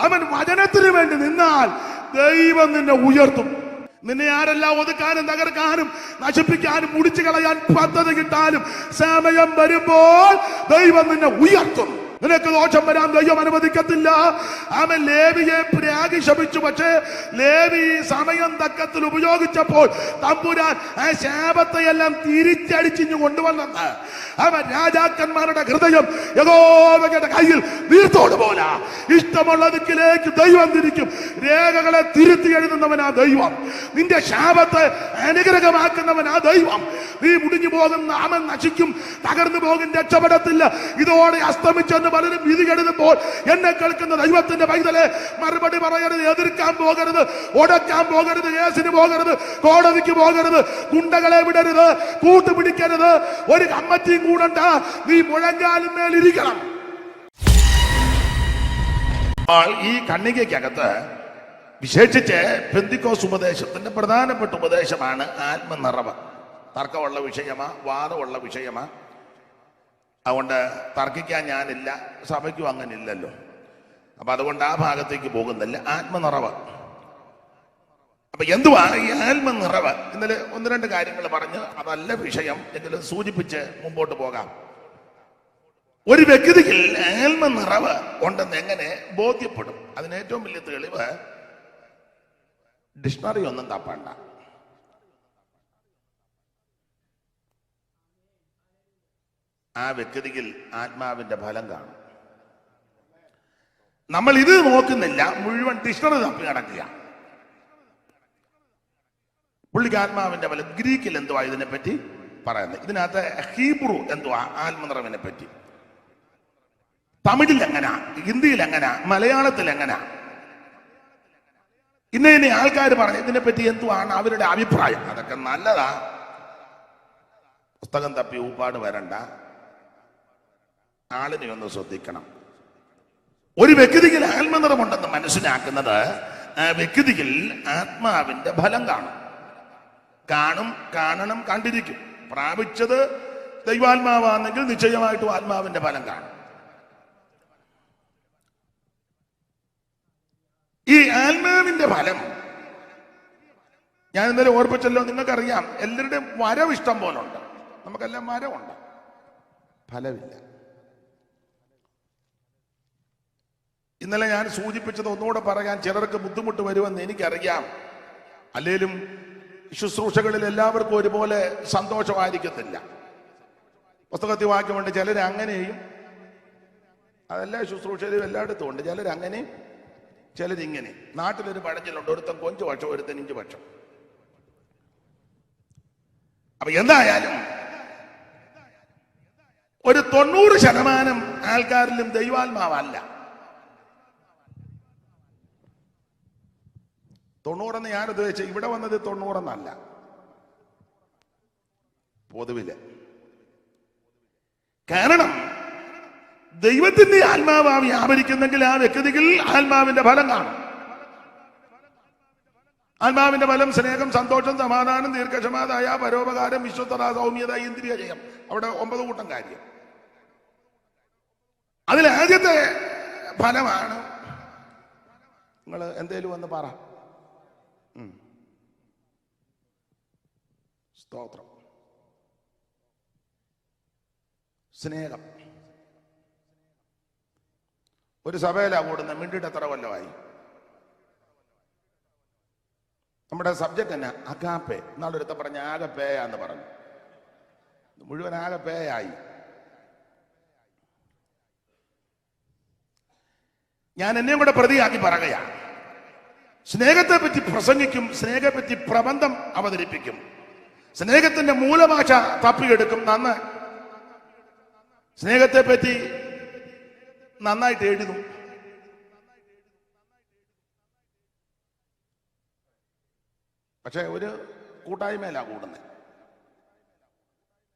അവൻ വചനത്തിന് വേണ്ടി നിന്നാൽ ദൈവം നിന്നെ ഉയർത്തും. നിന്നെ ആരെല്ലാം ഒതുക്കാനും തകർക്കാനും നശിപ്പിക്കാനും മുടിച്ചു കളയാൻ പദ്ധതി കിട്ടാനും സമയം വരുമ്പോൾ ദൈവം നിന്നെ ഉയർത്തും. നിനക്ക് ദോഷം വരാൻ ദൈവം അനുവദിക്കത്തില്ല. അവൻ ലേവിയെ പ്രാഗി ശപിച്ചു. പക്ഷേ ലേവി സമയം തക്കത്തിൽ ഉപയോഗിച്ചപ്പോൾ തമ്പുരാൻ ആ ശാപത്തെയെല്ലാം തിരിച്ചടിച്ചിഞ്ഞു കൊണ്ടുവന്നെന്ന്. അവൻ രാജാക്കന്മാരുടെ ഹൃദയം യഹോവയുടെ കയ്യിൽ നീർത്തോട് പോല ഇഷ്ടമുള്ള ദിക്കിലേക്ക് ദൈവം തിരിക്കും. രേഖകളെ തിരുത്തി എഴുതുന്നവനാ ദൈവം. നിന്റെ ശാപത്തെ അനുഗ്രഹമാക്കുന്നവനാ ദൈവം. നീ മുടിഞ്ഞു പോകുന്ന അവൻ നശിക്കും, തകർന്നു പോകും, രക്ഷപ്പെടത്തില്ല. ഇതോടെ അസ്തമിച്ചെന്ന് പലരും വിധി എഴുതുമ്പോൾ എന്നെ കേൾക്കുന്ന ദൈവത്തിന്റെ പൈതലെ മറുപടി പറയരുത്, എതിർക്കാൻ പോകരുത്, ഉടക്കാൻ പോകരുത്, കേസിന് പോകരുത്, കോടതിക്ക് പോകരുത്, ഗുണ്ടകളെ വിടരുത്, കൂട്ടുപിടിക്കരുത്, ഒരു കമ്മിറ്റിയും കൂടണ്ട. നീ മുഴങ്കാലിന്മേലിരിക്കണം. ഈ കണ്ണികയ്ക്കകത്ത് വിശേഷിച്ച് പെന്തിക്കോസ് ഉപദേശത്തിന്റെ പ്രധാനപ്പെട്ട ഉപദേശമാണ് ആത്മനിറവ്. തർക്കമുള്ള വിഷയമാ, വാദമുള്ള വിഷയമാ. അതുകൊണ്ട് തർക്കിക്കാൻ ഞാനില്ല, സഭയ്ക്കും അങ്ങനെ ഇല്ലല്ലോ. അപ്പൊ അതുകൊണ്ട് ആ ഭാഗത്തേക്ക് പോകുന്നില്ല. ആത്മനിറവ്. അപ്പൊ എന്തുവാ ഈ ആത്മനിറവ്? ഇന്നലെ ഒന്ന് രണ്ട് കാര്യങ്ങൾ പറഞ്ഞ് അതല്ല വിഷയം, എങ്കിലും സൂചിപ്പിച്ച് മുമ്പോട്ട് പോകാം. ഒരു വ്യക്തിയിൽ ആത്മനിറവ് ഉണ്ടെന്ന് എങ്ങനെ ബോധ്യപ്പെടും? അതിന് ഏറ്റവും വലിയ തെളിവ് ഡിക്ഷണറി ഒന്നും തപ്പണ്ട. ആ വ്യക്തിയിൽ ആത്മാവിന്റെ ഫലം കാണും. നമ്മൾ ഇത് നോക്കുന്നില്ല, മുഴുവൻ ഡിക്ഷണറി തപ്പി നടക്കുക. പുള്ളിക്ക് ആത്മാവിന്റെ ഫലം ഗ്രീക്കിൽ എന്തുവാ ഇതിനെപ്പറ്റി പറയുന്നത്? ഇതിനകത്ത് ഹീബ്രു എന്തുവാ ആത്മനിറവിനെ പറ്റി? തമിഴിൽ എങ്ങനാ, ഹിന്ദിയിൽ എങ്ങനാ, മലയാളത്തിൽ എങ്ങനാ? ഇന്ന ആൾക്കാർ പറഞ്ഞു ഇതിനെപ്പറ്റി എന്തുവാണ് അവരുടെ അഭിപ്രായം? അതൊക്കെ നല്ലതാ. പുസ്തകം തപ്പി ഊപ്പാട് വരണ്ട, ആളിനെ ഒന്ന് ശ്രദ്ധിക്കണം. ഒരു വ്യക്തിയിൽ ആത്മനിറമുണ്ടെന്ന് മനസ്സിലാക്കുന്നത് ആ വ്യക്തിയിൽ ആത്മാവിന്റെ ഫലം കാണണം, കണ്ടിരിക്കും. പ്രാപിച്ചത് ദൈവാത്മാവാണെങ്കിൽ നിശ്ചയമായിട്ടും ആത്മാവിന്റെ ഫലം കാണും. ഈ ആത്മാവിന്റെ ഫലം ഞാൻ ഇന്നലെ ഓർപ്പിച്ചല്ലോ. നിങ്ങൾക്കറിയാം, എല്ലാവരുടെയും വരവ് ഇഷ്ടം പോലെ ഉണ്ട്. നമുക്കെല്ലാം വരവുണ്ട്, ഫലമില്ല. ഇന്നലെ ഞാൻ സൂചിപ്പിച്ചത് ഒന്നുകൂടെ പറയാൻ ചിലർക്ക് ബുദ്ധിമുട്ട് വരുമെന്ന് എനിക്കറിയാം. അല്ലേലും ശുശ്രൂഷകളിൽ എല്ലാവർക്കും ഒരുപോലെ സന്തോഷമായിരിക്കത്തില്ല. പുസ്തകത്തിൽ വാക്യമുണ്ട്, ചിലർ അങ്ങനെയും, അതെല്ലാ ശുശ്രൂഷയിലും എല്ലായിടത്തും ഉണ്ട്. ചിലരങ്ങനെയും ചിലരിങ്ങനെ. നാട്ടിലൊരു പഴഞ്ചൊല്ലുണ്ട്, ഒരുത്തൻ 5 പക്ഷം, ഒരുത്തൻ 5 പക്ഷം. അപ്പൊ എന്തായാലും ഒരു 90% ആൾക്കാരിലും ദൈവാത്മാവല്ല. 90 ഞാൻ ഉദ്ദേശിച്ച ഇവിടെ വന്നത് 90 പൊതുവില്. കാരണം ദൈവത്തിന്റെ ആത്മാവ് വ്യാപരിക്കുന്നെങ്കിൽ ആ വ്യക്തിയിൽ ആത്മാവിന്റെ ഫലം കാണും. ആത്മാവിന്റെ ഫലം സ്നേഹം, സന്തോഷം, സമാധാനം, ദീർഘക്ഷമ, ദയ, പരോപകാരം, വിശ്വസ്തത, സൗമ്യത, ഇന്ദ്രിയ ജയം. അവിടെ 9 കൂട്ടം കാര്യം. അതിൽ ആദ്യത്തെ ഫലമാണ്, നിങ്ങൾ എന്തേലും ഒന്ന് പറ. സ്തോത്രം. സ്നേഹം. ഒരു സഭയിലാ കൂടുന്ന, മിണ്ടിട്ട് എത്ര കൊല്ലമായി? നമ്മുടെ സബ്ജക്ട് തന്നെ അഗാപ്പെ. എന്നാളൊരുത്ത പറഞ്ഞ ആകപ്പേയാന്ന് പറഞ്ഞു. മുഴുവൻ ആകപ്പേയായി. ഞാൻ എന്നെയും കൂടെ പ്രതിയാക്കി പറയുകയാ. സ്നേഹത്തെ പറ്റി പ്രസംഗിക്കും, സ്നേഹത്തെപ്പറ്റി പ്രബന്ധം അവതരിപ്പിക്കും, സ്നേഹത്തിന്റെ മൂലഭാഷ തപ്പിയെടുക്കും, സ്നേഹത്തെ പറ്റി നന്നായിട്ട് എഴുതും. പക്ഷെ ഒരു കൂട്ടായ്മയിലാ കൂടുന്നത്.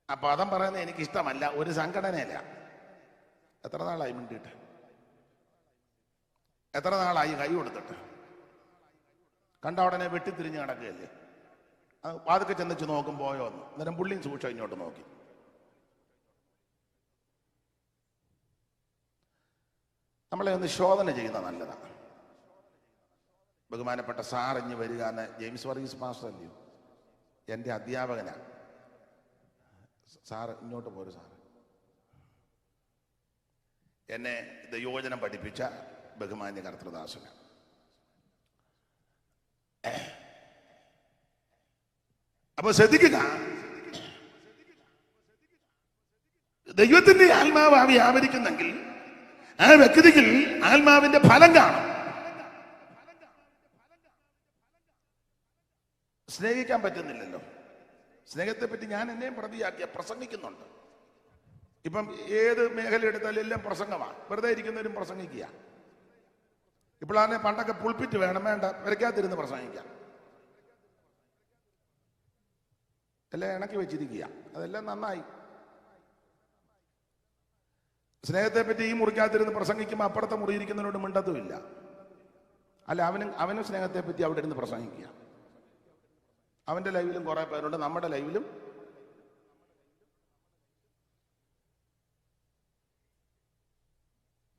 ആ പദം പറയുന്നത് എനിക്കിഷ്ടമല്ല. ഒരു സംഘടനയില്ല. എത്ര നാളായി മിണ്ടിയിട്ട്? എത്ര നാളായി കൈ കൊടുത്തിട്ട്? കണ്ട ഉടനെ വെട്ടിത്തിരിഞ്ഞ് നടക്കുകയല്ലേ. അത് വാതൊക്കെ ചെന്നിച്ച് നോക്കും പോയോ എന്ന്. അന്നേരം പുള്ളിയും സൂക്ഷിച്ച് ഇങ്ങോട്ട് നോക്കി. നമ്മളെ ഒന്ന് ശോധന ചെയ്യുന്നത് നല്ലതാണ്. ബഹുമാനപ്പെട്ട സാറിഞ്ഞ് വരിക എന്ന് ജെയിംസ് വർഗീസ് മാസ്റ്റർ അല്ലയോ, എൻ്റെ അധ്യാപകനാണ്. സാറ് ഇങ്ങോട്ട് പോരും. സാറ് എന്നെ ദൈവവചനം പഠിപ്പിച്ച ബഹുമാന്യ കർത്തൃദാസനാണ്. അപ്പൊ ശ്രദ്ധിക്കുക, ദൈവത്തിന്റെ ആത്മാവ് വ്യാപരിക്കുന്നെങ്കിൽ ആ വ്യക്തിയിൽ ആത്മാവിന്റെ ഫലം കാണും. സ്നേഹിക്കാൻ പറ്റുന്നില്ലല്ലോ. സ്നേഹത്തെ പറ്റി ഞാൻ എന്നെയും പ്രതിയാക്കിയ പ്രസംഗിക്കുന്നുണ്ട്. ഇപ്പം ഏത് മേഖല എടുത്താലും എല്ലാം പ്രസംഗമാണ്. വെറുതെ ഇരിക്കുന്നവരും പ്രസംഗിക്കുക. ഇപ്പോഴാണ് പണ്ടൊക്കെ പുൾപ്പിറ്റ് വേണം, വേണ്ട വരയ്ക്കാതിരുന്ന് പ്രസംഗിക്കാം. എല്ലാം ഇണക്കി വെച്ചിരിക്കുക. അതെല്ലാം നന്നായി. സ്നേഹത്തെ പറ്റി ഈ മുറിക്കാതിരുന്ന് പ്രസംഗിക്കുമ്പോൾ അപ്പുറത്തെ മുറിയിരിക്കുന്നതിനോട് മിണ്ടത്തുമില്ല. അല്ല, അവനും സ്നേഹത്തെ പറ്റി അവിടെ ഇരുന്ന് പ്രസംഗിക്കുക. അവന്റെ ലൈവിലും കുറെ പേരുണ്ട്, നമ്മുടെ ലൈവിലും.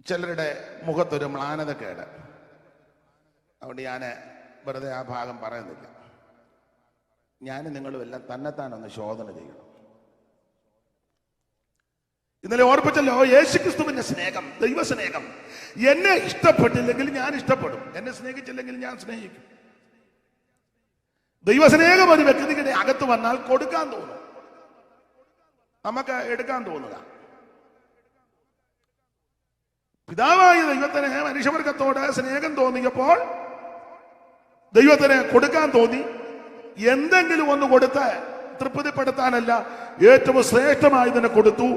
ചിലരുടെ മുഖത്തൊരു മ്ലാനതക്കേട്. അതുകൊണ്ട് ഞാൻ വെറുതെ ആ ഭാഗം പറയുന്നില്ല. ഞാൻ നിങ്ങളും എല്ലാം തന്നെത്താനൊന്ന് ശോധന ചെയ്യണം. ഇന്നലെ ഓർപ്പിച്ചല്ലോ, യേശുക്രിസ്തുവിന്റെ സ്നേഹം, ദൈവസ്നേഹം. എന്നെ ഇഷ്ടപ്പെട്ടില്ലെങ്കിൽ ഞാൻ ഇഷ്ടപ്പെടും, എന്നെ സ്നേഹിച്ചില്ലെങ്കിൽ ഞാൻ സ്നേഹിക്കും. ദൈവസ്നേഹം ഒരു വ്യക്തിയുടെ അകത്ത് വന്നാൽ കൊടുക്കാൻ തോന്നും, നമുക്ക് എടുക്കാൻ തോന്നുക. പിതാവായ ദൈവത്തിന് മനുഷ്യവർഗത്തോട് സ്നേഹം തോന്നിയപ്പോൾ ദൈവത്തിന് കൊടുക്കാൻ തോന്നി. എന്തെങ്കിലും ഒന്ന് കൊടുത്ത് തൃപ്തിപ്പെടുത്താനല്ല, ഏറ്റവും ശ്രേഷ്ഠമായതിനെ കൊടുത്തു,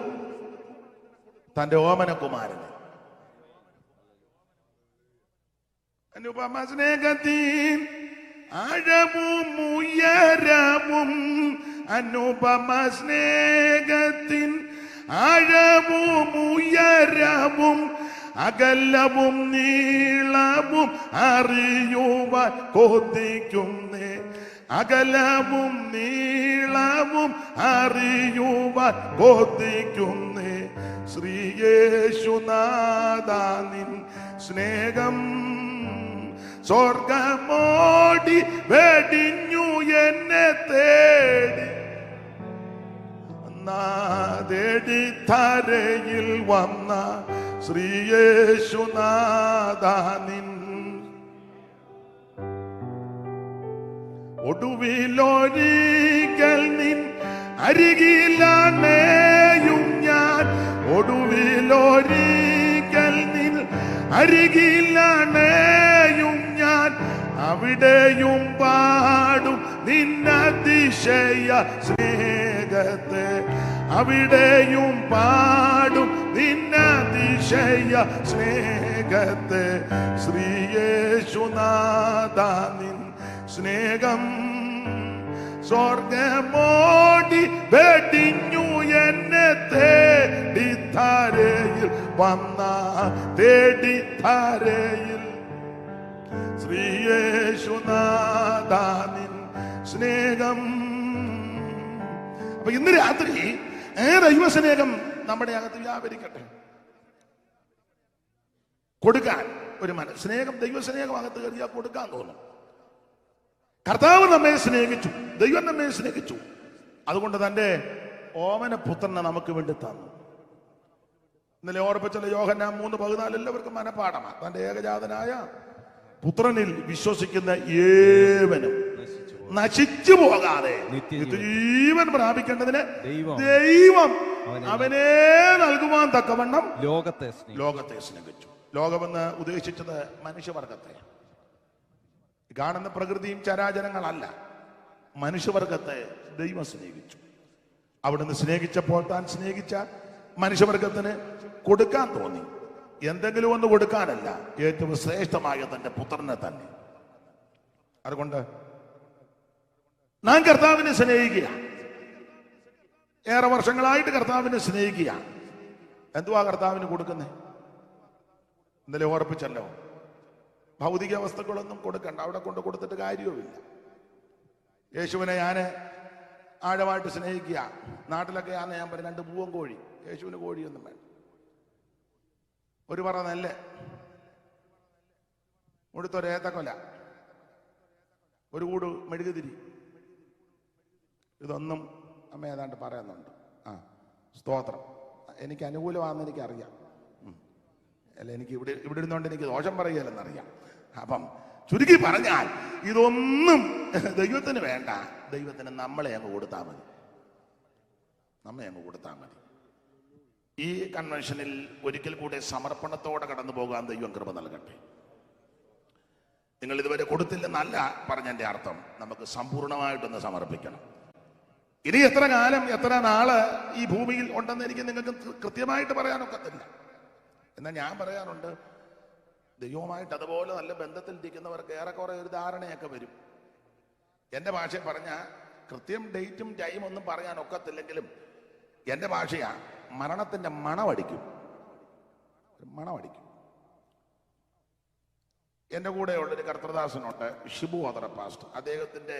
തന്റെ ഓമനകുമാരന്. അനുപമ സ്നേഹത്തിൻ ആഴവും ഉയരവും, അനുപമ സ്നേഹത്തിൻ ആഴവും ഉയരവും, അകലവും നീളവും അറിയുവാൻ കൊതിക്കുന്നേ. അകലവും നീളവും അറിയുവാൻ കൊതിക്കുന്നേ. ശ്രീയേശുനാഥാ നിൻ സ്നേഹം സ്വർഗമോടി വെടിഞ്ഞു എന്നെ തേടി. തേടി തരയിൽ വന്ന ശ്രീയേശുനാഥാ നിൻ ഒടുവിലൊരിക്കൽ നിൻ അരികിലാണേയും ഞാൻ. ഒടുവിലൊരിക്കൽ നിൻ അരികിലാണേയും ഞാൻ. അവിടെയും പാടും നിന്നതിശയ സ്നേഹത്തെ. അവിടെയും പാടും നിന്നതിശയ സ്നേഹത്തെ. ശ്രീയേശുനാഥാ നിൻ സ്നേഹം സ്വർഗമോടി വെടിഞ്ഞു എന്നെ തേടി ധാരയിൽ വന്ന. തേടി ധാരയിൽ ശ്രീയേശുനാഥാ നിൻ സ്നേഹം. അപ്പൊ ഇന്ന് രാത്രി ദൈവസ്നേഹം നമ്മുടെ അകത്ത് വ്യാപരിക്കട്ടെ. കൊടുക്കാൻ ഒരു സ്നേഹം, ദൈവസ്നേഹം അകത്ത് കയറിയാൽ കൊടുക്കാൻ തോന്നും. കർത്താവ് നമ്മെ സ്നേഹിച്ചു, ദൈവം നമ്മെ സ്നേഹിച്ചു. അതുകൊണ്ട് തന്റെ ഓമന പുത്രനെ നമുക്ക് വേണ്ടി തന്നു. ഇന്നലെ ഓർപ്പിച്ചല്ലോ, യോഹന്നാൻ 3:14 എല്ലാവർക്കും മനപ്പാഠമാണ്. തന്റെ ഏകജാതനായ പുത്രനിൽ വിശ്വസിക്കുന്ന ഏവനും നശിച്ചു പോകാതെ നിത്യജീവൻ പ്രാപിക്കേണ്ടതിന് ദൈവം അവനെ നൽകുവാൻ തക്കവണ്ണം ലോകത്തെ സ്നേഹിച്ചു. ലോകമെന്ന് ഉദ്ദേശിച്ചത് മനുഷ്യവർഗത്തെ. കാണുന്ന പ്രകൃതിയും ചരാചരങ്ങളല്ല, മനുഷ്യവർഗത്തെ ദൈവം സ്നേഹിച്ചു. അവിടുന്ന് സ്നേഹിച്ചപ്പോൾ താൻ സ്നേഹിച്ച മനുഷ്യവർഗത്തിന് കൊടുക്കാൻ തോന്നി. എന്തെങ്കിലും ഒന്ന് കൊടുക്കാനല്ല, ഏറ്റവും ശ്രേഷ്ഠമായ തന്റെ പുത്രനെ തന്നെ. അതുകൊണ്ട് നാം കർത്താവിനെ സ്നേഹിക്കുക. ഏറെ വർഷങ്ങളായിട്ട് കർത്താവിനെ സ്നേഹിക്കുക. എന്തുവാ കർത്താവിന് കൊടുക്കുന്നേ? ഇന്നലെ ഓർപ്പിച്ചല്ലോ, ഭൗതിക വസ്തുക്കളൊന്നും കൊടുക്കണ്ട, അവിടെ കൊണ്ട് കൊടുത്തിട്ട് കാര്യവുമില്ല. യേശുവിനെ ഞാൻ ആഴമായിട്ട് സ്നേഹിക്കുക. നാട്ടിലൊക്കെ ആണെന്ന് ഞാൻ പറയും 2 പൂവൻ കോഴി. യേശുവിന് കോഴിയൊന്നും വേണ്ട, ഒരു പറ നെല്ല്, കൊടുത്തൊരു ഏത്തക്കൊല, ഒരു കൂട് മെഴുകുതിരി. ഇതൊന്നും അമ്മ ഏതാണ്ട് പറയുന്നുണ്ട്. സ്തോത്രം. എനിക്ക് അനുകൂലമാണെന്ന് എനിക്കറിയാം. അല്ല, എനിക്ക് ഇവിടെ ഇരുന്നുകൊണ്ട് എനിക്ക് ദോഷം പറയുകയല്ലെന്നറിയാം. അപ്പം ചുരുക്കി പറഞ്ഞാൽ ഇതൊന്നും ദൈവത്തിന് വേണ്ട. ദൈവത്തിന് നമ്മളെ അങ്ങ് കൊടുത്താൽ മതി. ഈ കൺവെൻഷനിൽ ഒരിക്കൽ കൂടെ സമർപ്പണത്തോടെ കടന്നു പോകാൻ ദൈവം കൃപ നൽകട്ടെ. നിങ്ങൾ ഇതുവരെ കൊടുത്തില്ലെന്നല്ല പറഞ്ഞതിന്റെ അർത്ഥം. നമുക്ക് സമ്പൂർണമായിട്ടൊന്ന് സമർപ്പിക്കണം. ഇനി എത്ര കാലം എത്ര നാള് ഈ ഭൂമിയിൽ ഉണ്ടെന്ന് എനിക്ക് നിങ്ങൾക്ക് കൃത്യമായിട്ട് പറയാനൊക്കത്തില്ല. എന്നാൽ ഞാൻ പറയാറുണ്ട്, ദൈവവുമായിട്ട് അതുപോലെ നല്ല ബന്ധത്തിൽ ഇരിക്കുന്നവർക്ക് ഏറെക്കുറെ ഒരു ധാരണയൊക്കെ വരും. എൻ്റെ ഭാഷ പറഞ്ഞ കൃത്യം ഡേറ്റും ടൈം ഒന്നും പറയാൻ ഒക്കത്തില്ലെങ്കിലും എൻ്റെ ഭാഷയാ, മരണത്തിന്റെ മണമടിക്കും. എൻ്റെ കൂടെയുള്ളൊരു കർത്തൃദാസനുണ്ട്, ഷിബു ഓതറ പാസ്റ്റർ. അദ്ദേഹത്തിൻ്റെ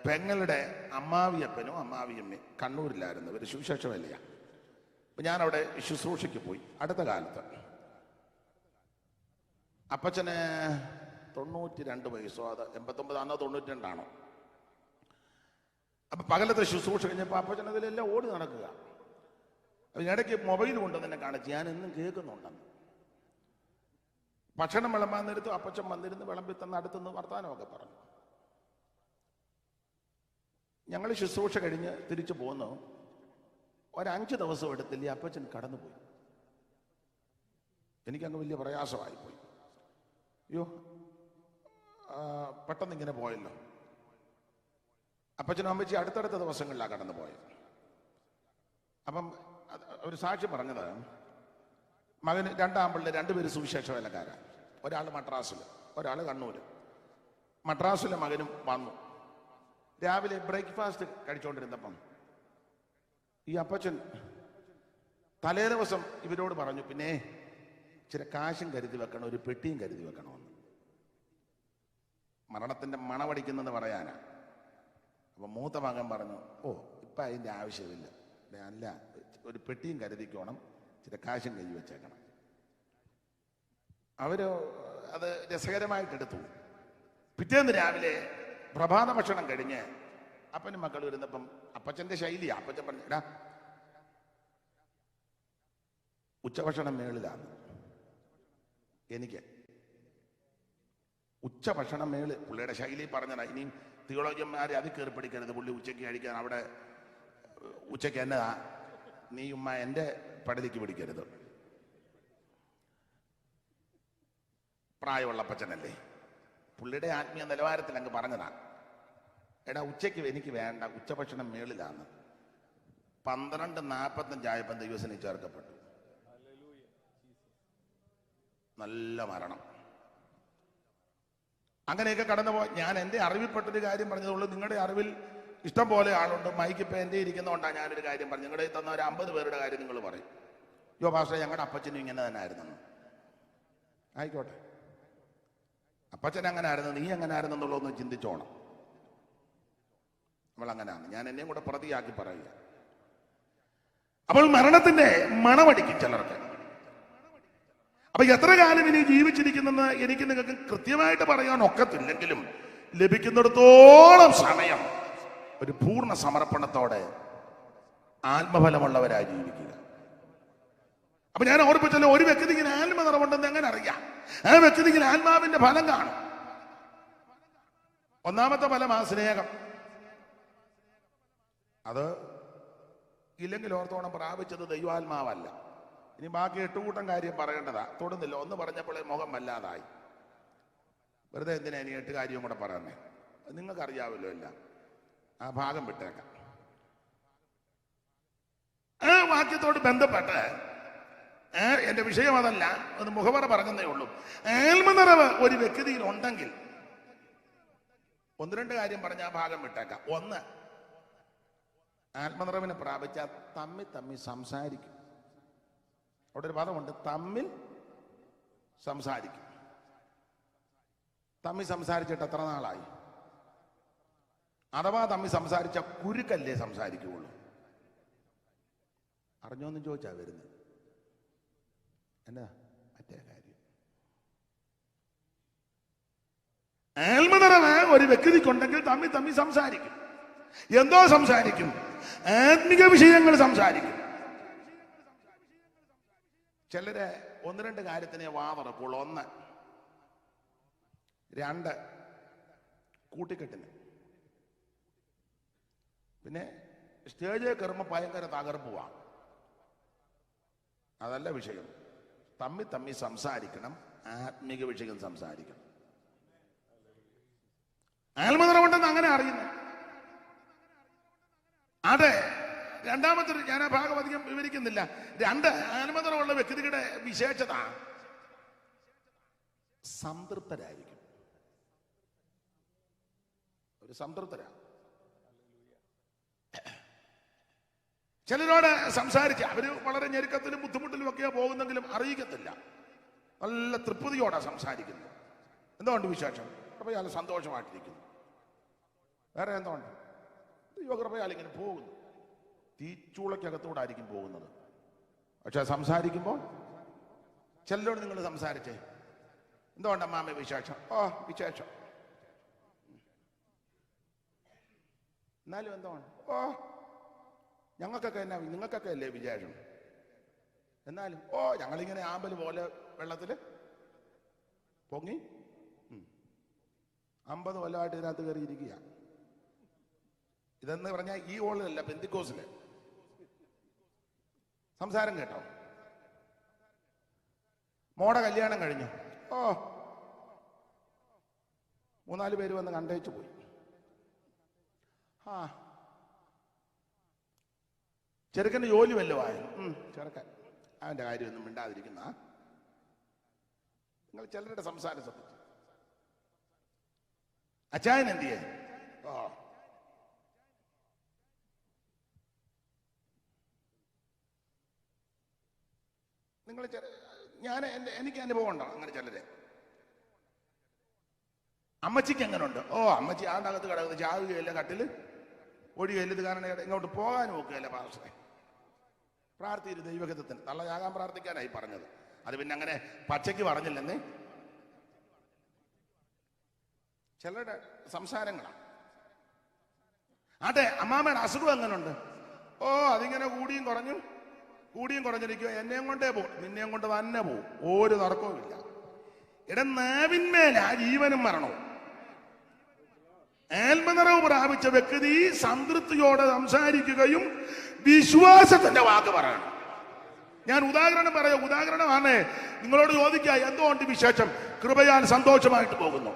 പെങ്ങളുടെ അമ്മാവിയപ്പനും അമ്മാവിയമ്മയും കണ്ണൂരിലായിരുന്നു. ഒരു സുവിശേഷമല്ല. അപ്പം ഞാനവിടെ ശുശ്രൂഷയ്ക്ക് പോയി. അടുത്ത കാലത്ത് അപ്പച്ചന് 92 വയസ്സോ, അത് 89 ആണോ 92 അപ്പൊ പകലത്തെ ശുശ്രൂഷ കഴിഞ്ഞപ്പോൾ അപ്പച്ചൻ അതിലെല്ലാം ഓടി നടക്കുക. അപ്പൊ ഇടയ്ക്ക് മൊബൈൽ കൊണ്ട് തന്നെ കാണിച്ച് ഞാൻ എന്നും കേൾക്കുന്നുണ്ടെന്ന്. ഭക്ഷണം വിളമ്പാൻ നേരത്തും അപ്പച്ചൻ വന്നിരുന്ന് വിളമ്പി തന്ന അടുത്തുനിന്ന് വർത്താനമൊക്കെ പറഞ്ഞു. ഞങ്ങൾ ശുശ്രൂഷ കഴിഞ്ഞ് തിരിച്ചു പോന്നു. 5 ദിവസം എടുത്തില്ല, അപ്പച്ചൻ കടന്നുപോയി. എനിക്കങ്ങ് വലിയ പ്രയാസമായിപ്പോയി. അയ്യോ, പെട്ടെന്ന് ഇങ്ങനെ പോയല്ലോ. അപ്പച്ചനും അമ്മച്ചി അടുത്തടുത്ത ദിവസങ്ങളിലാണ് കടന്നു പോയത്. അപ്പം ഒരു സാക്ഷി പറഞ്ഞത്, മകന് 2 ആമ്പിള്ളേർ, 2 പേര് സുവിശേഷ വേലക്കാരാണ്. ഒരാൾ മദ്രാസിൽ, ഒരാൾ കണ്ണൂർ. മദ്രാസിലെ മകനും വന്നു. രാവിലെ ബ്രേക്ക്ഫാസ്റ്റ് കഴിച്ചുകൊണ്ടിരുന്നപ്പം ഈ അപ്പച്ചൻ തലേ ദിവസം ഇവരോട് പറഞ്ഞു, പിന്നെ ഇച്ചിരി കാശും കരുതി വെക്കണം, ഒരു പെട്ടിയും കരുതി വെക്കണമെന്ന്. മരണത്തിന്റെ മണമടിക്കുന്നെന്ന് പറയാനാ. അപ്പൊ മൂത്ത മകൻ പറഞ്ഞു, ഓ ഇപ്പം അതിൻ്റെ ആവശ്യമില്ല, അല്ല ഒരു പെട്ടിയും കരുതിക്കോണം, ഇച്ചിരി കാശും കൈ വെച്ചേക്കണം. അവര് അത് രസകരമായിട്ടെടുത്തു. പിറ്റേന്ന് രാവിലെ പ്രഭാത ഭക്ഷണം കഴിഞ്ഞ് അപ്പനും മക്കൾ വരുന്നപ്പം അപ്പച്ചന്റെ ശൈലിയാ. അപ്പച്ചൻ പറഞ്ഞു, എടാ ഉച്ചഭക്ഷണം മേളിലാണ്. എനിക്ക് ഉച്ചഭക്ഷണം മേള്. പുള്ളിയുടെ ശൈലി പറഞ്ഞതാ. ഇനിയും തിയോളജിയന്മാരെ അത് കയറി പിടിക്കരുത്. പുള്ളി ഉച്ചയ്ക്ക് കഴിക്കാൻ അവിടെ ഉച്ചയ്ക്ക് എന്നതാ, നീ ഉമ്മ എൻ്റെ പടലിക്ക് പിടിക്കരുത്. പ്രായമുള്ള അപ്പച്ചനല്ലേ, പുള്ളിയുടെ ആത്മീയ നിലവാരത്തിൽ അങ്ങ് പറഞ്ഞതാ. എടാ ഉച്ചയ്ക്ക് എനിക്ക് വേണ്ട, ഉച്ചഭക്ഷണം മേളിലാണ്. 12:45 ആയപ്പം ദൈവസേന ചേർക്കപ്പെട്ടു. നല്ല മരണം. അങ്ങനെയൊക്കെ കടന്നുപോയി. ഞാൻ എൻ്റെ അറിവിൽപ്പെട്ടൊരു കാര്യം പറഞ്ഞതുള്ളൂ. നിങ്ങളുടെ അറിവിൽ ഇഷ്ടം പോലെ ആളുണ്ട്. മൈക്ക് ഇപ്പം എൻ്റെ ഇരിക്കുന്നതുകൊണ്ടാണ് ഞാനൊരു കാര്യം പറഞ്ഞു. നിങ്ങളുടെ തന്ന ഒരു 50 പേരുടെ കാര്യം നിങ്ങൾ പറയും. യോ പാസ്റ്റർ, ഞങ്ങളുടെ അപ്പച്ചനും ഇങ്ങനെ തന്നെ ആയിരുന്നു. ആയിക്കോട്ടെ, അപ്പച്ചൻ അങ്ങനെ ആയിരുന്നു, നീ എങ്ങനെ ആയിരുന്നു എന്നുള്ളതൊന്ന് ചിന്തിച്ചോണം. നമ്മൾ അങ്ങനെയാണ്. ഞാൻ എന്നെയും കൂടെ പ്രതിയാക്കി പറയുക. അപ്പോൾ മരണത്തിന്റെ മണമടിക്കും ചിലർക്ക്. അപ്പൊ എത്ര കാലം ഇനി ജീവിച്ചിരിക്കുന്നെന്ന് എനിക്ക് നിങ്ങൾക്ക് കൃത്യമായിട്ട് പറയാൻ ഒക്കത്തില്ലെങ്കിലും ലഭിക്കുന്നിടത്തോളം സമയം ഒരു പൂർണ്ണ സമർപ്പണത്തോടെ ആത്മഫലമുള്ളവരായി ജീവിക്കുക. അപ്പൊ ഞാൻ ഓർപ്പിച്ചല്ലോ, ഒരു വ്യക്തിക്ക് ആത്മനിറവുണ്ടെന്ന് എങ്ങനെ അറിയാം? ആ വ്യക്തിക്ക് ആത്മാവിന്റെ ഫലം കാണും. ഒന്നാമത്തെ ഫലം ആ സ്നേഹം. അത് ഇല്ലെങ്കിൽ ഓർത്തോണം, പ്രാപിച്ചത് ദൈവാത്മാവല്ല. ഇനി ബാക്കി 8 കൂട്ടം കാര്യം പറയേണ്ടതാ. തൊടുന്നില്ല, ഒന്ന് പറഞ്ഞപ്പോഴേ മുഖം വല്ലാതായി. വെറുതെ എന്തിനാ ഇനി 8 കാര്യവും കൂടെ പറയുന്നേ? നിങ്ങൾക്ക് അറിയാമല്ലോ എല്ലാം. ആ ഭാഗം വിട്ടേക്കാം. ആ വാക്യത്തോട് ബന്ധപ്പെട്ട് എന്റെ വിഷയം അതല്ല, ഒന്ന് മുഖവറ പറഞ്ഞതേ ഉള്ളൂ. ആത്മനിറവ് ഒരു വ്യക്തിയിൽ ഉണ്ടെങ്കിൽ 1-2 കാര്യം പറഞ്ഞ ആ ഭാഗം വിട്ടേക്കാം. 1, ആത്മനിറവിനെ പ്രാപിച്ചാൽ തമ്മിൽ സംസാരിക്കും. അവിടെ ഒരു പദമുണ്ട്, തമ്മിൽ സംസാരിക്കും. തമ്മിൽ സംസാരിച്ചിട്ട് എത്ര നാളായി? അഥവാ തമ്മിൽ സംസാരിച്ച കുരുക്കല്ലേ സംസാരിക്കുകയുള്ളൂ. അറിഞ്ഞോന്നും ചോദിച്ചാ വരുന്നത്. എന്നാ മറ്റേ കാര്യം, ആത്മനിറവ് ഒരു വ്യക്തിക്കുണ്ടെങ്കിൽ തമ്മിൽ തമ്മിൽ സംസാരിക്കും. എന്തോ സംസാരിക്കും? ആത്മിക വിഷയങ്ങൾ സംസാരിക്കും. ചിലര് ഒന്ന് രണ്ട് കാര്യത്തിനെ വാതറക്കുള്ളൂ. ഒന്ന്, രണ്ട് കൂട്ടിക്കെട്ടിന്, പിന്നെ സ്റ്റേജിൽ കയറുമ്പോൾ ഭയങ്കര തകർപ്പുവാണ്. അതല്ല വിഷയം. തമ്മി തമ്മി സംസാരിക്കണം, ആത്മിക വിഷയം സംസാരിക്കണം. ആത്മനിറവുണ്ടെന്ന് അങ്ങനെ അറിയുന്നു. അതെ, രണ്ടാമത്തെ ഞാൻ ആ ഭാഗം അധികം വിവരിക്കുന്നില്ല. രണ്ട്, ആത്മനിറവുള്ള വ്യക്തികളുടെ വിശേഷത സംതൃപ്തരായിരിക്കും. ഒരു സംതൃപ്തരാ. ചിലരോട് സംസാരിച്ച് അവര് വളരെ ഞെരുക്കത്തിലും ബുദ്ധിമുട്ടിലും ഒക്കെയാ പോകുന്നെങ്കിലും അറിയിക്കത്തില്ല. നല്ല തൃപ്തിയോടെ സംസാരിക്കുന്നു. എന്തുകൊണ്ട് വിശേഷം? കൃപയാൽ സന്തോഷമായിട്ടിരിക്കുന്നു. വേറെ എന്തുകൊണ്ട്? ദൈവകൃപയാൽ ഇങ്ങനെ പോകുന്നു. തീച്ചൂളയ്ക്കകത്തൂടെ ആയിരിക്കും പോകുന്നത്. പക്ഷെ സംസാരിക്കുമ്പോൾ ചിലരോട് നിങ്ങൾ സംസാരിച്ചേ, എന്തുകൊണ്ട് അമ്മാമ്മ വിശേഷം? ഓ വിശേഷം. എന്നാലും എന്താണ്? ഓ ഞങ്ങൾക്കൊക്കെ എന്നാ, നിങ്ങൾക്കൊക്കെ അല്ലേ വിശേഷം? എന്നാലും ഓ ഞങ്ങളിങ്ങനെ ആമ്പൽ പോലെ വെള്ളത്തിൽ പൊങ്ങി 50 കൊല്ലമായിട്ട് ഇതിനകത്ത് കയറിയിരിക്കുക. ഇതെന്ന് പറഞ്ഞാൽ ഈ ഹോളിലല്ല, പെന്തിക്കോസില് സംസാരം കേട്ടോ. മോടെ കല്യാണം കഴിഞ്ഞു. ഓ 3-4 പേര് വന്ന് കണ്ടേച്ചു പോയി. ചെറുക്കൻ്റെ ജോലി വല്ലതും ആയോ? ചെറുക്കൻ അവൻ്റെ കാര്യമൊന്നും മിണ്ടാതിരിക്കുന്ന നിങ്ങൾ ചിലരുടെ സംസാരം ശ്രദ്ധിച്ചു. അച്ചായൻ എന്തിയേ? ഓ നിങ്ങൾ എനിക്ക് അനുഭവം ഉണ്ടോ അങ്ങനെ ചിലരെ? അമ്മച്ചിക്ക് എങ്ങനെ ഉണ്ട്? ഓ അമ്മച്ചി ആണ്ടകത്ത് കിടക്കുന്ന ചാവുകയല്ല, കട്ടില് ഒഴികയില്ല. ഇത് കാരണം ഇങ്ങോട്ട് പോകാൻ നോക്കുകയല്ല. പാസ്റ്ററെ പ്രാർത്ഥിയൊരു ദൈവഹിതത്തിന് തള്ളയാകാൻ പ്രാർത്ഥിക്കാനായി പറഞ്ഞത്. അത് പിന്നെ അങ്ങനെ പച്ചയ്ക്ക് പറഞ്ഞില്ലെന്നേ. ചിലരുടെ സംസാരങ്ങളാണ്. അതെ, അമ്മാമ്മയുടെ അസുഖം എങ്ങനെയുണ്ട്? ഓ അതിങ്ങനെ കൂടിയും കുറഞ്ഞിരിക്കുക. എന്നെയും കൊണ്ടേ പോകും, നിന്നെയും കൊണ്ട് തന്നെ പോകും. ഒരു തർക്കവും ഇല്ല. നാവിന്മേല ജീവനും മരണവും. ആത്മനിറവ് പ്രാപിച്ച വ്യക്തി സംതൃപ്തിയോടെ സംസാരിക്കുകയും വിശ്വാസത്തിന്റെ വാക്ക് പറയണം. ഞാൻ ഉദാഹരണമാണ് നിങ്ങളോട് ചോദിക്കുക, എന്തുകൊണ്ട് വിശേഷം? കൃപയാൽ സന്തോഷമായിട്ട് പോകുന്നു.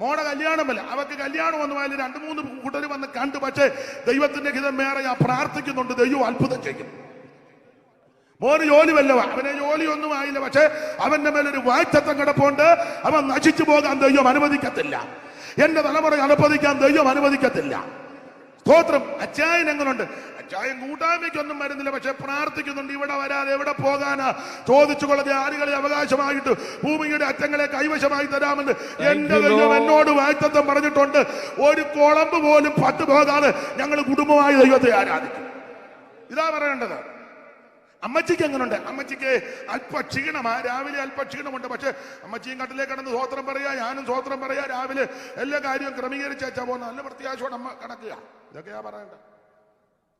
മോടെ കല്യാണമല്ല, അവർക്ക് കല്യാണം ഒന്നും അതിൽ 2-3 കൂട്ടർ വന്ന് കണ്ടു. പക്ഷേ ദൈവത്തിന്റെ ഹിതം വേറെ. ഞാൻ പ്രാർത്ഥിക്കുന്നുണ്ട്, ദൈവം അത്ഭുതം ചെയ്യും. മോന് ജോലി വല്ലവ, അവനെ ജോലിയൊന്നും ആയില്ല, പക്ഷെ അവന്റെ മേലൊരു വായ്ത്തത്വം കിടപ്പുണ്ട്. അവൻ നശിച്ചു പോകാൻ ദൈവം അനുവദിക്കത്തില്ല. എന്റെ തലമുറ അനുവദിക്കാൻ ദൈവം അനുവദിക്കത്തില്ല. സ്തോത്രം. അച്ചായൻ എങ്ങനുണ്ട്? അച്ചായൻ കൂട്ടായ്മയ്ക്കൊന്നും വരുന്നില്ല, പക്ഷെ പ്രാർത്ഥിക്കുന്നുണ്ട്. ഇവിടെ വരാതെ എവിടെ പോകാനാ? ചോദിച്ചു കൊള്ളതെ ആളുകളെ അവകാശമായിട്ട് ഭൂമിയുടെ അറ്റങ്ങളെ കൈവശമായി തരാമെന്ന് എന്റെ ദൈവം എന്നോട് വായ്ത്തത്വം പറഞ്ഞിട്ടുണ്ട്. ഒരു കുളമ്പ് പോലും പട്ടു പോകാതെ ഞങ്ങൾ കുടുംബമായി ദൈവത്തെ ആരാധിക്കും. ഇതാ പറയേണ്ടത്. അമ്മച്ചിക്ക് എങ്ങനുണ്ട്? അമ്മച്ചിക്ക് അല്പ ക്ഷീണമാ, രാവിലെ അല്പ ക്ഷീണമുണ്ട്. പക്ഷെ അമ്മച്ചിയും കട്ടിലേക്ക് കിടന്ന് സ്വോത്രം പറയാ, ഞാനും സ്വോത്രം പറയാ. രാവിലെ എല്ലാ കാര്യവും ക്രമീകരിച്ചാ പോകുന്ന നല്ല പ്രത്യാശയോടെ അമ്മ കിടക്കുക. ഇതൊക്കെയാ പറയണ്ടത്.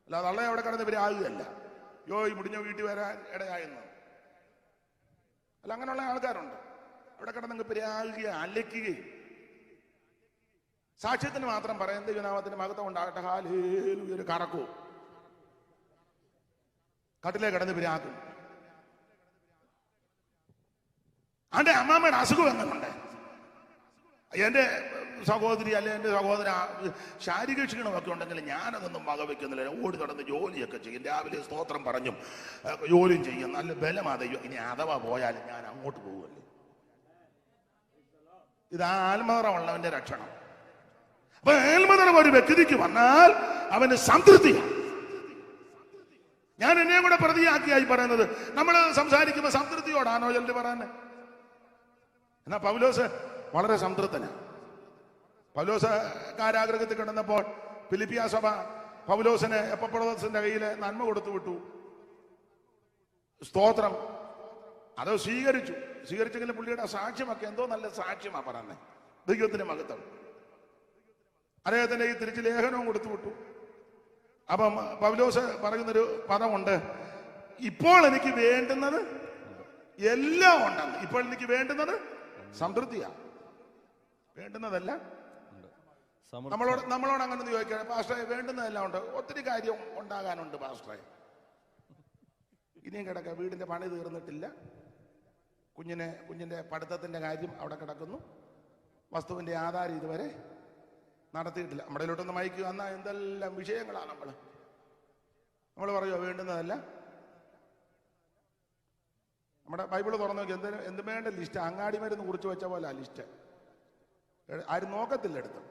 അല്ലാതെ തള്ളെ അവിടെ കിടന്ന് ഇവരാകുകയല്ല. ഈ മുടിഞ്ഞ വീട്ടിൽ വരാൻ ഇടയായെന്ന് അല്ല. അങ്ങനെയുള്ള ആൾക്കാരുണ്ട്. അവിടെ കിടന്ന് ഇവരാകുക, അലയ്ക്കുകയും. സാക്ഷ്യത്തിന് മാത്രം പറയാൻ ദൈവനാമത്തിന്റെ മഹത്വം ഉണ്ടാകട്ടെ, ഹല്ലേലൂയ കറക്കൂ. കട്ടിലേ കിടന്ന് പിരാക്കും. അതെ, അമ്മാമ്മയുടെ അസുഖം എന്നുണ്ട്. എന്റെ സഹോദരി അല്ലെ എന്റെ സഹോദര ശാരീരിക ക്ഷീണമൊക്കെ ഉണ്ടെങ്കിൽ ഞാനതൊന്നും വകവെക്കുന്നില്ല. ഓടി നടന്ന് ജോലിയൊക്കെ ചെയ്യും. രാവിലെ സ്തോത്രം പറഞ്ഞും ജോലിയും ചെയ്യും. നല്ല ബലമാതയോ. ഇനി അഥവാ പോയാലും ഞാൻ അങ്ങോട്ട് പോകുമല്ലേ. ഇത് ആത്മനിറവുള്ളവന്റെ ലക്ഷണം. അപ്പൊ ആത്മനിറവ് ഒരു വ്യക്തിക്ക് വന്നാൽ അവന് സംതൃപ്തിയാണ്. ഞാൻ എന്നെയും കൂടെ പ്രതിയാക്കിയായി പറയുന്നത്. നമ്മൾ സംസാരിക്കുമ്പോൾ സംതൃപ്തിയോടാണോ ചിലർ പറയുന്നത്? എന്നാ പൗലോസ് വളരെ സംതൃപ്തനാണ്. പൗലോസ് കാരാഗ്രഹത്തിൽ കിടന്നപ്പോൾ ഫിലിപ്പിയ സഭ പൗലോസിന് എപ്പപ്പോളോസിന്റെ കയ്യിൽ നന്മ കൊടുത്തു വിട്ടു. സ്തോത്രം. അത് സ്വീകരിച്ചെങ്കിലും പുള്ളിയുടെ സാക്ഷ്യമൊക്കെ എന്തോ നല്ല സാക്ഷ്യമാ പറയുന്നത്. ദൈവത്തിന്റെ മഹത്വം. അദ്ദേഹത്തിന്റെ ഈ തിരിച്ച് ലേഖനവും കൊടുത്തു വിട്ടു. അപ്പം പൗലോസ് പറയുന്നൊരു പദമുണ്ട്, ഇപ്പോൾ എനിക്ക് വേണ്ടുന്നത് എല്ലാം ഉണ്ടെന്ന്. ഇപ്പോൾ എനിക്ക് വേണ്ടുന്നത് സംതൃപ്തിയാ, വേണ്ടുന്നതല്ല. നമ്മളോട് അങ്ങനെ ചോദിക്കുകയാണ്, പാസ്റ്ററെ വേണ്ടുന്നതെല്ലാം ഉണ്ട്, ഒത്തിരി കാര്യം ഉണ്ടാകാനുണ്ട് പാസ്റ്ററെ. ഇനിയും കിടക്കുക, വീടിന്റെ പണി തീർന്നിട്ടില്ല, കുഞ്ഞിന്റെ പഠിത്തത്തിന്റെ കാര്യം അവിടെ കിടക്കുന്നു, വസ്തുവിന്റെ ആധാരം ഇതുവരെ നടത്തിയിട്ടില്ല. നമ്മുടെ ഇതിലോട്ടൊന്ന് മയക്കുക, എന്നാ എന്തെല്ലാം വിഷയങ്ങളാണ് നമ്മൾ പറയുമോ വേണ്ടുന്നതല്ല. നമ്മുടെ ബൈബിള് തുറന്നു നോക്കി, എന്ത് വേണ്ട ലിസ്റ്റ്, അങ്ങാടി മരുന്ന് കുറിച്ച് വെച്ച പോലെ ലിസ്റ്റ്. ആരും നോക്കത്തില്ല എടുത്ത്.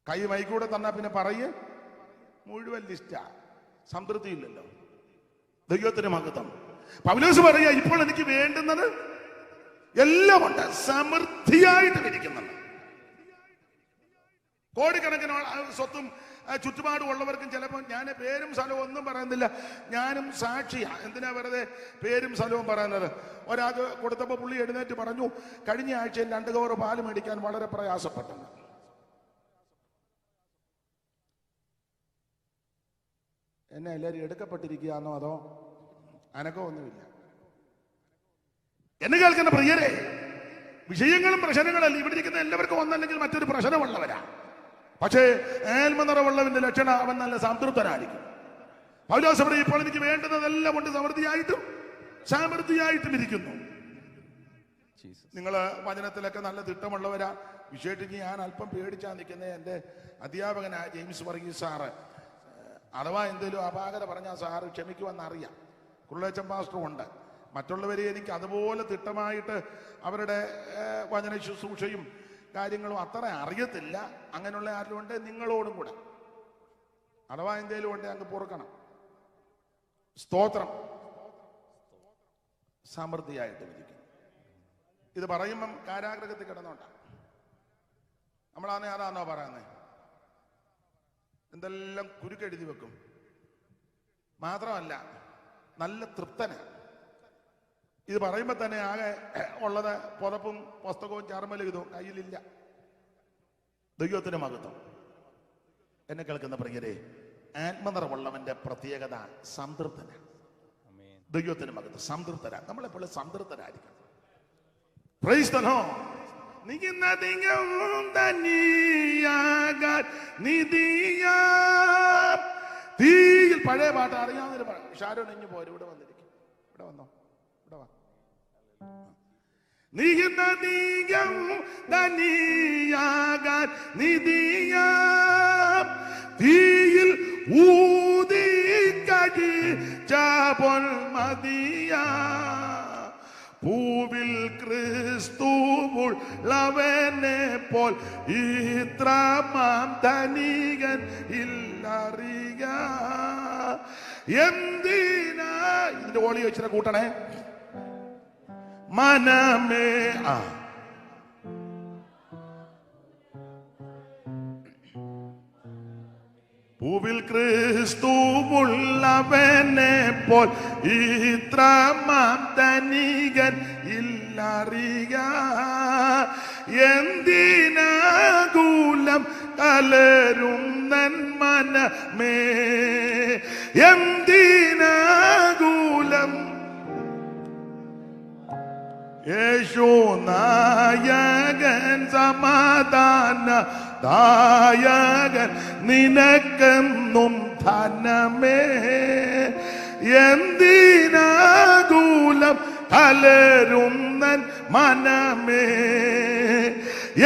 കൈ മൈക്കൂടെ തന്നാ പിന്നെ പറയേ മുഴുവൻ ലിസ്റ്റാ. സംതൃപ്തി ഇല്ലല്ലോ. ദൈവത്തിന് മഹത്വം. പൗലോസ് പറയുക, ഇപ്പോൾ എനിക്ക് വേണ്ടുന്നത് എല്ലാം ഉണ്ട്, സമൃദ്ധിയായിട്ട് ഇരിക്കുന്നുണ്ട്. കോടിക്കണക്കിന് സ്വത്തും ചുറ്റുപാടും ഉള്ളവർക്കും ചിലപ്പോൾ, ഞാൻ പേരും സ്ഥലവും ഒന്നും പറയുന്നില്ല, ഞാനും സാക്ഷിയാ. എന്തിനാ വെറുതെ പേരും സ്ഥലവും പറയുന്നത്? ഒരാൾക്ക് കൊടുത്തപ്പോൾ പുള്ളി എഴുന്നേറ്റ് പറഞ്ഞു, കഴിഞ്ഞ ആഴ്ചയിൽ 2 കവർ പാല് മേടിക്കാൻ വളരെ പ്രയാസപ്പെട്ടെന്ന്. എന്നെ എല്ലാവരും എടുക്കപ്പെട്ടിരിക്കുകയാണോ അതോ അനക്കമൊന്നുമില്ല? എന്നെ കേൾക്കുന്ന പ്രിയരെ, വിഷയങ്ങളും പ്രശ്നങ്ങളല്ല ഇവിടെ ഇരിക്കുന്ന എല്ലാവർക്കും ഒന്നല്ലെങ്കിൽ മറ്റൊരു പ്രശ്നമുള്ളവരാ. പക്ഷേ ആത്മനിറവുള്ളവന്റെ ലക്ഷണം അവൻ നല്ല സംതൃപ്തനായിരിക്കും. പൗലോസ് പറയും, ഇപ്പോൾ എനിക്ക് വേണ്ടുന്നതെല്ലാം കൊണ്ട് സമൃദ്ധിയായിട്ടും ഇരിക്കുന്നു. നിങ്ങള് വചനത്തിലൊക്കെ നല്ല തിട്ടമുള്ളവരാ. വിശേഷിച്ച് ഞാൻ അല്പം പേടിച്ചാ നിൽക്കുന്നത് എൻ്റെ അധ്യാപകനായ ജെയിംസ് വർഗീസ് സാറ്. അഥവാ എന്തെങ്കിലും അപാകത പറഞ്ഞാൽ സാറ് ക്ഷമിക്കുമെന്നറിയാം. കുരുളേച്ചൻ പാസ്റ്ററും ഉണ്ട്. മറ്റുള്ളവരെ എനിക്ക് അതുപോലെ തിട്ടമായിട്ട് അവരുടെ വചന ശുശ്രൂഷയും കാര്യങ്ങളും അത്ര അറിയത്തില്ല. അങ്ങനെയുള്ള ആരും ഉണ്ട്, നിങ്ങളോടും കൂടെ അഥവാ എന്തേലും ഉണ്ട് അങ്ങ് പൊറുക്കണം. സ്തോത്രം. സമൃദ്ധിയായിട്ട് ഇരിക്കും. ഇത് പറയുമ്പം കാരാഗ്രഹത്തിൽ കിടന്നോണ്ട. അതാണോ പറയുന്നത്? എന്തെല്ലാം കുരുക്കെഴുതി വെക്കും. മാത്രമല്ല നല്ല തൃപ്തന്. ഇത് പറയുമ്പോൾ തന്നെ ആകെ ഉള്ളത് പുതപ്പും പുസ്തകവും ചാർമലിതവും കയ്യിലില്ല. ദൈവത്തിന് മഹത്വം. എന്നെ കേൾക്കുന്ന പ്രിയരെ, ആത്മനിറവുള്ളവന്റെ പ്രത്യേകത സംതൃപ്തന. ദൈവത്തിന് മഹത്വം. സംതൃപ്തന. നമ്മളെപ്പോഴും സംതൃപ്തരായിരിക്കണം. Praise the Lord. തീയിൽ പഴയ പാട്ട് അറിയാവുന്നൊരു പാട്ട്. ഷാരോൺ ഇഞ്ഞു പോരും, ഇവിടെ വന്നിരിക്കും. ഇവിടെ വന്നോ, ഇവിടെ വാ. തീയിൽ ഊതിക്കഴിച്ചൊൽമതിയാ പൂവിൽ ക്രിസ്തുവുള്ളവനെ പോൽ ഇത്രമാം ധനികൻ ഇല്ലറിയ. എന്തിനാ ഇതിന്റെ ഓളി വെച്ചിട്ട് കൂട്ടണേ മനമേ. പൂവിൽ ക്രിസ്തുവുള്ളവനെ പോൽ ഇത്രമാം ധനികൻ ഇല്ലറിയ. എന്തിനാകുലം കലരുന്നൻ മനമേ, എന്തിനാകുലം. യേശു നായകൻ സമാധാന ദായകൻ നിനക്കെന്നും ധനമേ. എന്തിനാകുലം കലരുന്നൻ മനമേ,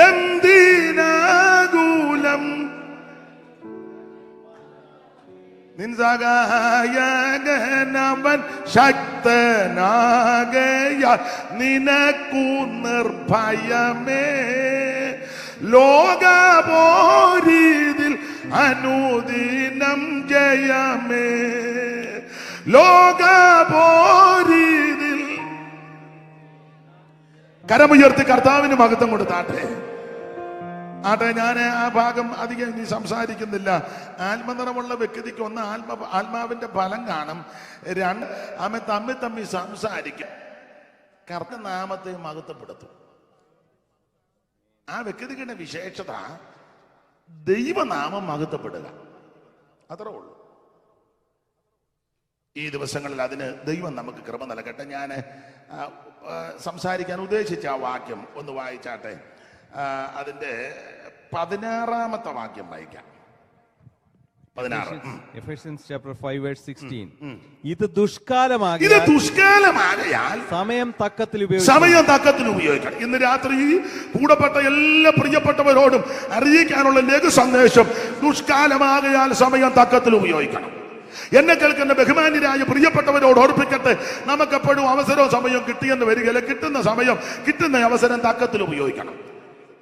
എന്തിനാകുലം. നിൻ സഹായകനവൻ ശക്തനാകയാൽ നിനക്കു നിർഭയമേ. ലോകപോരിതിൽ അനുദിനം ജയമേ. ലോകപോരിതിൽ കരമുയർത്തി കർത്താവിന് മഹത്വം കൊടുത്താട്ടെ. ആട്ടെ, ഞാൻ ആ ഭാഗം അധികം ഇനി സംസാരിക്കുന്നില്ല. ആത്മനിറമുള്ള വ്യക്തിക്ക് ഒന്ന് ആത്മാവിന്റെ ഫലം കാണും. അവൻ തമ്മിൽ സംസാരിക്കും. കർത്തനാമത്തെ മഹത്വപ്പെടുത്തും. ആ വ്യക്തിയുടെ വിശേഷത ദൈവനാമം മഹത്വപ്പെടുക, അത്രേ ഉള്ളൂ. ഈ ദിവസങ്ങളിൽ അതിന് ദൈവം നമുക്ക് കൃപ നൽകട്ടെ. ഞാൻ സംസാരിക്കാൻ ഉദ്ദേശിച്ച ആ വാക്യം ഒന്ന് വായിച്ചാട്ടെ. അതിന്റെ 16-ാമത്തെ വാക്യം വായിക്കാം. 16. Ephesians chapter 5 verse 16. ഇത് ദുഷ്കാലമാകയാൽ സമയം തക്കത്തിൽ ഉപയോഗിക്കണം. ഇന്ന് രാത്രി കൂടപ്പെട്ട എല്ലാ പ്രിയപ്പെട്ടവരോടും അറിയിക്കാനുള്ള ലഘു സന്ദേശം, ദുഷ്കാലമാകയാൽ സമയം തക്കത്തിൽ ഉപയോഗിക്കണം. എന്നെ കേൾക്കുന്ന ബഹുമാന്യരായ പ്രിയപ്പെട്ടവരോട് ഓർപ്പിക്കട്ടെ, നമുക്കെപ്പോഴും അവസരവും സമയവും കിട്ടിയെന്ന് വരികയില്ല. കിട്ടുന്ന സമയം, കിട്ടുന്ന അവസരം തക്കത്തിൽ ഉപയോഗിക്കണം.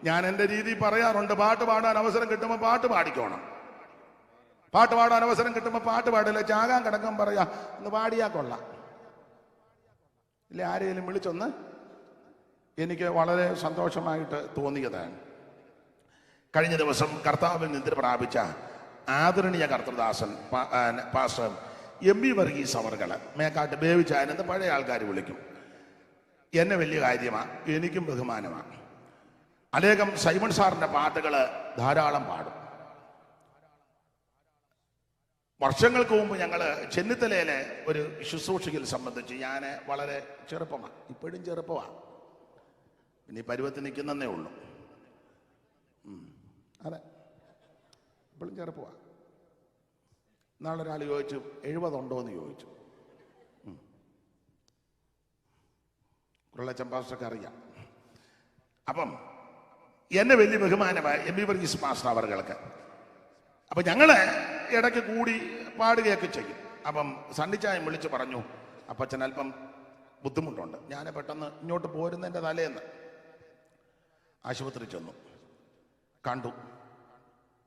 ഞാൻ എൻ്റെ രീതി പറയാറുണ്ട്, പാട്ട് പാടാൻ അവസരം കിട്ടുമ്പോൾ പാട്ട് പാടിക്കോണം. പാട്ട് പാടാൻ അവസരം കിട്ടുമ്പോൾ പാട്ട് പാടില്ല. ചാകാൻ കിടക്കാൻ പറയാ, ഒന്ന് പാടിയാ കൊള്ളാം ഇല്ലേ, ആരെങ്കിലും വിളിച്ചൊന്ന്. എനിക്ക് വളരെ സന്തോഷമായിട്ട് തോന്നിയതാണ്. കഴിഞ്ഞ ദിവസം കർത്താവിൽ നിദ്ര പ്രാപിച്ച ആദരണീയ കർത്തൃദാസൻ പാസ്റ്റർ MB വർഗീസ് അവർകള് മേക്കാട്ട് ബേവിച്ചാനെന്ന് പഴയ ആൾക്കാർ വിളിക്കും. എന്നെ വലിയ കാര്യമാണ്, എനിക്കും ബഹുമാനമാണ്. അനേകം സൈമൺ സാറിന്റെ പാട്ടുകൾ ധാരാളം പാടും. വർഷങ്ങൾക്ക് മുമ്പ് ഞങ്ങൾ ചെന്നിത്തലയിലെ ഒരു ശുശ്രൂഷയിൽ സംബന്ധിച്ച് ഞാൻ വളരെ ചെറുപ്പമാണ്, ഇപ്പോഴും ചെറുപ്പമാണ്, പിന്നെ ഈ പരുവത്തിൽ നിൽക്കുന്നതേ ഉള്ളൂ. അതെ, ഇപ്പോഴും ചെറുപ്പമാണ്. നാളൊരാൾ ചോദിച്ചു 70 ഉണ്ടോ എന്ന് ചോദിച്ചു. ഉരുളച്ചൻ പാസ്റ്റർക്ക് അറിയാം. അപ്പം എന്നെ വലിയ ബഹുമാനമായ MB വർഗീസ് പാസ്റ്റർ അവർക്ക്. അപ്പം ഞങ്ങള് ഇടയ്ക്ക് കൂടി പാടുകയൊക്കെ ചെയ്യും. അപ്പം സണ്ണിച്ചായം വിളിച്ച് പറഞ്ഞു, അപ്പച്ചൻ അല്പം ബുദ്ധിമുട്ടുണ്ട്. ഞാൻ പെട്ടെന്ന് ഇങ്ങോട്ട് പോരുന്നതിൻ്റെ തലേന്ന് ആശുപത്രി ചെന്നു, കണ്ടു.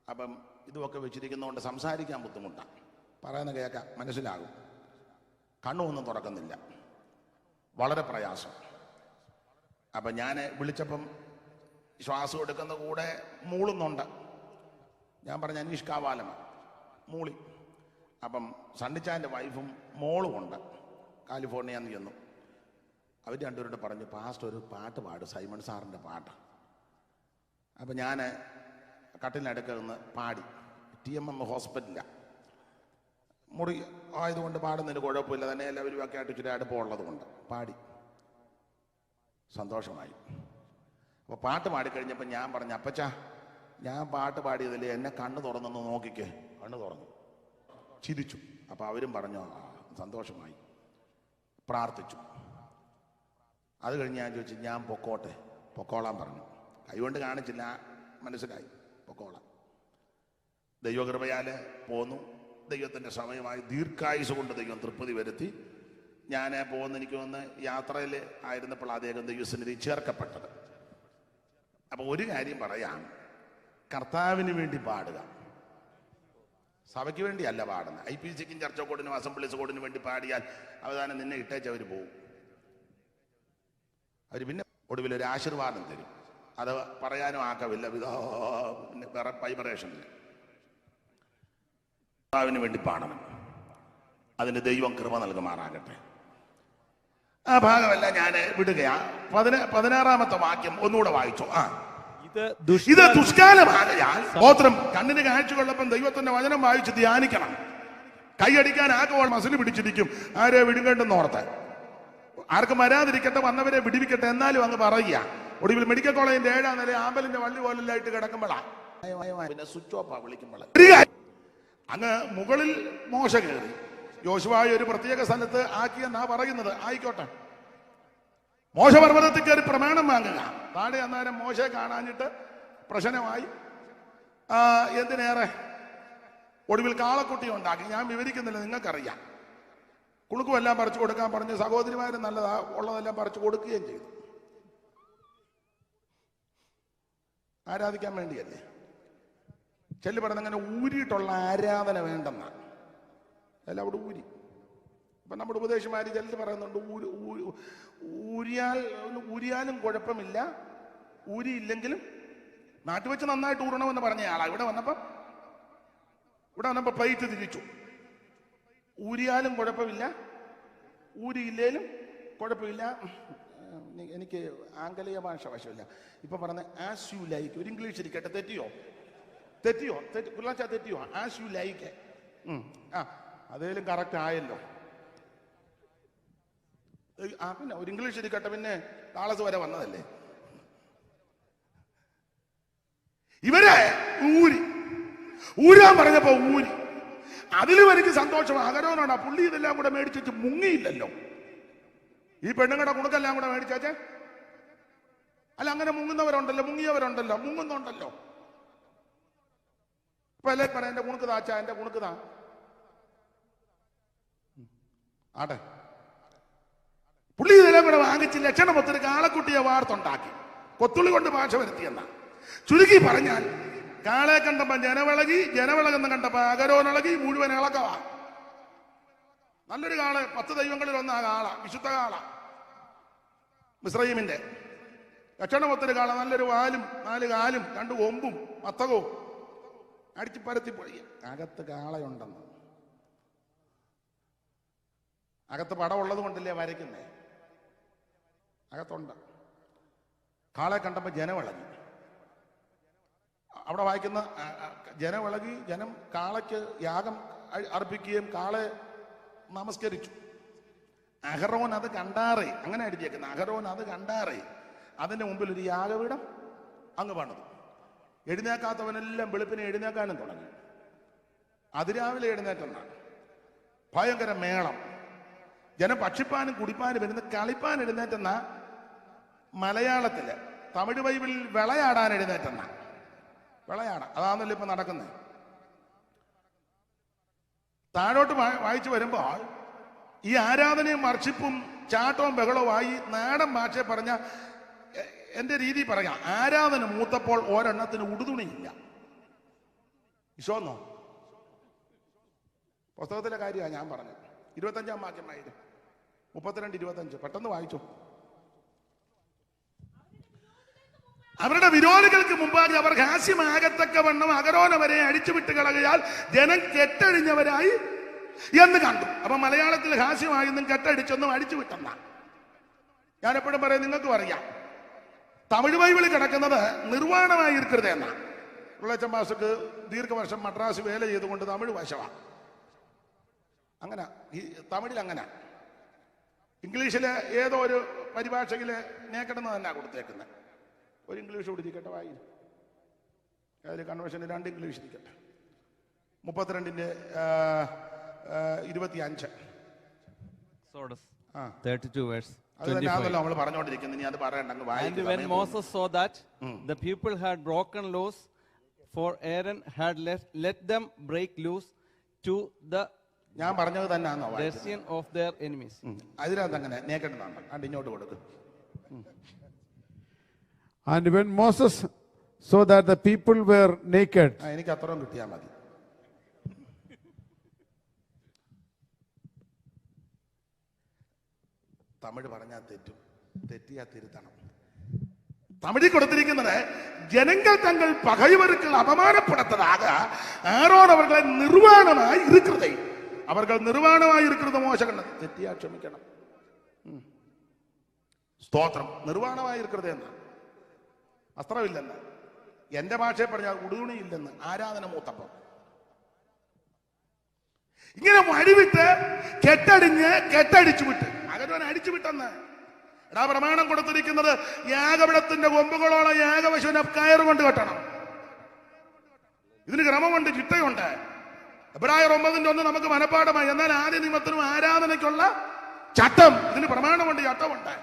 അപ്പം ഇതുമൊക്കെ വെച്ചിരിക്കുന്നതുകൊണ്ട് സംസാരിക്കാൻ ബുദ്ധിമുട്ടാണ്, പറയുന്ന കേൾക്കാം, മനസ്സിലാകും. കണ്ണൊന്നും തുറക്കുന്നില്ല, വളരെ പ്രയാസം. അപ്പം ഞാൻ വിളിച്ചപ്പം ശ്വാസം എടുക്കുന്ന കൂടെ മൂളുന്നുണ്ട്. ഞാൻ പറഞ്ഞ അനീഷ് കാവാലമാണ് മൂളി. അപ്പം സണ്ണിച്ചാൻ്റെ വൈഫും മോളും ഉണ്ട്, കാലിഫോർണിയ എന്ന് ചെന്നു. അവർ രണ്ടുപേരോട് പറഞ്ഞു, പാസ്റ്റർ ഒരു പാട്ട് പാടും, സൈമൺ സാറിൻ്റെ പാട്ട്. അപ്പം ഞാൻ കട്ടിലിനടുക്കൽ നിന്ന് പാടി. TMM ഹോസ്പിറ്റലിലാണ്, മുറി ആയതുകൊണ്ട് പാടുന്നതിന് കുഴപ്പമില്ല, തന്നെ എല്ലാവരും ഒക്കെ ആയിട്ട് ഇച്ചിരി അടുപ്പമുള്ളത് കൊണ്ട് പാടി. സന്തോഷമായി. അപ്പോൾ പാട്ട് പാടിക്കഴിഞ്ഞപ്പോൾ ഞാൻ പറഞ്ഞു, അപ്പച്ചാ ഞാൻ പാട്ട് പാടിയതിൽ എന്നെ കണ്ണ് തുറന്നൊന്ന് നോക്കിക്കേ. കണ്ണ് തുറന്നു, ചിരിച്ചു. അപ്പോൾ അവരും പറഞ്ഞു സന്തോഷമായി, പ്രാർത്ഥിച്ചു. അത് കഴിഞ്ഞ് ഞാൻ ചോദിച്ചു, ഞാൻ പൊക്കോളാൻ പറഞ്ഞു. കൈകൊണ്ട് കാണിച്ചില്ല, മനസ്സിലായി, പൊക്കോളാം. ദൈവകൃപയാൽ പോന്നു. ദൈവത്തിൻ്റെ സമയമായി ദീർഘായുസ് കൊണ്ട് ദൈവം തൃപ്തി വരുത്തി. ഞാൻ എനിക്ക് വന്ന് യാത്രയിൽ ആയിരുന്നപ്പോൾ അദ്ദേഹം ദൈവസന്നിധി ചേർക്കപ്പെട്ടത്. അപ്പോൾ ഒരു കാര്യം പറയാം, കർത്താവിന് വേണ്ടി പാടുക, സഭയ്ക്ക് വേണ്ടിയല്ല പാടുന്നത്. IPCക്കും ചർച്ച കോഡിനും അസംബ്ലീസ് കോഡിനും വേണ്ടി പാടിയാൽ അവസാനം നിന്നെ ഇട്ടേച്ചവർ പോവും. അവർ പിന്നെ ഒടുവിൽ ഒരു ആശീർവാദം തരും, അത് പറയാനും ആക്കവില്ല, പിന്നെ വേറെ വൈബ്രേഷനില്ല. കർത്താവിന് വേണ്ടി പാടണം, അതിന് ദൈവം കൃപ നൽകുമാറാകട്ടെ. ആ ഭാഗമല്ല ഞാൻ വിടുകയാ. 16-ാമത്തെ വാക്യം ഒന്നുകൂടെ വായിച്ചോ. ഇത് ദുഷ്കാലമാകയാൽ ഗോത്രം കണ്ണിന് കാഴ്ച കൊള്ളപ്പം ദൈവത്തിന്റെ വചനം വായിച്ച് ധ്യാനിക്കണം. കൈയടിക്കാൻ ആക്കുമ്പോൾ മസിൽ പിടിച്ചിരിക്കും, ആരെ വിടുകണ്ടെന്ന് ഓർത്ത്. ആർക്കും വരാതിരിക്കട്ടെ, വന്നവരെ വിടിവിക്കട്ടെ എന്നാലും അങ്ങ് പറയുക. ഒടുവിൽ മെഡിക്കൽ കോളേജിന്റെ 7ാം നില ആമ്പലിന്റെ വള്ളി പോലെല്ലായിട്ട് കിടക്കുമ്പോഴാ പിന്നെ സ്വിച്ച് ഓഫാ വിളിക്കുമ്പോൾ അങ്ങ് മുകളിൽ മോശ കയറി യോശുവായെ ഒരു പ്രത്യേക സ്ഥലത്ത് ആക്കിയെന്നാ പറയുന്നത്. ആയിക്കോട്ടെ, മോശ പർവ്വതത്തിൽ കയറി പ്രമാണം വാങ്ങുക. താഴെ അന്നേരം മോശയെ കാണാഞ്ഞിട്ട് പ്രശ്നമായി. എന്തിനേറെ ഒടുവിൽ കാളക്കുട്ടി ഉണ്ടാക്കി. ഞാൻ വിവരിക്കുന്നില്ല, നിങ്ങൾക്കറിയാം. കുണുക്കുമെല്ലാം പറിച്ചു കൊടുക്കാൻ പറഞ്ഞ് സഹോദരിമാരും നല്ലതാ ഉള്ളതെല്ലാം പറിച്ചു കൊടുക്കുകയും ചെയ്തു. ആരാധിക്കാൻ വേണ്ടിയല്ലേ. ചെല്ലു പറഞ്ഞങ്ങനെ ഊരിയിട്ടുള്ള ആരാധന വേണ്ടെന്നാണ്. അല്ല, അവിടെ ഊരി. ഇപ്പം നമ്മുടെ ഉപദേശമാര് ചെല്ലു പറയുന്നുണ്ട്, ഊരിയാലും കുഴപ്പമില്ല, ഊരിയില്ലെങ്കിലും നാട്ടിൽ വെച്ച് നന്നായിട്ട് ഊറണമെന്ന് പറഞ്ഞ ആളാ. ഇവിടെ വന്നപ്പോൾ പ്ലേറ്റ് തിരിച്ചു. ഊരിയാലും കുഴപ്പമില്ല, ഊരിയില്ലേലും കുഴപ്പമില്ല. എനിക്ക് ആംഗലേയ ഭാഷ വശമില്ല. ഇപ്പൊ പറഞ്ഞ ആസ് യു ലൈക്ക്. ഒരു ഇംഗ്ലീഷ് ഇരിക്കട്ടെ, തെറ്റിയോ? പുള്ളാച്ച തെറ്റിയോ? As you like. ആ അതേലും കറക്റ്റ് ആയല്ലോ. പിന്നെ ഒരു ഇംഗ്ലീഷ് ഇരിക്കട്ടെ, പിന്നെ താളസ് വരെ വന്നതല്ലേ. ഇവരെ ഊരാൻ പറഞ്ഞപ്പോ ഊരി. അതിലും എനിക്ക് സന്തോഷം. അഹരോനാണ് ആ പുള്ളി ഇതെല്ലാം കൂടെ മേടിച്ചു മുങ്ങിയില്ലല്ലോ. ഈ പെണ്ണുങ്ങളുടെ കുണുക്കെല്ലാം കൂടെ മേടിച്ചേ. അല്ല, അങ്ങനെ മുങ്ങുന്നവരുണ്ടല്ലോ, മുങ്ങിയവരുണ്ടല്ലോ, മുങ്ങുന്നുണ്ടല്ലോ. ഇപ്പൊ അല്ലേ പറയാം എന്റെ കുണുക്ക് താച്ചാ, എന്റെ കുണുക്ക് താ ആട്ടെ. പുള്ളി ഇതെല്ലാം കൂടെ വാങ്ങിച്ച് ലക്ഷണമൊത്തൊരു കാളക്കുട്ടിയെ വാർത്തുണ്ടാക്കി കൊത്തുള്ളി കൊണ്ട് ഭാഷ വരുത്തിയെന്ന. ചുരുക്കി പറഞ്ഞാൽ കാളെ കണ്ടപ്പോ ജനവിളകെന്ന് കണ്ടപ്പോ അഹരോനിളകി, മുഴുവൻ ഇളക്കവാ. നല്ലൊരു കാള്, 10 ദൈവങ്ങളിൽ ഒന്നാ കാള, വിശുദ്ധ കാള, മിസ്രയീമിന്റെ ലക്ഷണമൊത്തൊരു കാള, നല്ലൊരു വാലും 4 കാലും 2 കൊമ്പും മത്തകവും അടിച്ചു പരത്തി പൊഴിയ. അകത്ത് കാളയുണ്ടെന്ന്. അകത്ത് പടമുള്ളത് കൊണ്ടല്ലേ വരയ്ക്കുന്നേ. അകത്തുണ്ട്. കാളെ കണ്ടപ്പോ ജനവിളകി. അവിടെ വായിക്കുന്ന ജനവിളകി, ജനം കാളയ്ക്ക് യാഗം അർപ്പിക്കുകയും കാളെ നമസ്കരിച്ചു. അഹരോൻ അത് കണ്ടാറേ, അങ്ങനെ അടിച്ചേക്കുന്നത്. അഹരോൻ അത് കണ്ടാറേ അതിന്റെ മുമ്പിൽ ഒരു യാഗപീഠം അങ്ങ് പണിതു. എഴുന്നേക്കാത്തവനെല്ലാം വെളുപ്പിനെ എഴുന്നേക്കാനും തുടങ്ങി. അതിരാവിലെ എഴുന്നേറ്റെന്നാണ്. ഭയങ്കര മേളം. ജനം ഭക്ഷിപ്പാനും കുടിപ്പാനും വരുന്ന കളിപ്പാൻ എഴുന്നേറ്റെന്ന മലയാളത്തില്. തമിഴ് ബൈബിളിൽ വിളയാടാൻ എഴുന്നേറ്റെന്ന. വിളയാടാൻ അതാണല്ലോ ഇപ്പൊ നടക്കുന്നത്. താഴോട്ട് വായിച്ചു വരുമ്പോൾ ഈ ആരാധനയും വർഷിപ്പും ചാട്ടവും ബഹളവുമായി നാടൻ ഭാഷ പറഞ്ഞ എന്റെ രീതി പറയാം. ആരാധന മൂത്തപ്പോൾ ഒരെണ്ണത്തിന് ഉടുതുണിയില്ല. വിശ്വാസോ? പുസ്തകത്തിലെ കാര്യമാണ് ഞാൻ പറഞ്ഞത്. 25-ാം വാക്യമായിരുന്നു 32-25. പെട്ടെന്ന് വായിച്ചു. അവരുടെ വിരോധികൾക്ക് മുമ്പാകെ അവർ ഹാസ്യമാകത്തക്കവണ്ണം അഹരോനെ വരെ അടിച്ചുവിട്ട് കളകയാൽ ജനം കെട്ടഴിഞ്ഞവരായി എന്ന് കണ്ടു. അപ്പൊ മലയാളത്തിൽ ഹാസ്യമായെന്നും കെട്ടടിച്ചൊന്നും അടിച്ചുവിട്ടെന്ന. ഞാൻ എപ്പോഴും പറയും, നിങ്ങൾക്കും അറിയാം, തമിഴ് ബൈബിളിൽ കിടക്കുന്നത് നിർവാണമായി ഇരിക്കരുത് എന്നാ. ഉള്ളച്ചൻ മാസ്റ്റർക്ക് ദീർഘവർഷം മദ്രാസ് വേല ചെയ്തുകൊണ്ട് തമിഴ് വശമാണ്. അങ്ങനെ ഈ തമിഴിൽ അങ്ങനെ. ഇംഗ്ലീഷിലെ ഏതോ ഒരു പരിഭാഷയില് നേക്കടെന്ന് തന്നെ കൊടുത്തേക്കുന്നത്. ഒരു ഇംഗ്ലീഷ് കൊടുത്തിരിക്കട്ടെ, വായി അതിൽ കൺവെൻഷന് 2 ഇംഗ്ലീഷ് ഇരിക്കട്ടെ. 32-ന്റെ 25. 32 verse. അത് തന്നെയാണല്ലോ നമ്മൾ പറഞ്ഞുകൊണ്ടിരിക്കുന്നത്. ഇനി അത് പറയണ്ടെങ്കിൽ And when Moses saw that the people had broken laws, for Aaron had let them break loose to the ഞാൻ പറഞ്ഞത് തന്നെയാണോ destiny of their enemies. അതിനകത്ത് അങ്ങനെ നേക്കണ്ടെന്നാണ്. അത് ഇങ്ങോട്ട് കൊടുക്കും. And when Moses saw that the people were naked, എനിക്ക് അത്രയും കിട്ടിയാൽ മതി. തമിഴ് പറഞ്ഞാൽ തെറ്റും, തെറ്റിയാ തിരുത്തണം. തമിഴിൽ കൊടുത്തിരിക്കുന്നത് ജനങ്ങൾ തങ്ങൾ പകൈവർക്ക് അപമാനപ്പെടുത്തதாக ആരോൺ അവരുടെ നിർവാണമായി ഇരിക്കുന്നതേ. അവർക്ക് നിർവാണമായി ഇരിക്കുന്നത് മോശം. തെറ്റിയാ ക്ഷമിക്കണം. സ്തോത്രം. നിർവാണമായി ഇരിക്കുന്നത് എന്നാ. വസ്ത്രമില്ലെന്ന്. എന്റെ ഭാഷയെ പറഞ്ഞാൽ ഉടുതുണിയില്ലെന്ന്. ആരാധന മൂത്തപ്പം ഇങ്ങനെ വഴിവിട്ട് കെട്ടടിച്ചു വിട്ട് അകരോൻ അടിച്ചു വിട്ടെന്ന്. എടാ, പ്രമാണം കൊടുത്തിരിക്കുന്നത് യാഗപീഠത്തിന്റെ കൊമ്പുകളോളം യാഗപശുവിനെ കയറുകൊണ്ട് കെട്ടണം. ഇതിന് ക്രമമുണ്ട്, ചിട്ടയുണ്ട്. എബ്രായർ 9:1 നമുക്ക് മനപ്പാഠമായി. എന്നാൽ ആദ്യ നിയമത്തിനും ആരാധനയ്ക്കുള്ള ചട്ടം, ഇതിന് പ്രമാണമുണ്ട്, ചട്ടമുണ്ട്.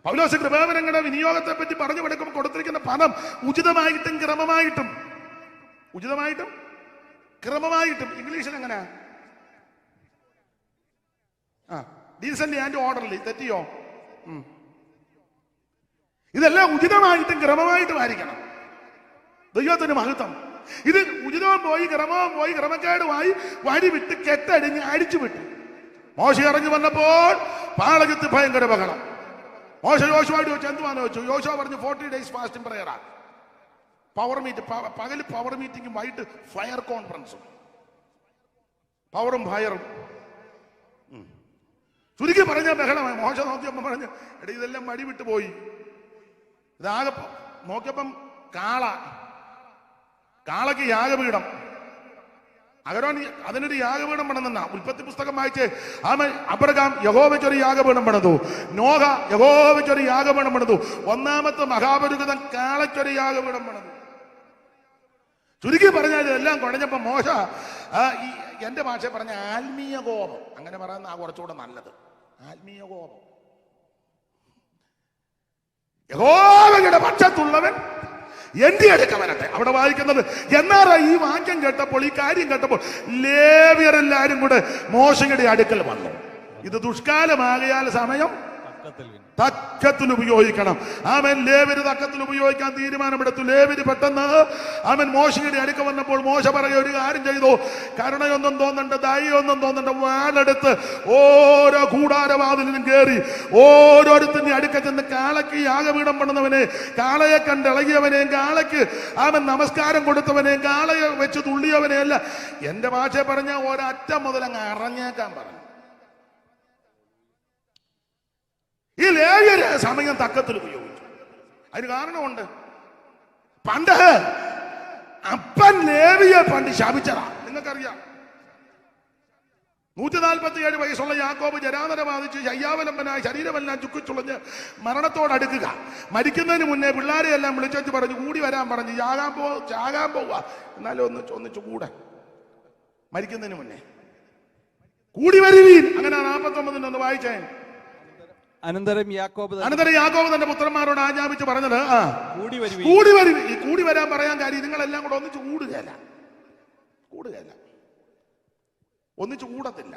പൗലോസ് കൃപാവരങ്ങളുടെ വിനിയോഗത്തെ പറ്റി പറഞ്ഞു കൊടുക്കുമ്പോൾ കൊടുത്തിരിക്കുന്ന പദം ഉചിതമായിട്ടും ക്രമമായിട്ടും ഇംഗ്ലീഷിൽ എങ്ങനെ? Decent and orderly. തെറ്റിയോ? ഇതെല്ലാം ഉചിതമായിട്ടും ക്രമമായിട്ടും ആയിരിക്കണം. ദൈവത്തിന് മഹത്വം. ഇത് ഉചിതവും പോയി ക്രമവും പോയി ക്രമക്കേടുമായി വഴിവിട്ട് കെട്ടടിഞ്ഞ് അടിച്ചുവിട്ടു. മോശ ഇറങ്ങി വന്നപ്പോൾ പാളകത്ത് ഭയങ്കര ബഹളം. മോശ യോശുവയോട് ചോദിച്ചു, എന്തുവാന്ന് വെച്ചു. യോശുവ പറഞ്ഞു 40 days ഫാസ്റ്റിംഗ് പ്രയറാ. പകല് പവർ മീറ്റിംഗും വൈകിട്ട് ഫയർ കോൺഫറൻസും. പവറും ഫയറും ചുരുക്കി പറഞ്ഞ ബഹളമായി. മോശ നോക്കിയപ്പം പറഞ്ഞു, എടാ ഇതെല്ലാം മടി വിട്ടു പോയി. ഇതാകെ നോക്കിയപ്പം കാളയ്ക്ക് യാഗപീഠം. അഹരോൻ അതിനൊരു യാഗപീഠം പണിതെന്ന ഉൽപ്പത്തി പുസ്തകം വായിച്ച് അബ്രഹാം യഹോവയ്ക്കൊരു യാഗപീഠം പണിതു, നോഹ യഹോവയ്ക്കൊരു യാഗപീഠം പണിതു, ഒന്നാമത്തെ മഹാപുരുഷൻ കാളയ്ക്കൊരു യാഗപീഠം പണിതു. ചുരുക്കി പറഞ്ഞാൽ ഇതെല്ലാം കുഴഞ്ഞപ്പോ മോശ ഈ എന്റെ ഭാഷ പറഞ്ഞ ആത്മീയ കോപം, അങ്ങനെ പറയുന്ന കുറച്ചുകൂടെ നല്ലത്, ആത്മീയ കോപം. യഹോവയുടെ പക്ഷത്തുള്ളവൻ എന്റെ അടുക്ക വരട്ടെ. അവിടെ വായിക്കുന്നത് എന്നാറാ ഈ വാക്യം കേട്ടപ്പോൾ, ഈ കാര്യം കേട്ടപ്പോൾ ലേവ്യരെല്ലാരും കൂടെ മോശയുടെ അടുക്കൽ വന്നു. ഇത് ദുഷ്കാലമാകയാൽ സമയം തക്കത്തിൽ ഉപയോഗിക്കണം. അവൻ ലേവര് തക്കത്തിൽ ഉപയോഗിക്കാൻ തീരുമാനമെടുത്തു. ലേവര് പെട്ടെന്ന് അവൻ മോശയുടെ അടുക്ക വന്നപ്പോൾ മോശ പറയുക, ഒരു കാര്യം ചെയ്തു, കരുണയൊന്നും തോന്നണ്ട, ദയൊന്നും തോന്നണ്ട, വാളെടുത്ത് ഓരോ കൂടാരവാതിലിനും കയറി ഓരോരുത്തരുടെ അടുക്ക ചെന്ന് കാളയ്ക്ക് യാഗപീഠം പണിതവനെ, കാളയെ കണ്ടിളകിയവനെയും കാളയ്ക്ക് അവൻ നമസ്കാരം കൊടുത്തവനെയും കാളയെ വെച്ച് തുള്ളിയവനെയല്ല, എന്റെ ഭാഷ പറഞ്ഞ ഒരറ്റം മുതൽ അങ്ങ് അറിഞ്ഞേക്കാൻ പറഞ്ഞു. ഈ ലേവ്യര് സമയം തക്കത്തിൽ ഉപയോഗിച്ചു. അതിന് കാരണമുണ്ട്. പണ്ട് അപ്പൻ ലേവിയെ പണ്ട് ശപിച്ചതാ, നിങ്ങൾക്കറിയാം. 147 വയസ്സുള്ള യാക്കോബ് ജരാതര ബാധിച്ച് ശയ്യാവലംബനായി ശരീരമെല്ലാം ചുക്കിച്ചുളഞ്ഞ് മരണത്തോടടുക്കുക. മരിക്കുന്നതിന് മുന്നേ പിള്ളേരെ എല്ലാം വിളിച്ചു പറഞ്ഞു, കൂടി വരാൻ പറഞ്ഞു, ചാകാൻ പോവുക, എന്നാലും ഒന്നിച്ചു കൂടെ, മരിക്കുന്നതിന് മുന്നേ കൂടി വരുവീൻ. അങ്ങനെ 49 ഒന്ന് വായിച്ചേ. അനന്തരം യാക്കോബ് തന്റെ പുത്രന്മാരോട് ആജ്ഞാപിച്ച് പറഞ്ഞത്, കൂടി വരും. ഈ കൂടി വരാൻ പറയാൻ കാര്യം നിങ്ങളെല്ലാം കൂടെ ഒന്നിച്ച് കൂടുകയല്ല, ഒന്നിച്ച് കൂടത്തില്ല.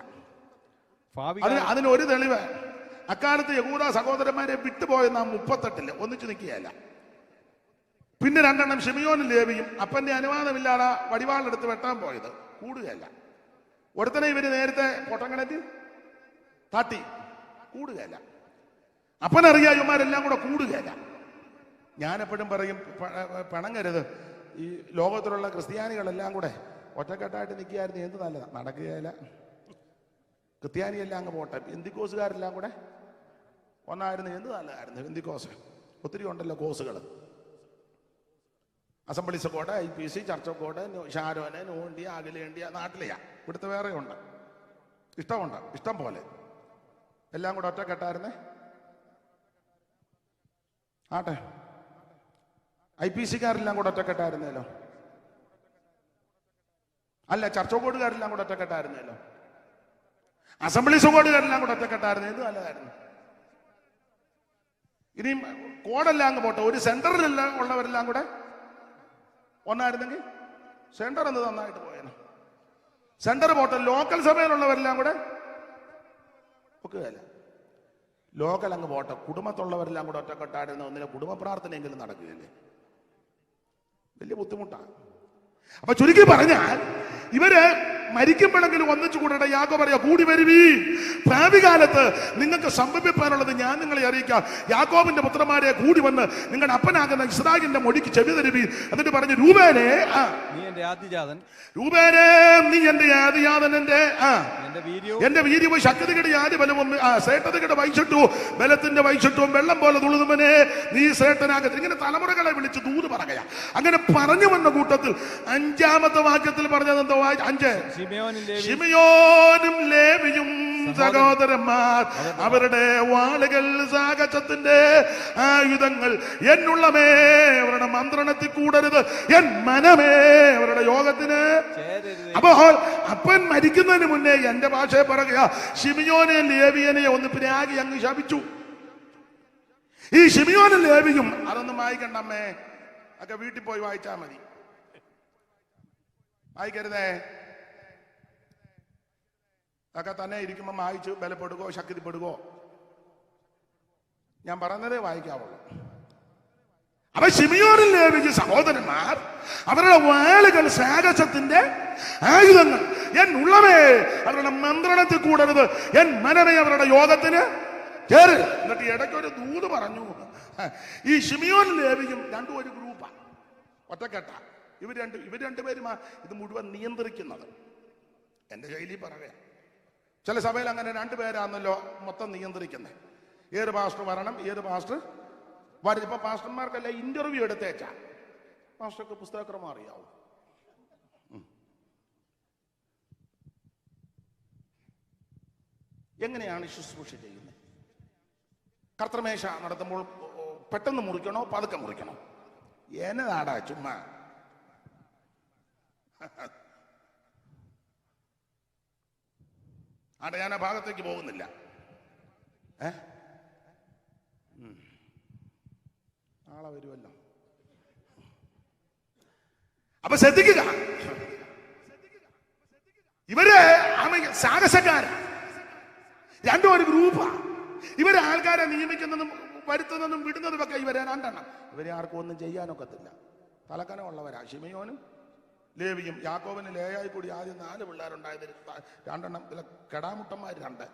അതിനൊരു തെളിവ്, അക്കാലത്ത് യഹൂദ സഹോദരന്മാരെ വിട്ടുപോയെന്ന 38 ഒന്നിച്ചു നിൽക്കുകയല്ല. പിന്നെ 2 ശിമിയോനും ലേവിയും അപ്പന്റെ അനുവാദമില്ലാതെ വടിവാളെടുത്ത് വെട്ടാൻ പോയത്, കൂടുകയല്ല. ഒരുത്തനെ ഇവര് നേരത്തെ പൊട്ടങ്കണറ്റ് തട്ടി, കൂടുകയല്ല. അപ്പനറിയാം ഇവന്മാരെല്ലാം കൂടെ കൂടുകയല്ല. ഞാനെപ്പോഴും പറയും, പിണങ്ങരുത്. ഈ ലോകത്തിലുള്ള ക്രിസ്ത്യാനികളെല്ലാം കൂടെ ഒറ്റക്കെട്ടായിട്ട് നിൽക്കുകയായിരുന്നു എന്ത് നല്ലതാ, നടക്കുകയില്ല. ക്രിസ്ത്യാനിയെല്ലാം അങ്ങ് പോട്ടെ, ബെന്തിക്കോസുകാരെല്ലാം കൂടെ ഒന്നായിരുന്നു എന്ത് നല്ലതായിരുന്നു. ബെന്തിക്കോസ് ഒത്തിരി ഉണ്ടല്ലോ കോസുകൾ, assemblies code, IPC, church code, ഷാരോന്, നോണ്ടിയ, അഖിലേന്ത്യ, നാട്ടിലെയാ, ഇവിടുത്തെ വേറെ ഉണ്ട്, ഇഷ്ടമുണ്ട്, ഇഷ്ടം പോലെ. എല്ലാം കൂടെ ഒറ്റക്കെട്ടായിരുന്നേ. ആട്ടെ, IPC-കാരെല്ലാം കൂടെ ഒറ്റക്കെട്ടായിരുന്നല്ലോ, അല്ല ചർച്ച കോഡുകാരെല്ലാം കൂടെ ഒറ്റക്കെട്ടായിരുന്നല്ലോ, അസംബ്ലീസ് കോഡുകാരെല്ലാം കൂടെ ഒറ്റക്കെട്ടായിരുന്നു, എന്ത് നല്ലതായിരുന്നു. ഇനിയും കോഡെല്ലാം അങ്ങ് പോട്ടെ, ഒരു സെന്ററിലെല്ലാം ഉള്ളവരെല്ലാം കൂടെ ഒന്നായിരുന്നെങ്കിൽ സെന്റർ എന്ന് നന്നായിട്ട് പോയേനെ. സെന്റർ പോട്ടെ, ലോക്കൽ സഭയിലുള്ളവരെല്ലാം കൂടെ ഒക്കുകയല്ല. ലോക്കൽ അങ്ങ് പോട്ടെ, കുടുംബത്തുള്ളവരെല്ലാം കൂടെ ഒറ്റക്കെട്ടായിരുന്നു, ഒന്നിനെ കുടുംബ പ്രാർത്ഥനയെങ്കിലും നടക്കുകയല്ലേ. വലിയ ബുദ്ധിമുട്ടാണ്. അപ്പൊ ചുരുക്കി പറഞ്ഞാൽ ഇവര് മരിക്കുമ്പോഴെങ്കിലും ഒന്നിച്ചു കൂടെ. യാക്കോബ് പറയാ, കൂടി വരുവീ, ഭാവി കാലത്ത് നിങ്ങൾക്ക് സംഭവിപ്പാനുള്ളത് ഞാൻ നിങ്ങളെ അറിയിക്കാം. യാക്കോബിന്റെ പുത്രന്മാരെ കൂടി വന്ന് നിങ്ങളുടെ അപ്പനാകുന്ന ഇസ്രായേലിന്റെ മൊഴിക്ക് ചെവി തരുവീ. എന്നിട്ട് പറഞ്ഞു, രൂബേനെ നീ എന്റെ ആദ്യജാതൻ, രൂബേനെ നീ എന്റെ ആദ്യജാതൻ, എന്റെ വീര്യവും ശക്തിയുടെ ആദ്യബലവും ശ്രേഷ്ഠതയുടെ വൈശിട്ടുവും ബലത്തിന്റെ വൈശിട്ടുവും വെള്ളം പോലെ തുളുതുമനെ നീ ശ്രേഷ്ഠനാകത്തിൽ. ഇങ്ങനെ തലമുറകളെ വിളിച്ച് ദൂത് പറയാ. അങ്ങനെ പറഞ്ഞു വന്ന കൂട്ടത്തിൽ 5-ാമത്തെ വാക്യത്തിൽ പറഞ്ഞത് എന്തോ, 5 ശിമിയോനും ലേവിയും സഹോദരന്മാർ അവരുടെ വാളുകൾ സാഹചത്തിന്റെ ആയുധങ്ങൾ, എന്നുള്ളമേ അവരുടെ മന്ത്രണത്തിൽ കൂടരുത്, എൻ മനമേ അവരുടെ യോഗത്തിന്. അപ്പോൾ അപ്പൻ മരിക്കുന്നതിന് മുന്നേ എന്റെ ഭാഷയെ പറയുക, ശിമിയോനെ ലേവിയനെ ഒന്ന് പ്രാഗി അങ്ങ് ശപിച്ചു. ഈ ശിമിയോനും ലേവിയും അതൊന്നും വായിക്കണ്ടമ്മേ, ഒക്കെ വീട്ടിൽ പോയി വായിച്ചാൽ മതി, വായിക്കരുതേ. ഒക്കെ തന്നെ ഇരിക്കുമ്പോൾ വായിച്ച് ബലപ്പെടുകയോ ശക്തിപ്പെടുകയോ, ഞാൻ പറഞ്ഞതേ വായിക്കാവുള്ളൂ. അപ്പൊ ശിമിയോനും ലേവിയും സഹോദരന്മാർ അവരുടെ വാളുകൾ സാഹസത്തിന്റെ ആയുധങ്ങൾ, എന്നുള്ളവേ അവരുടെ മന്ത്രണത്തിൽ കൂടരുത്, എൻ മനമേ അവരുടെ യോഗത്തിന് ചേരരുത്. എന്നിട്ട് ഇടയ്ക്കൊരു ദൂത് പറഞ്ഞു. ഈ ശിമിയോനും ലേവിയും രണ്ടും ഒരു ഗ്രൂപ്പാണ്, ഒറ്റക്കെട്ട. ഇവർ രണ്ടുപേരും ഇത് മുഴുവൻ നിയന്ത്രിക്കുന്നത്. എന്റെ ശൈലി പറയാം, ചില സഭയിൽ അങ്ങനെ 2 പേരാണല്ലോ മൊത്തം നിയന്ത്രിക്കുന്നത്. ഏത് പാസ്റ്റർ വരണം, ഏത് പാസ്റ്റർ വരും. ഇപ്പൊ പാസ്റ്റർമാർക്കല്ല ഇന്റർവ്യൂ എടുത്തേച്ചാ, പാസ്റ്റർക്ക് പുസ്തകക്രമം അറിയാവൂ, എങ്ങനെയാണ് ശുശ്രൂഷ ചെയ്യുന്നത്? കർത്തൃമേശ നടത്തുമ്പോൾ പെട്ടെന്ന് മുറിക്കണോ പതുക്കെ മുറിക്കണോ? എന്നതാടാ ചുമ്മാ. ആടെ ഞാൻ ആ ഭാഗത്തേക്ക് പോകുന്നില്ല. നാളെ വരുമല്ലോ. അപ്പൊ ശ്രദ്ധിക്കുക, ഇവര് സാഹസക്കാരാ, രണ്ടും ഒരു ഗ്രൂപ്പാ. ഇവര് ആൾക്കാരെ നിയമിക്കുന്നതും വരുത്തുന്നതും വിടുന്നതും ഒക്കെ ഇവരെ രണ്ടെണ്ണം. ഇവരെ ആർക്കും ഒന്നും ചെയ്യാനൊക്കത്തില്ല. തലക്കനമുള്ളവരാ ശിമയോനും ലേവിയും. യാക്കോബിന് ലേയായി കൂടി ആദ്യം 4 പിള്ളേരുണ്ടായത്, 2 കെടാമുട്ടന്മാർ 2.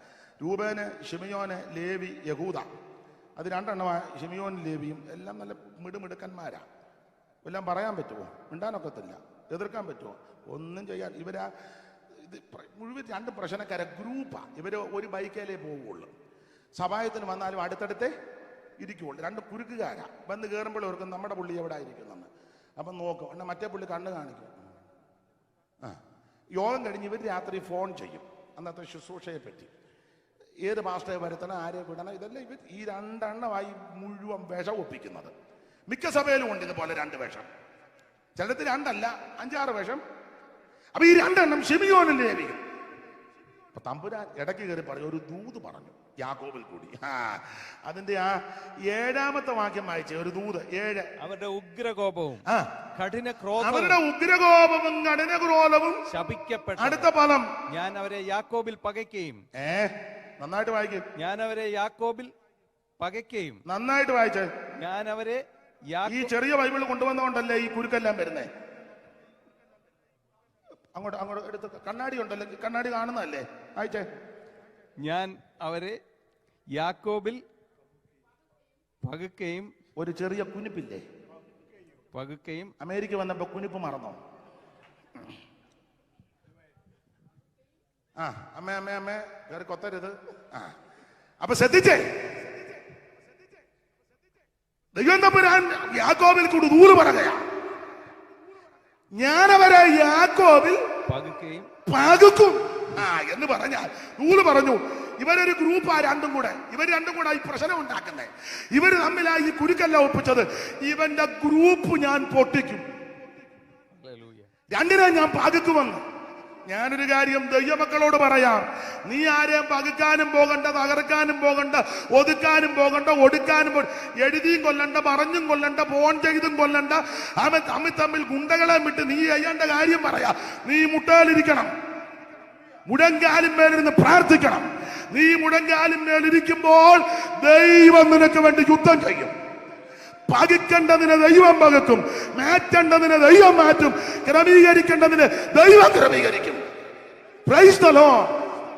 രൂബേന്, ശിമയോന്, ലേവി, യഹൂദ. അത് 2 ശിമയോനും ലേവിയും എല്ലാം നല്ല മിടുമിടുക്കന്മാരാ. എല്ലാം പറയാൻ പറ്റുമോ? മിണ്ടാനൊക്കത്തില്ല. എതിർക്കാൻ പറ്റുമോ? ഒന്നും ചെയ്യാൻ. ഇവരാ ഇത് മുഴുവൻ 2 പ്രശ്നക്കാരെ ഗ്രൂപ്പാ. ഇവര് ഒരു ബൈക്കേലേ പോവുള്ളൂ. സഭായത്തിന് വന്നാലും അടുത്തടുത്തേ ഇരിക്കുള്ളൂ. 2 കുരുക്കുകാരാ. വന്ന് കയറുമ്പോൾ ഓർക്കും നമ്മുടെ പുള്ളി എവിടെ ആയിരിക്കുന്നെന്ന്. അപ്പം നോക്കും, എന്നാൽ മറ്റേ പുള്ളി കണ്ണ് കാണിക്കും. യോഗം കഴിഞ്ഞ് ഇവർ രാത്രി ഫോൺ ചെയ്യും അന്നത്തെ ശുശ്രൂഷയെ പറ്റി. ഏത് പാസ്റ്ററെ വരുത്തണം, ആരെ വിടണം, ഇതെല്ലാം ഇവർ ഈ 2 എണ്ണമായി മുഴുവൻ വിഷം ഒപ്പിക്കുന്നത്. മിക്ക സഭയിലും ഉണ്ട് ഇതുപോലെ 2 വേഷം. ചിലത്തിൽ 2 അല്ല 5-6 വേഷം. അപ്പൊ ഈ 2 എണ്ണം ശിമിയോനും ലേവിയും. അപ്പൊ തമ്പുരാൻ ഇടയ്ക്ക് കയറി പറഞ്ഞു, ഒരു ദൂത് പറഞ്ഞു യാക്കോബിൽ കൂടി. അതിന്റെ ആ 7ാമത്തെ വാക്യം വായിച്ചേ. ഒരു ദൂത് 7. അവരുടെ ഉഗ്രകോപവും കഠിനക്രോധവും ശപിക്കപ്പെട്ടു. അടുത്ത പദം, ഞാൻ അവരെ യാക്കോബിൽ പകയ്ക്കുകയും. നന്നായിട്ട് വായിക്കും. ഞാൻ അവരെ യാക്കോബിൽ പകയ്ക്കുകയും. നന്നായിട്ട് വായിച്ചേ. ഞാൻ അവരെ ഈ ചെറിയ ബൈബിൾ കൊണ്ടുവന്നോണ്ടല്ലേ ഈ കുരുക്കെല്ലാം വരുന്നേ. അങ്ങോട്ട് അങ്ങോട്ട് എടുത്ത് കണ്ണാടി ഉണ്ടല്ലോ, കണ്ണാടി കാണുന്നതല്ലേ, വായിച്ചേ. ഞാൻ അവരെ യാക്കോബിൽ പകുക്കുകയും. ഒരു ചെറിയ കുനിപ്പില്ലേ, പകുക്കുകയും. അമേരിക്ക വന്നപ്പോ കുനിപ്പ് മറന്നോ? അമ്മേ അമ്മേ അമ്മേ കയറി കൊത്തരുത്. അപ്പൊ ശ്രദ്ധിച്ചേ, ദൈവം തമ്പുരാൻ യാക്കോബിൽ കൂടി ദൂത് പറയുകയാ. ഞാനവരെ യാക്കോബിൽ പകുക്കുകയും പകുക്കും എന്ന് പറഞ്ഞാൽ ദൂത് പറഞ്ഞു. ഇവരൊരു ഗ്രൂപ്പാ, 2 കൂടെ. ഇവർ 2 കൂടെ ഈ പ്രശ്നം ഉണ്ടാക്കുന്നേ. ഇവര് തമ്മിലാ ഈ കുരുക്കല്ല ഒപ്പിച്ചത്. ഇവന്റെ ഗ്രൂപ്പ് ഞാൻ പൊട്ടിക്കും, 2 ഞാൻ പകുക്കുമെന്ന്. ഞാനൊരു കാര്യം ദൈവമക്കളോട് പറയാം, നീ ആരെയും പകുക്കാനും പോകണ്ട, തകർക്കാനും പോകണ്ട, ഒതുക്കാനും പോകണ്ട, ഒടുക്കാനും എഴുതിയും കൊല്ലണ്ട, പറഞ്ഞും കൊല്ലണ്ട, ഫോൺ ചെയ്തും കൊല്ലണ്ട. അവൻ തമ്മിൽ ഗുണ്ടകളെ വിട്ട് നീ ചെയ്യേണ്ട കാര്യം പറയാ. നീ മുട്ടയിലിരിക്കണം, മുഴങ്കാലും മേലിരുന്ന് പ്രാർത്ഥിക്കണം. നീ മുഴങ്കാലും മേലിരിക്കുമ്പോൾ ദൈവം നിനക്ക് വേണ്ടി യുദ്ധം ചെയ്യും. പകിക്കേണ്ടതിന് ദൈവം പകക്കും, മാറ്റേണ്ടതിന് ദൈവം മാറ്റും, ക്രമീകരിക്കേണ്ടതിന് ദൈവം ക്രമീകരിക്കും. Praise the Lord.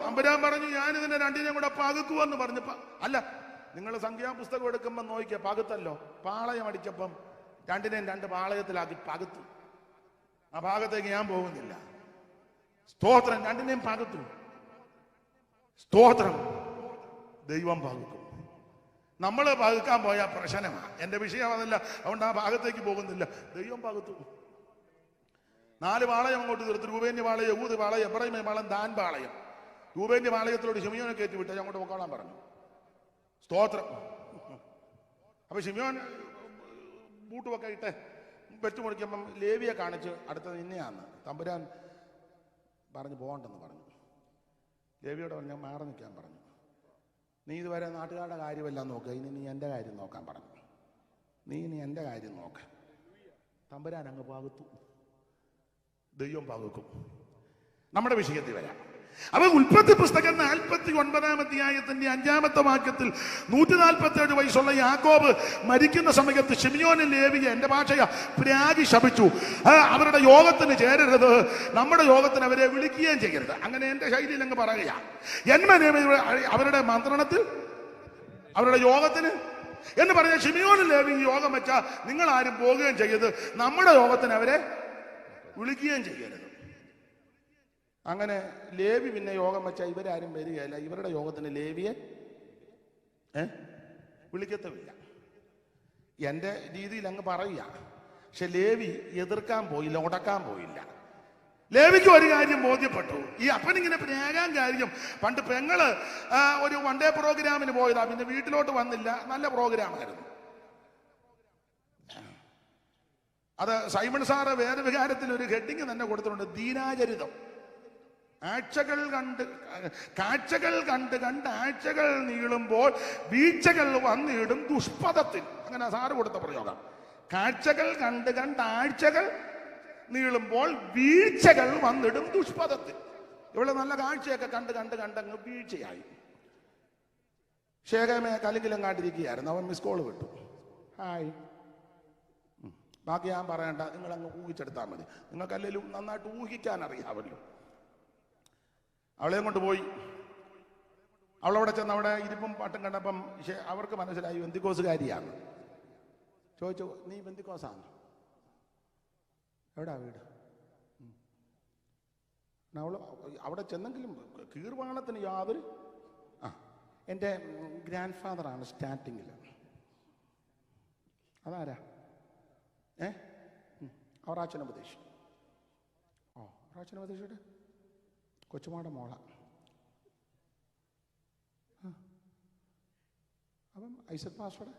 തമ്പുരാൻ പറഞ്ഞു, ഞാൻ ഇതിനെ 2 കൂടെ പകുക്കുവെന്ന് പറഞ്ഞപ്പോ, അല്ല നിങ്ങൾ സംഖ്യാപുസ്തകം എടുക്കുമ്പോൾ നോക്കിയ പകുത്തല്ലോ. പാളയം അടിച്ചപ്പം 2 പാളയത്തിലാക്കി പകുത്തു. ആ ഭാഗത്തേക്ക് ഞാൻ പോകുന്നില്ല. സ്തോത്രം. 2 പകുത്തു. സ്തോത്രം. ദൈവം പകുക്കും. നമ്മൾ പകുക്കാൻ പോയ പ്രശ്നമാണ്. എന്റെ വിഷയം അതല്ല, അതുകൊണ്ട് ആ ഭാഗത്തേക്ക് പോകുന്നില്ല. ദൈവം പകുത്തു. 4 പാളയം അങ്ങോട്ട് തീർത്തു. രൂപേന്റെ പാളയം, യഹൂദ പാളയം, എബ്രാഹിം പാളയം, ദാൻ പാളയം. രൂപേന്റെ പാളയത്തിലോട് ശിമിയോനെ കയറ്റി വിട്ട് അങ്ങോട്ട് പോക്കോളാൻ പറഞ്ഞു. സ്തോത്രം. അപ്പൊ ശിമിയോൻ ബൂട്ടുമൊക്കെ ഇട്ട് വെച്ചുമുറിക്കുമ്പം ലേവിയെ കാണിച്ച് അടുത്തത് നിന്നെയാന്ന് തമ്പുരാൻ പറഞ്ഞു പോകണ്ടെന്ന് പറഞ്ഞു. ലേവിയോട് പറഞ്ഞു, മാറി നിൽക്കാൻ പറഞ്ഞു. നീ ഇതുവരെ നാട്ടുകാരുടെ കാര്യമെല്ലാം നോക്കുക, ഇനി നീ എൻ്റെ കാര്യം നോക്കാൻ പറഞ്ഞു. നീ ഇനി എൻ്റെ കാര്യം നോക്ക. തമ്പുരാൻ അങ്ങ് പകുത്തു. ദൈവം പകുക്കും. നമ്മുടെ വിഷയത്തിൽ വരാം. അവ ഉൽപ്പത്തി പുസ്തകം 49-ാം അധ്യായത്തിന്റെ 5-ാമത്തെ വാക്യത്തിൽ 147 വയസ്സുള്ള യാക്കോബ് മരിക്കുന്ന സമയത്ത് ശിമിയോനും ലേവിയെ, എന്റെ ഭാഷയാ, പ്രാഗി ശപിച്ചു. അവരുടെ യോഗത്തിന് ചേരരുത്, നമ്മുടെ യോഗത്തിന് അവരെ വിളിക്കുകയും ചെയ്യരുത്. അങ്ങനെ എന്റെ ശൈലിയിൽ അങ്ങ് പറയുക. അവരുടെ മന്ത്രണത്തിൽ, അവരുടെ യോഗത്തിന് എന്ന് പറഞ്ഞ ശിമിയോനും ലേവി യോഗം വെച്ചാൽ നിങ്ങൾ ആരും പോകുകയും ചെയ്യരുത്, നമ്മുടെ യോഗത്തിന് അവരെ വിളിക്കുകയും ചെയ്യരുത്. അങ്ങനെ ലേവി പിന്നെ യോഗം വെച്ചാൽ ഇവരാരും വരികയില്ല. ഇവരുടെ യോഗത്തിന് ലേവിയെ വിളിക്കത്തുമില്ല. എൻ്റെ രീതിയിൽ അങ്ങ് പറയുക. പക്ഷെ ലേവി എതിർക്കാൻ പോയില്ല, ഉടക്കാൻ പോയില്ല. ലേവിക്ക് ഒരു കാര്യം ബോധ്യപ്പെട്ടു. ഈ അപ്പനിങ്ങനെ പ്രേകാൻ കാര്യം, പണ്ട് പെങ്ങള് ഒരു വൺ ഡേ പ്രോഗ്രാമിന് പോയതാ, പിന്നെ വീട്ടിലോട്ട് വന്നില്ല. നല്ല പ്രോഗ്രാമായിരുന്നു അത്. സൈമൺ സാറ് വേദവികാരത്തിൽ ഒരു ഹെഡിങ് തന്നെ കൊടുത്തിട്ടുണ്ട്, ദീനാചരിതം. കാഴ്ചകൾ കണ്ട് ആഴ്ചകൾ നീളുമ്പോൾ വീഴ്ചകൾ വന്നിടും ദുഷ്പഥത്തിൽ. അങ്ങനെ സാറ് കൊടുത്ത പ്രയോഗം. കാഴ്ചകൾ കണ്ട് ആഴ്ചകൾ നീളുമ്പോൾ വീഴ്ചകൾ വന്നിടും ദുഷ്പഥത്തിൽ. ഇവിടെ നല്ല കാഴ്ചയൊക്കെ കണ്ടങ്ങ് വീഴ്ചയായി. ശേഖമേ കലിങ്കിലും കാണ്ടിരിക്കുകയായിരുന്നു. അവൻ മിസ് കോള് വിട്ടു. ഹായ്, ബാക്കി ഞാൻ പറയണ്ട, നിങ്ങളങ്ങ് ഊഹിച്ചെടുത്താൽ മതി. നിങ്ങൾക്കല്ലെങ്കിലും നന്നായിട്ട് ഊഹിക്കാൻ അറിയാമല്ലോ. അവളെയും കൊണ്ട് പോയി. അവളവിടെ ചെന്ന് അവിടെ ഇരിപ്പും പാട്ടും കണ്ടപ്പം അവർക്ക് മനസ്സിലായി ബന്ധിക്കോസുകാരിയാണ്. ചോദിച്ചു, നീ ബന്ധിക്കോസാണ്? എവിടാ വീട്? അവൾ അവിടെ ചെന്നെങ്കിലും കീർവാണത്തിന് യാതൊരു എൻ്റെ ഗ്രാൻഡ് ഫാദറാണ് സ്റ്റാർട്ടിങ്ങിൽ. അതാരാ? അവറാച്ചനുപദേശി. അവറാച്ചനുപദേശിയുടെ കൊച്ചുമാടെ മോള. അപ്പം ഐസക് പാസ്റ്ററുടെ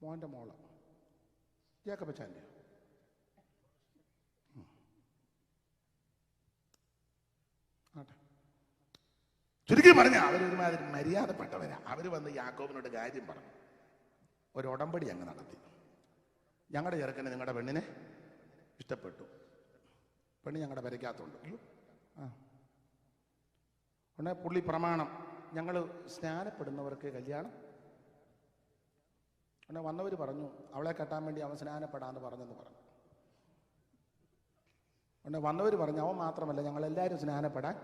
മോൻ്റെ മോള് ജേക്കബച്ചാൻ്റെ. ചുരുക്കി പറഞ്ഞ അവരൊരുമാതിരി മര്യാദപ്പെട്ടവരാ. അവര് വന്ന് യാക്കോബിനോട് കാര്യം പറഞ്ഞു. ഒരു ഉടമ്പടി അങ്ങ് നടത്തി. ഞങ്ങളുടെ ചെറുക്കന് നിങ്ങളുടെ പെണ്ണിനെ ഇഷ്ടപ്പെട്ടു, പെണ്ണ് ഞങ്ങളുടെ വരയ്ക്കാത്തുണ്ട്. ഉടനെ പുള്ളി പ്രമാണം, ഞങ്ങൾ സ്നാനപ്പെടുന്നവർക്ക് കല്യാണം. ഉടനെ വന്നവർ പറഞ്ഞു, അവളെ കെട്ടാൻ വേണ്ടി അവൻ സ്നാനപ്പെടാന്ന് പറഞ്ഞെന്ന് പറഞ്ഞു. ഉടനെ വന്നവർ പറഞ്ഞു, അവൻ മാത്രമല്ല ഞങ്ങളെല്ലാവരും സ്നാനപ്പെടാൻ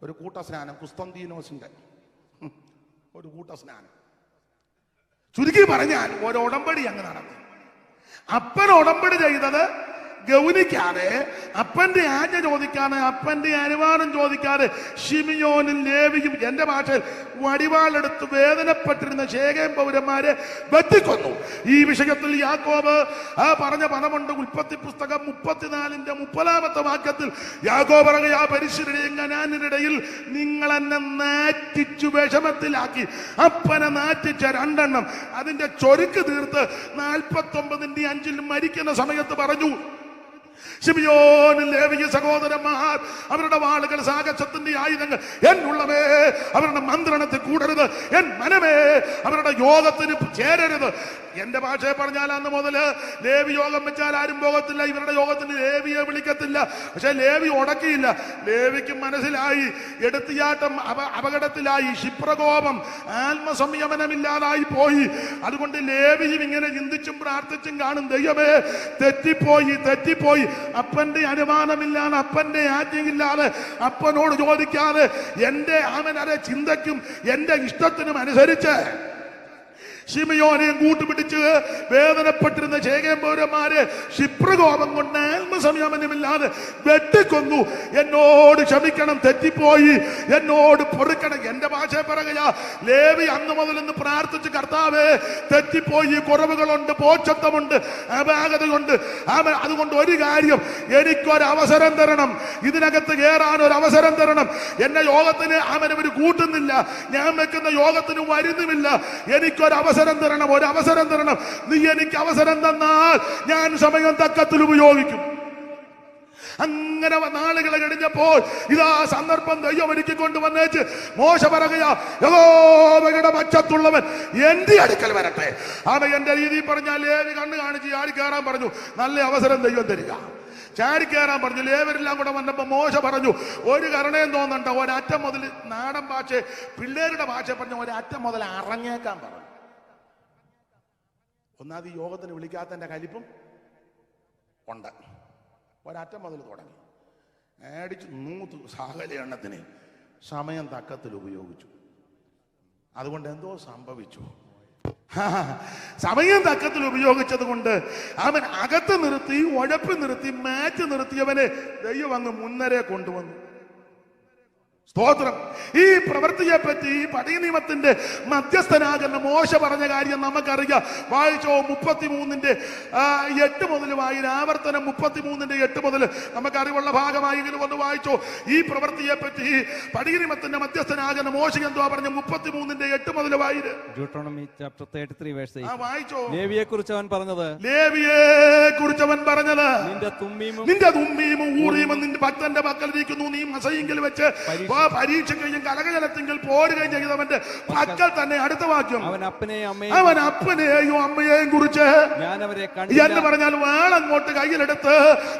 ഒരു കൂട്ടസ്നാനം, കുസ്തന്തീനോസിന്റെ ഒരു കൂട്ടസ്നാനം. ചുരുക്കി പറഞ്ഞാൽ ഒരു ഉടമ്പടി അങ്ങ് നടന്നു. അപ്പൻ ഉടമ്പടി ചെയ്തത് ഗൗനിക്കാതെ, അപ്പന്റെ ആജ്ഞ ചോദിക്കാതെ, അപ്പന്റെ അനുവാദം ചോദിക്കാതെ ശിമിയോനും ലേവിയും, എന്റെ ഭാഷയിൽ വടിവാളെടുത്ത് വേദനപ്പെട്ടിരുന്ന ശേഖേം പൗരന്മാരെ വെട്ടിക്കൊന്നു. ഈ വിഷയത്തിൽ യാക്കോബ് പറഞ്ഞ പദമുണ്ട്. ഉൽപ്പത്തി പുസ്തകം 34-30 വാക്യത്തിൽ യാക്കോബ് പറയുക, പരിശുദ്ധരുടെയും കനാന്യരുടെയിൽ നിങ്ങൾ എന്നെ നാറ്റിച്ചു വിഷമത്തിലാക്കി. അപ്പനെ നാറ്റിച്ച 2 എണ്ണം അതിന്റെ ചൊരുക്ക് തീർത്ത് 49-5 മരിക്കുന്ന സമയത്ത് പറഞ്ഞു, ശിമിയോനും ലേവിയും സഹോദരന്മാർ, അവരുടെ വാളുകൾ സാഹസത്തിന്റെ ആയുധങ്ങൾ. എന്നുള്ളവേ അവരുടെ മന്ത്രണത്തിൽ കൂടരുത്, എൻ മനമേ അവരുടെ യോഗത്തിന് ചേരരുത്. എന്റെ ഭാഷയെ പറഞ്ഞാൽ അന്ന് മുതല് ലേവി യോഗം വെച്ചാൽ ആരും പോകത്തില്ല. ഇവരുടെ യോഗത്തിന് ലേവിയെ വിളിക്കത്തില്ല. പക്ഷെ ലേവി ഉടക്കിയില്ല. ലേവിക്ക് മനസ്സിലായി എടുത്തിയാട്ടം അപകടത്തിലായി, ക്ഷിപ്രകോപം, ആത്മസംയമനമില്ലാതായി പോയി. അതുകൊണ്ട് ലേവിയും ഇങ്ങനെ ചിന്തിച്ചും പ്രാർത്ഥിച്ചും കാണും, ദൈവമേ തെറ്റിപ്പോയി. അപ്പന്റെ അനുമാനമില്ലാതെ, അപ്പന്റെ ആജ്ഞയില്ലാതെ, അപ്പനോട് ചോദിക്കാതെ എന്റെ ചിന്തയ്ക്കും എന്റെ ഇഷ്ടത്തിനും അനുസരിച്ച് ശിമിയോനെയും കൂട്ടുപിടിച്ച് വേദനപ്പെട്ടിരുന്ന ശേഖേം പൗരന്മാരെ ക്ഷിപ്രകോപം കൊണ്ട് ആത്മസംയമനമില്ലാതെ വെട്ടിക്കൊന്നു. എന്നോട് ക്ഷമിക്കണം, തെറ്റിപ്പോയി, എന്നോട് പൊറുക്കണം. എന്റെ ഭാഷ പറയുക, ലേവി അന്ന് മുതൽ പ്രാർത്ഥിച്ച്, കർത്താവേ തെറ്റിപ്പോയി, കുറവുകളുണ്ട്, പോച്ചത്വമുണ്ട്, അപാകതയുണ്ട്. അതുകൊണ്ട് ഒരു കാര്യം, എനിക്കൊരവസരം തരണം, ഇതിനകത്ത് കയറാൻ ഒരു അവസരം തരണം. എന്റെ യോഗത്തിന് അവനവര് കൂട്ടുന്നില്ല, ഞാൻ വെക്കുന്ന യോഗത്തിന് വരുന്നുമില്ല. എനിക്കൊരവസരം തരണം, ഒരു അവസരം തരണം. നീ എനിക്ക് അവസരം തന്നാൽ ഞാൻ സമയം തക്കത്തിൽ ഉപയോഗിക്കും. അങ്ങനെ നാളുകൾ കഴിഞ്ഞപ്പോൾ ഇതാ സന്ദർഭം ദൈവം ഒരുക്കിക്കൊണ്ട് വന്നേച്ച് മോശ പറയുക, യഹോവയുടെ പക്ഷത്തുള്ളവൻ എന്റെ അടുക്കൽ വരട്ടെ. അവൻ എന്റെ രീതിയിൽ പറഞ്ഞാൽ ലേവി കണ്ണ് കാണിച്ച് ചാടി കയറാൻ പറഞ്ഞു. നല്ല അവസരം ദൈവം തരിക. ചാടിക്കയറാൻ പറഞ്ഞു. ലേവരെല്ലാം കൂടെ വന്നപ്പോ മോശ പറഞ്ഞു, ഒരു കരുണയും തോന്നണ്ട, ഒരറ്റം മുതൽ, നാടൻ ഭാഷ പിള്ളേരുടെ ഭാഷ പറഞ്ഞ ഒരറ്റം മുതൽ അറങ്ങേക്കാൻ പറഞ്ഞു. ഒന്നാമത് ഈ യോഗത്തിന് വിളിക്കാത്തതിന്റെ കലിപ്പും ഉണ്ട്. ഒരറ്റം മുതൽ തുടങ്ങി അടിച്ച് 100 സകല എണ്ണത്തിന് സമയം തക്കത്തിൽ ഉപയോഗിച്ചു. അതുകൊണ്ട് എന്തോ സംഭവിച്ചു. സമയം തക്കത്തിൽ ഉപയോഗിച്ചത് കൊണ്ട് അവൻ അകത്ത് നിർത്തി, ഉഴപ്പ് നിർത്തി, മാറ്റ് നിർത്തിയവനെ ദൈവം അങ്ങ് മുന്നരെ കൊണ്ടുവന്നു. സ്തോത്രം. ഈ പ്രവൃത്തിയെ പറ്റി പഴയ നിയമത്തിന്റെ മധ്യസ്ഥനാകുന്ന മോശ പറഞ്ഞ കാര്യം നമുക്കറിയാം. വായിച്ചോ 33:8 മുതൽ ആവർത്തനം 33:8 മുതൽ നമുക്കറിവുള്ള ഭാഗമായി ഇങ്ങനെ ഒന്ന് വായിച്ചോ. ഈ പ്രവൃത്തിയെ പറ്റി പഴയ നിയമത്തിന്റെ മധ്യസ്ഥനാകുന്ന മോശ എന്തുവാ പറഞ്ഞു? 33:8 മുതൽ വായിര്. Deuteronomy chapter 33 verse 8. വായിച്ചോ. ലേവിയെ കുറിച്ച് അവൻ പറഞ്ഞത്, നിന്റെ തുമ്മീമും ഊറീമും നിന്റെ ഭക്തന്റെ പക്കൽ ഇരിക്കുന്നു. നീ മസയെങ്കിൽ വെച്ച് പരീക്ഷയ്ക്കും കലകജലത്തെങ്കിൽ പോരുകയും ചെയ്തവന്റെ പക്കൽ തന്നെ. അടുത്ത വാക്യം, അവൻ അപ്പനെയും അമ്മയെയും കുറിച്ച് ഞാൻ അവരെ എന്ന് പറഞ്ഞാൽ വേളങ്ങോട്ട് കയ്യിലെടുത്ത്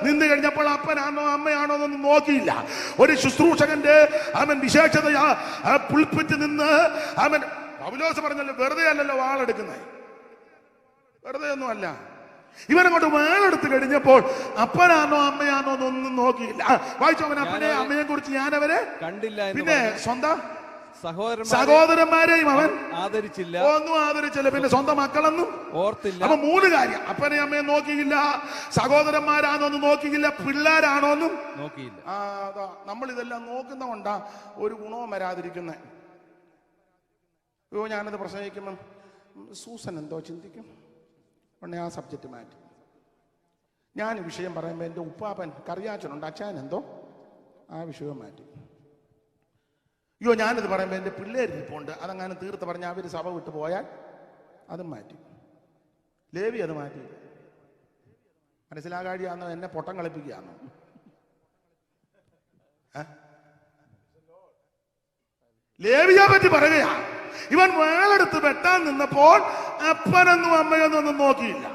നിന്ന് കഴിഞ്ഞപ്പോൾ അപ്പനാണോ അമ്മയാണോ എന്നൊന്നും നോക്കിയില്ല. ഒരു ശുശ്രൂഷകന്റെ അവൻ വിശേഷതയാ പുൽപ്പിറ്റ് നിന്ന് അവൻ പൗലോസ് പറഞ്ഞല്ലോ, വെറുതെ അല്ലല്ലോ വാളെടുക്കുന്നത്, വെറുതെ ഒന്നും അല്ല. ഇവനങ്ങോട്ട് വേളെടുത്ത് കഴിഞ്ഞപ്പോൾ അപ്പനാണോ അമ്മയാണോ എന്നൊന്നും നോക്കിയില്ല. വായിച്ചോ, അവൻ അപ്പനെ അമ്മയെ കുറിച്ച് ഞാൻ അവരെ കണ്ടില്ല. പിന്നെ സ്വന്തം സഹോദരന്മാരെയും അവൻ ആദരിച്ചില്ല, ഒന്നും ആദരിച്ചില്ല. പിന്നെ സ്വന്തം മക്കളെന്നും ഓർത്തില്ല. അപ്പൊ 3 കാര്യം: അപ്പനെ അമ്മയെ നോക്കിയില്ല, സഹോദരന്മാരാണോന്നും നോക്കിയില്ല, പിള്ളേരാണോന്നും നോക്കിയില്ല. അതാ നമ്മൾ ഇതെല്ലാം നോക്കുന്നതുകൊണ്ടാ ഒരു ഗുണവും വരാതിരിക്കുന്നത്. ഞാനത് പ്രസംഗിക്കുമ്പം സൂസൻ എന്തോ ചിന്തിക്കും, ഉടനെ ആ സബ്ജക്റ്റ് മാറ്റി. ഞാൻ വിഷയം പറയുമ്പോൾ എൻ്റെ ഉപ്പാപ്പൻ കറിയാച്ചനുണ്ട്, അച്ഛൻ എന്തോ ആ വിഷയം മാറ്റി. ഞാനിത് പറയുമ്പോൾ എൻ്റെ പിള്ളേരിപ്പുണ്ട്, അതങ്ങനെ തീർത്ത് പറഞ്ഞാൽ അവർ സഭ വിട്ട് പോയാൽ അതും മാറ്റി. ലേവി അത് മാറ്റി. മനസ്സിലാകാഴിയാന്നോ എന്നെ പൊട്ടം കളിപ്പിക്കുകയാണോ? ലേവിയെ പറ്റി പറയുകയാ. ഇവൻ വേളെടുത്ത് വെട്ടാൻ നിന്നപ്പോൾ അപ്പനെന്നും അമ്മയൊന്നും ഒന്നും നോക്കിയില്ല,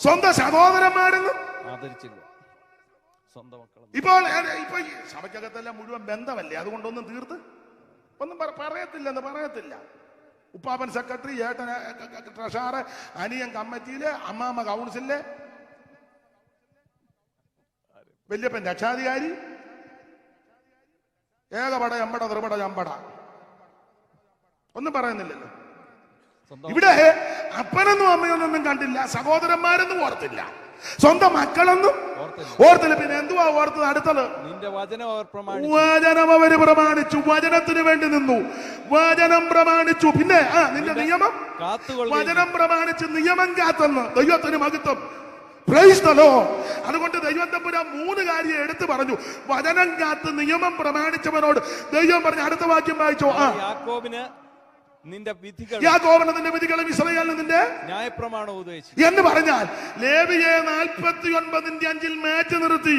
സ്വന്തം സഹോദരന്മാരെന്നും ആദരിച്ചില്ല, സ്വന്തം മക്കൾ. ഇപ്പൊ ഈ സഭയ്ക്കകത്തെല്ലാം മുഴുവൻ ബന്ധമല്ലേ, അതുകൊണ്ടൊന്നും തീർത്ത് ഒന്നും പറയത്തില്ല. ഉപ്പാപ്പൻ സെക്രട്ടറി, ഏട്ടൻ ട്രഷറർ, അനിയൻ കമ്മിറ്റിയില്, അമ്മാമ്മ കൗൺസിലില്, വല്യപ്പൻ രക്ഷാധികാരി, ഏകപട എമ്പട ത്രിപട ചമ്പട, ഒന്നും പറയുന്നില്ലല്ലോ. ഇവിടെ അപ്പനൊന്നും അമ്മയൊന്നും കണ്ടില്ല, സഹോദരന്മാരൊന്നും ഓർത്തില്ല, സ്വന്തം മക്കളൊന്നും ഓർത്തില്ല. പിന്നെ എന്തുവാ ഓർത്തത്? അടുത്തത് വചനം അവര് പ്രമാണിച്ചു, വചനത്തിന് വേണ്ടി നിന്നു, വചനം പ്രമാണിച്ചു. പിന്നെ നിന്റെ നിയമം വചനം പ്രമാണിച്ച് നിയമം കാത്തെന്ന്. ദൈവത്തിന് മഹത്വം. Praise the Lord. അതുകൊണ്ട് ദൈവം തമ്പുരാൻ 3 കാര്യം എടുത്തു പറഞ്ഞു. വചനം കാത്ത് നിയമം പ്രമാണിച്ചവനോട് ദൈവം പറഞ്ഞു. അടുത്ത വാക്യം വായിച്ചോ. യാക്കോബിന് നിന്റെ വിധികളും ഇസ്രായേലിന് നിന്റെ ന്യായപ്രമാണവും ഉപദേശിച്ചു എന്ന് പറഞ്ഞാൽ ലേവിയെ 49:5 മാറ്റി നിർത്തി,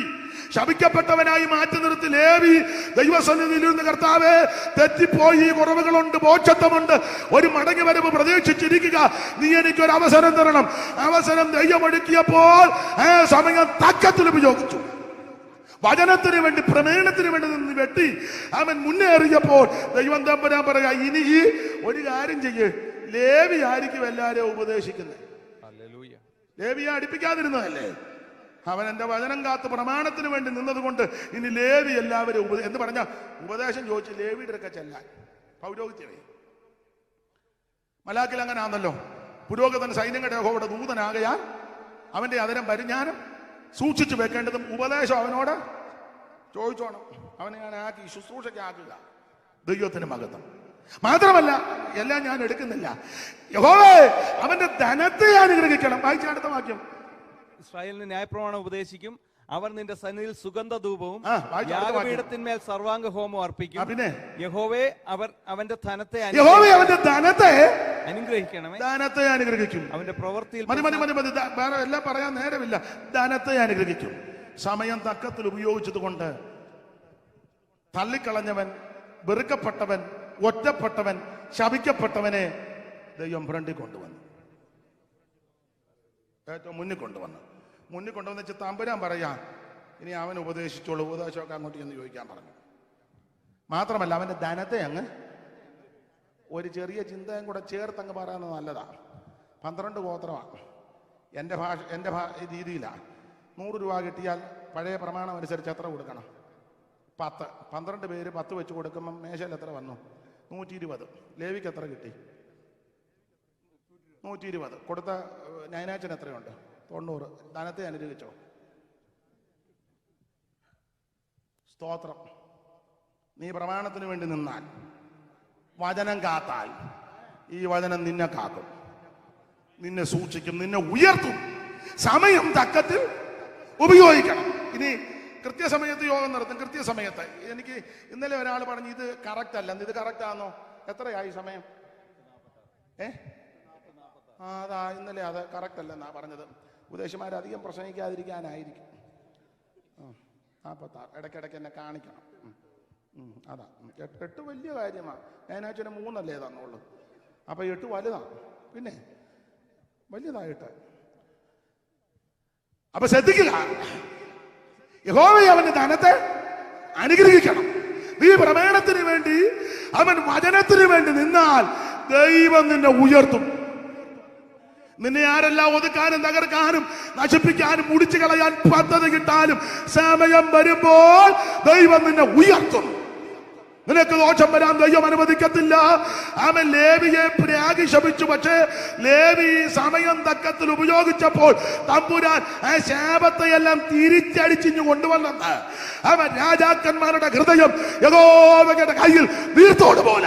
ശപിക്കപ്പെട്ടവനായി മാറ്റി നിർത്തി. ലേവി ദൈവസന്നിധിയിൽ ഇരുന്ന്, കർത്താവേ തെറ്റിപ്പോയി, കുറവുകളുണ്ട്, ബോധത്വമുണ്ട്, ഒരു മടങ്ങി വരവ് പ്രതീക്ഷിച്ചിരിക്കുക, നീ എനിക്കൊരു അവസരം തരണം. അവസരം ദൈവമൊടുക്കിയപ്പോൾ ആ സമയം തക്കത്തിൽ ഉപയോഗിച്ചു. വചനത്തിന് വേണ്ടി, പ്രമേണത്തിന് വേണ്ടി നിന്ന് വെട്ടി അവൻ മുന്നേറിയപ്പോൾ ദൈവം തമ്പുരാൻ പറയാ, ഇനി ഈ ഒരു കാര്യം ചെയ്യ്, ലേവി ആയിരിക്കും എല്ലാരെയും ഉപദേശിക്കുന്നത്. ലേവിയെ അടുപ്പിക്കാതിരുന്നതല്ലേ, അവൻ എന്റെ വചനം കാത്ത് പ്രമാണത്തിന് വേണ്ടി നിന്നതുകൊണ്ട് ഇനി ലേവി എല്ലാവരും എന്ന് പറഞ്ഞ ഉപദേശം ചോദിച്ച് ലേവിയുടെ ഒക്കെ ചെല്ലാൻ പൗരോഹിത്യമേ. മലാക്കിൽ അങ്ങനെ ആണല്ലോ, പുരോഹിതൻ സൈന്യങ്ങളുടെ യഹോവയുടെ ദൂതനാകയാൽ അവന്റെ അതരം പരിജ്ഞാനം സൂക്ഷിച്ചു വെക്കേണ്ടതും ഉപദേശം അവനോട് ചോദിച്ചോണം. അവനെ ഞാൻ ആക്കി ശുശ്രൂഷയ്ക്ക് ആക്കുക. ദൈവത്തിന് മഹത്വം. മാത്രമല്ല, എല്ലാം ഞാൻ എടുക്കുന്നില്ല, യഹോവേ അവന്റെ ധനത്തെ അനുഗ്രഹിക്കണം. വായിച്ച അടുത്ത വാക്യം, ഇസ്രായേലിന് ന്യായപ്രമാണം ഉപദേശിക്കും, അവർ നിന്റെ സന്നിധിയിൽ സുഗന്ധധൂപവും യാഗപീഠത്തിന്മേൽ സർവാംഗ ഹോമം അർപ്പിക്കും. പിന്നെ യഹോവേ അവന്റെ ധനത്തെ അനുഗ്രഹിക്കണമേ. ധനത്തെ അനുഗ്രഹിക്കും. അവന്റെ പ്രവൃത്തിയിൽ എല്ലാം പറയാൻ നേരമില്ല. ധനത്തെ അനുഗ്രഹിക്കും. സമയം തക്കത്തിൽ ഉപയോഗിച്ചത് കൊണ്ട് തള്ളിക്കളഞ്ഞവൻ, വെറുക്കപ്പെട്ടവൻ, ഒറ്റപ്പെട്ടവൻ, ശപിക്കപ്പെട്ടവനെ ദൈവം ഫ്രണ്ടിൽ കൊണ്ടുവന്നു, ഏറ്റവും മുന്നിൽ കൊണ്ടുവന്ന് വെച്ച് തമ്പുരാൻ പറയാ, ഇനി അവൻ ഉപദേശിച്ചോളൂ, ഉപദേശമൊക്കെ അങ്ങോട്ട് എന്ന് ചോദിക്കാൻ പറഞ്ഞു. മാത്രമല്ല അവന്റെ ധനത്തെ അങ്ങ് ഒരു ചെറിയ ചിന്തയും കൂടെ ചേർത്തങ്ങ് പറയുന്നത് നല്ലതാ. 12 ഗോത്രമാണ്. എൻ്റെ രീതിയിലാണ് 100 രൂപ കിട്ടിയാൽ പഴയ പ്രമാണം അനുസരിച്ച് എത്ര കൊടുക്കണം? 10. 12 പേര് 10 വെച്ച് കൊടുക്കുമ്പം മേശയിൽ എത്ര വന്നു? 120. ലേവിക്ക് എത്ര കിട്ടി? 120. കൊടുത്ത നയനാച്ചൻ എത്രയുണ്ട്? 90. ധനത്തെ അനുഗ്രഹിച്ചോ? സ്തോത്രം. നീ പ്രമാണത്തിന് വേണ്ടി നിന്നാൽ, വചനം കാത്താൽ, ഈ വചനം നിന്നെ കാക്കും, നിന്നെ സൂക്ഷിക്കും, നിന്നെ ഉയർത്തും. സമയം തക്കത്തിൽ ഉപയോഗിക്കണം. ഇനി കൃത്യസമയത്ത് യോഗം നടത്തും. കൃത്യസമയത്ത് എനിക്ക് ഇന്നലെ ഒരാൾ പറഞ്ഞു ഇത് കറക്റ്റ് അല്ല. ഇത് കറക്റ്റ് ആണോ? എത്രയായി സമയം? അതാ ഇന്നലെ അത് കറക്റ്റ് അല്ലെന്നാ പറഞ്ഞത്. ഉപദേശിമാരധികം പ്രസംഗിക്കാതിരിക്കാനായിരിക്കും. 46 ഇടയ്ക്കിടയ്ക്ക് എന്നെ കാണിക്കണം. അതാ 8 വലിയ കാര്യമാണ്. ഞാനാഴ്ച 3 അല്ലേ തന്നുള്ളൂ. അപ്പൊ 8 വലുതാണ്, പിന്നെ വലിയതായിട്ട്. അപ്പൊ ശ്രദ്ധിക്കുക, യഹോവയെ അവന്റെ ധനത്തെ അനുഗ്രഹിക്കണം. നീ പ്രമാണത്തിന് വേണ്ടി, അവൻ വചനത്തിന് വേണ്ടി നിന്നാൽ ദൈവം നിന്നെ ഉയർത്തും. നിന്നെ ആരെല്ലാം ഒതുക്കാനും തകർക്കാനും നശിപ്പിക്കാനും മുടിച്ചു കളയാൻ പദ്ധതി കിട്ടാനും സമയം വരുമ്പോൾ ദൈവം നിന്നെ ഉയർത്തും. നിനക്ക് ദോഷം വരാൻ ദൈവം അനുവദിക്കത്തില്ല. അവൻ ലേവിയെ പ്രാഗി ശപിച്ചു. പക്ഷേ ലേവി സമയം തക്കത്തിൽ ഉപയോഗിച്ചപ്പോൾ തമ്പുരാൻ ആ ശാപത്തെയെല്ലാം തിരിച്ചടിച്ചിഞ്ഞു കൊണ്ടുവന്നെന്ന് അവൻ രാജാക്കന്മാരുടെ ഹൃദയം യഹോവയുടെ കയ്യിൽ നീർത്തോട് പോല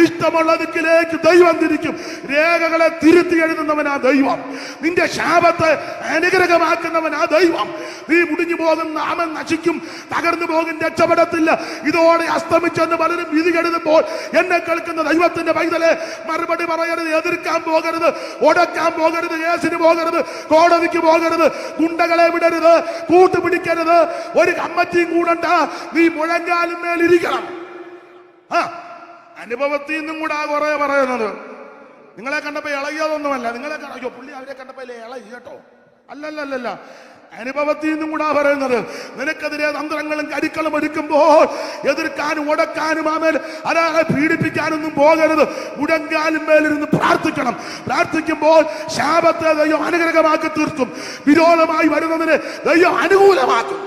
ഇഷ്ടമുള്ള ദിക്കിലേക്ക് ദൈവം തിരിക്കും. രേഖകളെ തിരുത്തി എഴുതുന്നവനാ ദൈവം. നിന്റെ ശാപത്തെ അനുഗ്രഹമാക്കുന്നവനാ ദൈവം. നീ മുടിഞ്ഞു പോകുന്ന അവൻ നശിക്കും, തകർന്നു പോകും, രക്ഷപ്പെടത്തില്ല. ഇതോടെ അസ്തമിച്ചെന്ന് പലരും വിധി എഴുതുമ്പോൾ എന്നെ കേൾക്കുന്ന ദൈവത്തിന്റെ പൈതലെ മറുപടി പറയരുത്, എതിർക്കാൻ പോകരുത്, ഒടക്കാൻ പോകരുത്, കേസിന് പോകരുത്, കോടതിക്ക് പോകരുത്, ഗുണ്ടകളെ വിടരുത്, കൂട്ടുപിടിക്കരുത്, ഒരു കമ്മിറ്റിയും കൂടണ്ട. നീ മുഴങ്കാലും മേലിരിക്കണം. അനുഭവത്തിൽ നിന്നും കൂടെ കുറെ പറയുന്നത്. നിങ്ങളെ കണ്ടപ്പോ ഇളകിയതൊന്നുമല്ല. നിങ്ങളെ അയ്യോ പുള്ളി അവരെ കണ്ടപ്പോ ഇളകി കേട്ടോ, അല്ലല്ലല്ല. അനുഭവത്തിൽ നിന്നും കൂടാ പറയുന്നത്. നിനക്കെതിരെ തന്ത്രങ്ങളും കരുക്കളും ഒരുക്കുമ്പോൾ എതിർക്കാനും ഒടക്കാനും അയാളെ പീഡിപ്പിക്കാനൊന്നും പോകരുത്. മുടങ്കാലും മേലിരുന്ന് പ്രാർത്ഥിക്കണം. പ്രാർത്ഥിക്കുമ്പോൾ ശാപത്തെ ദൈവം അനുഗ്രഹമാക്കി തീർക്കും. വിരോധമായി വരുന്നതിന് ദൈവം അനുകൂലമാക്കും.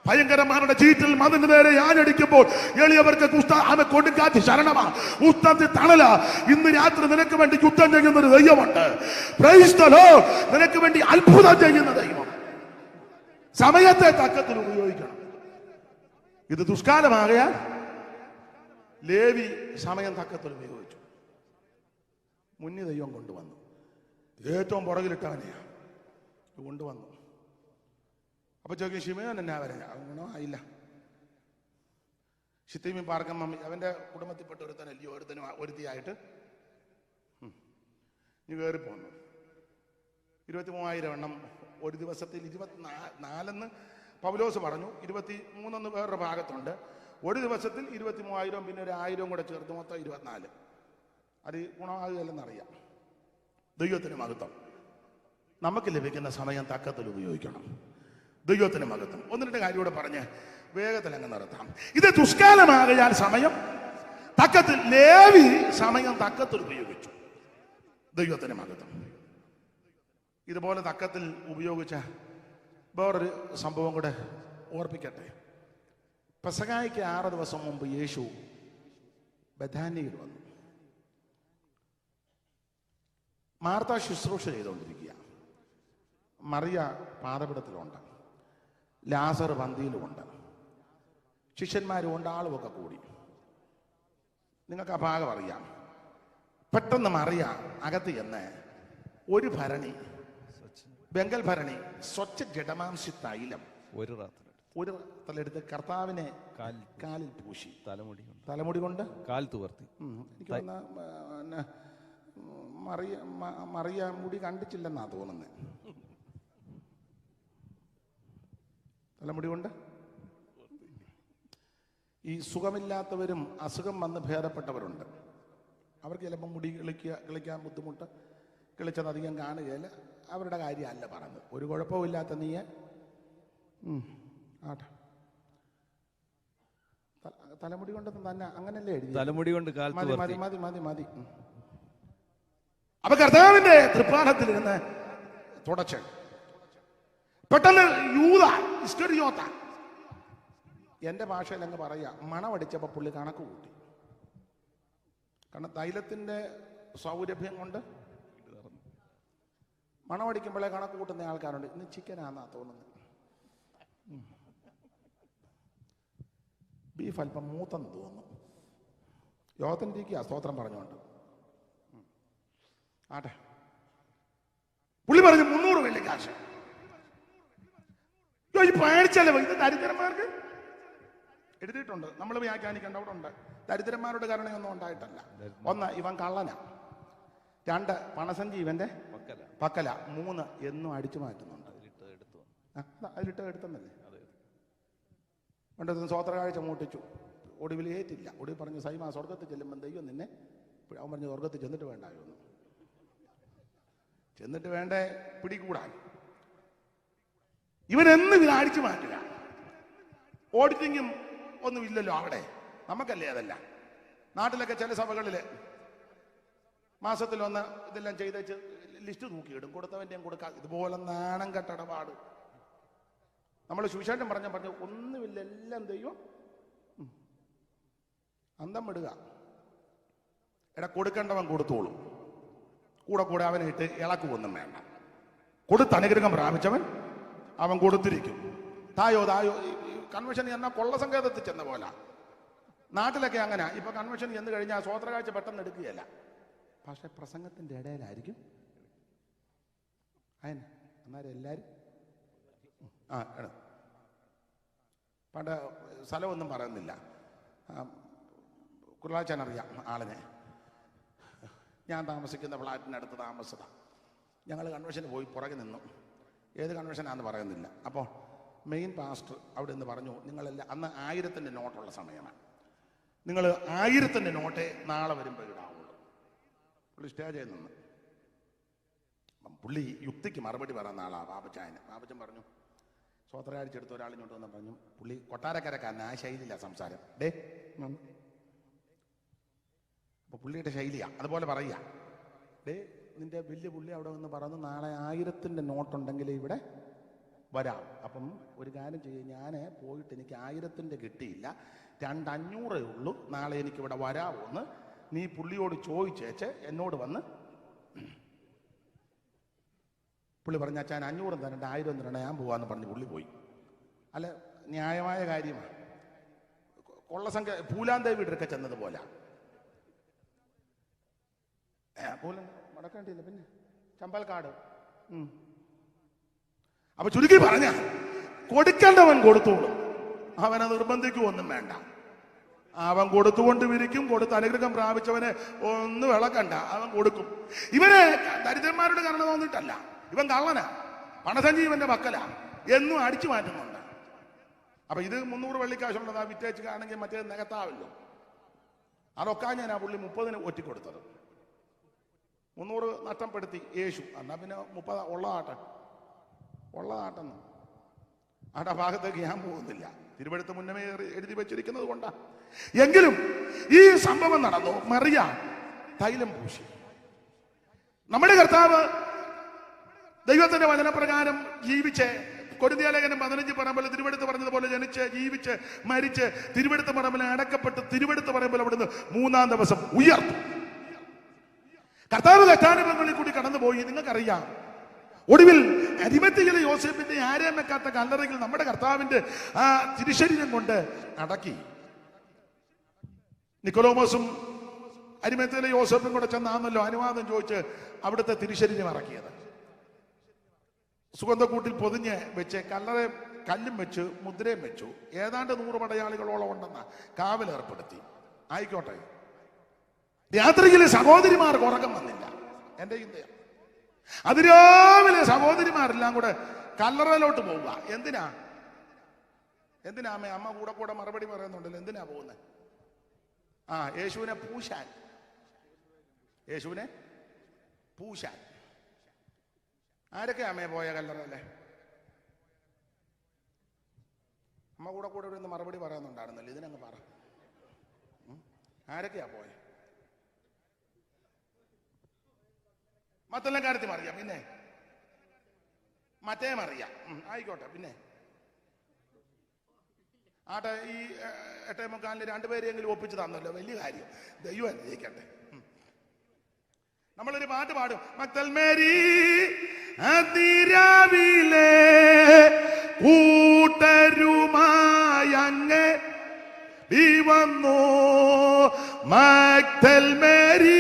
ഭയങ്കരന്മാരുടെ ചീറ്റിൽ മതിന് നേരെ ആഞ്ഞടിക്കുമ്പോൾ എളിയവർക്ക് കൊടുക്കാത്ത ശരണമാ, ഉസ്തത്തിൽ തണല. ഇന്ന് രാത്രി നിനക്ക് വേണ്ടി യുദ്ധം ചെയ്യുന്ന ഒരു ദൈവമുണ്ട്. Praise the Lord. നിനക്ക് വേണ്ടി അത്ഭുതം ചെയ്യുന്ന ദൈവം. സമയത്തെ തക്കത്തിൽ ഉപയോഗിക്കണം. ഇത് ദുഷ്കാലമാകയാൽ ലേവി സമയം തക്കത്തിൽ ഉപയോഗിച്ചു. മുന്നിൽ ദൈവം കൊണ്ടുവന്നു. ഏറ്റവും പുറകിലിട്ടവനെയാ കൊണ്ടുവന്നു. അപ്പൊ ചോദിക്കും ഷിമയോൻ എന്നാ വരാ? ആയില്ല. ഷിത്തീമി പാർക്കം മമ്മി അവന്റെ കുടുംബത്തിൽപ്പെട്ട ഒരുത്തനല്ലയോ, ഒരുത്തിയായിട്ട് നീ കയറി പോന്നു. 23,000 എണ്ണം ഒരു ദിവസത്തിൽ. 24 പൗലോസ് പറഞ്ഞു, 23 വേറൊരു ഭാഗത്തുണ്ട്. ഒരു ദിവസത്തിൽ 23,000 പിന്നെ ഒരു 1,000 കൂടെ ചേർത്ത് മൊത്തം 24. അത് ഗുണമാകുകയല്ലെന്നറിയാം. ദൈവത്തിന് മഹത്വം. നമുക്ക് ലഭിക്കുന്ന സമയം തക്കത്തിൽ ഉപയോഗിക്കണം. ദൈവത്തിന് മഹത്വം. 1-2 കാര്യം കൂടെ പറഞ്ഞ് വേഗത്തിൽ അങ്ങ് നടത്താം. ഇത് ദുഷ്കാലമാകയാൽ സമയം തക്കത്തിൽ, ലേവി സമയം തക്കത്തിൽ ഉപയോഗിച്ചു. ദൈവത്തിന് മഹത്വം. ഇതുപോലെ തക്കത്തിൽ ഉപയോഗിച്ച വേറൊരു സംഭവം കൂടെ ഓർപ്പിക്കട്ടെ. പെസഹായ്ക്ക് 6 ദിവസം മുമ്പ് യേശു ബഥാന്യയിൽ വന്നു. മാർത്ത ശുശ്രൂഷ ചെയ്തുകൊണ്ടിരിക്കുക. മറിയ പാദപീഠത്തിലുണ്ട്, ലാസർ പന്തിയിലുമുണ്ട്, ശിഷ്യന്മാരുമുണ്ട്, ആളുമൊക്കെ കൂടി. നിങ്ങൾക്ക് ആ ഭാഗം അറിയാം. പെട്ടെന്ന് മറിയ അകത്ത് ചെന്ന് ഒരു ഭരണി, ബെങ്കൽ ഭരണി, സ്വച്ഛ ജഡമാംസി തൈലം ഒരു റത്തലെടുത്ത് കർത്താവിനെ കാലിൽ പൂശി, തലമുടി കൊണ്ട് കാൽ തുവർത്തി. എനിക്ക് മറിയ മുടി കണ്ടിട്ടില്ലെന്നാ തോന്നുന്നത്. തലമുടി കൊണ്ട് ഈ സുഖമില്ലാത്തവരും അസുഖം വന്ന് ഭേദപ്പെട്ടവരുണ്ട്. അവർക്ക് ചിലപ്പോൾ മുടി കിളിക്കാൻ ബുദ്ധിമുട്ട്, കിളിച്ചത് അധികം കാണുകയില്ല. അവരുടെ കാര്യമല്ല പറഞ്ഞത്. ഒരു കുഴപ്പമില്ലാത്ത നീ ആട്ടെ തലമുടി കൊണ്ട് തന്നെ അങ്ങനല്ലേ എഴുതി. തലമുടി കൊണ്ട് മതി മതി മതി മതി മതി. അപ്പൊ കർത്താവിന്റെ തൃപ്പാദത്തിലിരുന്ന് തുടച്ച് പെട്ടെന്ന് യൂദ ഇസ്കറിയോത്ത, എന്റെ ഭാഷയിൽ അങ്ങ് പറയാ, മണമടിച്ചപ്പോ പുള്ളി കണക്ക് കൂട്ടി. കാരണം തൈലത്തിന്റെ സൗരഭ്യം കൊണ്ട് മണമടിക്കുമ്പോഴേ കണക്ക് കൂട്ടുന്ന ആൾക്കാരുണ്ട്. ഇന്ന് ചിക്കനാന്നാ തോന്നുന്നത്. ബീഫ് അല്പം മൂത്തെന്ന് തോന്നുന്നു. യോഗത്തിനിരിക്കുക സ്തോത്രം പറഞ്ഞുകൊണ്ട്. ആട്ടെ, പുള്ളി പറഞ്ഞു 300 വെള്ളിക്കാശ്. ഈ പേടിച്ചല്ലേ ഇത് ദരിദ്രന്മാർക്ക് എഴുതിയിട്ടുണ്ട്, നമ്മൾ വ്യാഖ്യാനിക്കേണ്ട അവിടെ ഉണ്ട്. ദരിദ്രന്മാരുടെ കരുണയൊന്നും ഉണ്ടായിട്ടല്ല. ഒന്ന്, ഇവൻ കള്ളന. 2, പണസഞ്ചി ഇവന്റെ പക്കല. 3, എന്നും അടിച്ചു മാറ്റുന്നുണ്ട്. അതിലിട്ട് എടുത്തെന്നല്ലേ പണ്ടത്തെ സ്വോത്ര കാഴ്ച മൂട്ടിച്ചു. ഒടുവിൽ ഏറ്റില്ല. ഒടുവിൽ പറഞ്ഞു, സൈമ സ്വർഗത്തിൽ ചെല്ലുമ്പോൾ ദൈവം നിന്നെ, അവൻ പറഞ്ഞു സ്വർഗത്തിൽ ചെന്നിട്ട് വേണ്ടായിരുന്നു, ചെന്നിട്ട് വേണ്ടേ പിടികൂടാൻ. ഇവനെന്ന് ഇവൻ അടിച്ചു മാറ്റുക. ഓഡിറ്റിങ്ങും ഒന്നും ഇല്ലല്ലോ അവിടെ, നമുക്കല്ലേ അതല്ല. നാട്ടിലൊക്കെ ചില സഭകളില് മാസത്തിലൊന്ന് ഇതെല്ലാം ചെയ്തേച്ച് ലിസ്റ്റ് തൂക്കിയിടും, കൊടുത്തവൻ്റെയും കൊടുക്കാം. ഇതുപോലെ നാണം കെട്ടടപാട്. നമ്മൾ സുവിശേഷം പറഞ്ഞു ഒന്നുമില്ല, എല്ലാം ദൈവം അന്തം വിടുക. എടാ, കൊടുക്കേണ്ടവൻ കൊടുത്തോളും, കൂടെ അവനെ ഇട്ട് ഇളക്കുമൊന്നും വേണ്ട. കൊടുത്ത് അനുഗ്രഹം പ്രാപിച്ചവൻ അവൻ കൊടുത്തിരിക്കും. തായോ കൺവെൻഷൻ എന്നാൽ കൊള്ള സങ്കേതത്തിൽ ചെന്ന പോലെ നാട്ടിലൊക്കെ അങ്ങനെ. ഇപ്പൊ കൺവെൻഷൻ ചെന്ന് കഴിഞ്ഞാൽ സ്വോത്രകാഴ്ച പെട്ടെന്ന് എടുക്കുകയല്ല, പക്ഷെ പ്രസംഗത്തിന്റെ ഇടയിലായിരിക്കും. അന്നേരം എല്ലാവരും പണ്ട് സ്ഥലമൊന്നും പറയുന്നില്ല, കുർലാച്ചനറിയാം ആളിനെ. ഞാൻ താമസിക്കുന്ന ഫ്ലാറ്റിനടുത്ത് താമസത. ഞങ്ങൾ കൺവെൻഷന് പോയി പുറകെ നിന്നു. ഏത് കൺവെൻഷനാണെന്ന് പറയുന്നില്ല. അപ്പോൾ മെയിൻ പാസ്റ്റർ അവിടെ നിന്ന് പറഞ്ഞു, നിങ്ങളെല്ലാം അന്ന് 1000-ൻ്റെ നോട്ടുള്ള സമയമാണ്, നിങ്ങൾ 1000-ൻ്റെ നോട്ടേ നാളെ വരുമ്പോൾ ഇടാവുള്ളൂ. പുള്ളി സ്റ്റേജിൽ നിന്ന് പുള്ളി യുക്തിക്ക് മറുപടി പറയുന്ന ആളാണ് പാപ്പച്ചായന്. പാപ്പച്ചൻ പറഞ്ഞു, സ്വോത്രകാഴ്ചെടുത്ത് ഒരാളിങ്ങോട്ട് വന്ന് പറഞ്ഞു, പുള്ളി കൊട്ടാരക്കരക്കാരൻ, ആ ശൈലിയിലാണ് സംസാരം. അപ്പൊ പുള്ളിയുടെ ശൈലിയാ അതുപോലെ പറയുക. നിന്റെ വലിയ പുള്ളി അവിടെ വന്ന് പറഞ്ഞു, നാളെ 1000-ൻ്റെ നോട്ടുണ്ടെങ്കിൽ ഇവിടെ വരാം. അപ്പം ഒരു കാര്യം ചെയ്യും, ഞാൻ പോയിട്ട് എനിക്ക് 1000-ൻ്റെ കിട്ടിയില്ല, 2,500 ഉള്ളൂ, നാളെ എനിക്കിവിടെ വരാമോന്ന് നീ പുള്ളിയോട് ചോദിച്ചേച്ച് എന്നോട് വന്ന്. പുള്ളി പറഞ്ഞ, അച്ഛൻ 500 തരണ്ട, 1000 തരണ്ട, ഞാൻ പോവാന്ന് പറഞ്ഞ് പുള്ളി പോയി. അല്ല, ന്യായമായ കാര്യമാണ്. കൊള്ളസംഖ്യ പൂലാന്തേവി വീടൊക്കെ ചെന്നതുപോലെ മടക്കേണ്ടിയില്ല. പിന്നെ ചമ്പൽക്കാട്. അപ്പൊ ചുരുക്കി പറഞ്ഞ, കൊടുക്കേണ്ടവൻ കൊടുത്തോളും, അവനെ നിർബന്ധിക്കുമൊന്നും വേണ്ട. അവൻ കൊടുത്തുകൊണ്ട് വിരിക്കും. കൊടുത്ത് അനുഗ്രഹം പ്രാപിച്ചവനെ ഒന്നും ഇളക്കണ്ട, അവൻ കൊടുക്കും. ഇവനെ ദരിദ്രന്മാരുടെ കാരണം തോന്നിയിട്ടല്ല, ഇവൻ കള്ളനാ, പണസഞ്ചി ഇവന്റെ മക്കള, എന്നും അടിച്ചു മാറ്റുന്നുണ്ട്. അപ്പൊ ഇത് 300 വെള്ളിക്കാശുള്ളതാ, വിറ്റേച്ച് ആണെങ്കിൽ മറ്റേ നികത്താവല്ലോ. അതൊക്കെ ഞാൻ പുള്ളി 30-ന് ഒറ്റിക്കൊടുത്തത്. 300 നഷ്ടപ്പെടുത്തി യേശു. എന്നാ പിന്നെ 30 ഉള്ളതാട്ടെന്ന്. ആട്ട ഭാഗത്തേക്ക് ഞാൻ പോകുന്നില്ല, തിരുവെടുത്ത് മുന്നമേ എഴുതി വെച്ചിരിക്കുന്നത് കൊണ്ടാ. എങ്കിലും ഈ സംഭവം നടന്നു. മറിയ തൈലം പൂശി. നമ്മുടെ കർത്താവ് ദൈവത്തിന്റെ വചനപ്രകാരം ജീവിച്ച്, കൊരിന്ത്യലേഖനം 15 പറമ്പിൽ തിരുവെടുത്ത് പറഞ്ഞതുപോലെ ജനിച്ച് ജീവിച്ച് മരിച്ച് തിരുവെടുത്ത് പറമ്പിൽ അടക്കപ്പെട്ട് തിരുവെടുത്ത് പറമ്പിൽ അവിടുന്ന് 3-ാം ദിവസം ഉയർത്തു. കർത്താവ് കഷ്ടാനുഭവങ്ങളിൽ കൂടി കടന്നുപോയി. നിങ്ങൾക്കറിയാം, ഒടുവിൽ അരിമത്തിയിലെ യോസേപ്പിന്റെ ആരെയും വെക്കാത്ത കല്ലറയിൽ നമ്മുടെ കർത്താവിന്റെ ആ തിരുശരീരം കൊണ്ട് അടക്കി. നിക്കോദോമോസും അരിമത്തിയിലെ യോസേപ്പും കൂടെ ചെന്നാന്നല്ലോ അനുവാദം ചോദിച്ച് അവിടുത്തെ തിരുശരീരം ഇറക്കിയത്. സുഗന്ധക്കൂട്ടിൽ പൊതിഞ്ഞ് വെച്ച് കല്ലറ കല്ലും വെച്ച് മുദ്രയും വെച്ചു. ഏതാണ്ട് 100 പടയാളികളോളം ഉണ്ടെന്ന് കാവലേർപ്പെടുത്തി. ആയിക്കോട്ടെ, രാത്രിയിലെ സഹോദരിമാർക്ക് ഉറക്കം വന്നില്ല. എന്റെ ചിന്തയാണ്, അതിരാവിലെ സഹോദരിമാരെല്ലാം കൂടെ കല്ലറയിലോട്ട് പോവുക. എന്തിനാ അമ്മ കൂടെ മറുപടി പറയുന്നുണ്ടല്ലോ, എന്തിനാ പോകുന്നത്? യേശുവിനെ പൂശാൻ. ആരൊക്കെ അമ്മയെ പോയ കല്ലറല്ലേ? അമ്മ കൂടെ ഇവിടുന്ന് മറുപടി പറയുന്നുണ്ടായിരുന്നല്ലോ, ഇതിനങ്ങ് പറ. ആരൊക്കെയാ പോയെ? മറ്റെല്ലാം കാര്യത്തിൽ അറിയാം. പിന്നെ മറ്റേ അറിയാം. ആയിക്കോട്ടെ. പിന്നെ ആട്ടെ, ഈ 8:45 2 പേരെങ്കിലും ഒപ്പിച്ച് തന്നല്ലോ, വലിയ കാര്യം. ദൈവം അനുഗ്രഹിക്കട്ടെ. നമ്മളൊരു പാട്ട് പാടും, മക്തൽ മേരി അതിരാവിലെ കൂട്ടരുമായങ്ങ് വന്നു മഗ്ദൽ മേരി.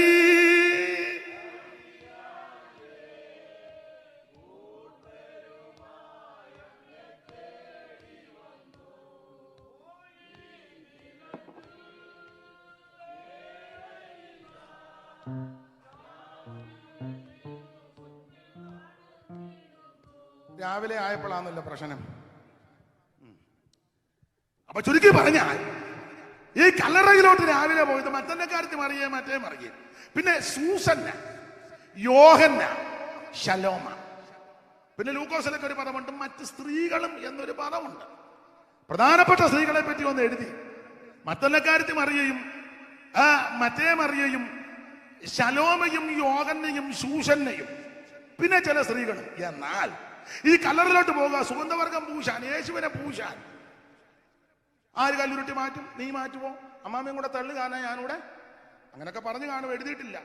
രാവിലെ ആയപ്പോഴാണല്ലോ പ്രശ്നം. അപ്പൊ ചുരുക്കി പറഞ്ഞാൽ ഈ കല്ലറയിലോട്ട് രാവിലെ പോയത് മറ്റന്നക്കാരത്തി മറിയേ മറ്റേ മറിയേ, പിന്നെ സൂസന്ന, യോഹന്ന, ശലോമ, പിന്നെ ലൂക്കോസിലൊക്കെ ഒരു പദമുണ്ട് മറ്റ് സ്ത്രീകളും എന്നൊരു പദമുണ്ട്. പ്രധാനപ്പെട്ട സ്ത്രീകളെ പറ്റി ഒന്ന് എഴുതി. മറ്റന്നക്കാരത്തി മറിയയും മറ്റേ മറിയയും ശലോമയും യോഹന്നയും സൂസന്നയും പിന്നെ ചില സ്ത്രീകളും. എന്നാൽ ഈ കല്ലറിലോട്ട് പോകുക, സുഗന്ധവർഗം പൂശാൻ, യേശുവിനെ പൂശാൻ ആര് കല്ലുരുട്ടി മാറ്റും? നീ മാറ്റുമോ? അമ്മാമ്മയും കൂടെ തള്ളു കാണാൻ ഞാനിവിടെ അങ്ങനൊക്കെ പറഞ്ഞു കാണും, എഴുതിയിട്ടില്ല.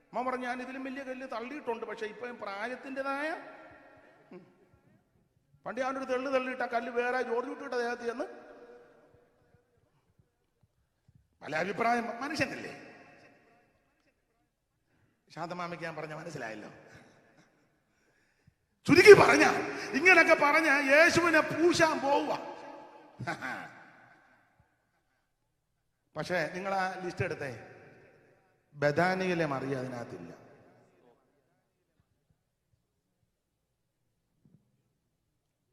അമ്മ പറഞ്ഞു ഞാൻ ഇതിലും വലിയ കല്ല് തള്ളിയിട്ടുണ്ട്, പക്ഷെ ഇപ്പൊ പ്രായത്തിൻ്റെതായ പണ്ട് ഞാനൊരു തള്ളിയിട്ട കല്ല് വേറെ ജോർജ് വിട്ടിട്ട് ദേഹത്ത് ചെന്ന് പല അഭിപ്രായം. മനുഷ്യനല്ലേ? ശാന്തമാമയ്ക്ക് ഞാൻ പറഞ്ഞ മനസ്സിലായല്ലോ. ചുരുക്കി പറഞ്ഞ ഇങ്ങനൊക്കെ പറഞ്ഞ യേശുവിനെ പൂശാൻ പോവുക. പക്ഷെ നിങ്ങൾ ആ ലിസ്റ്റ് എടുത്തേ, ബഥാനിയിലെ മറിയ അതിനകത്തില്ല.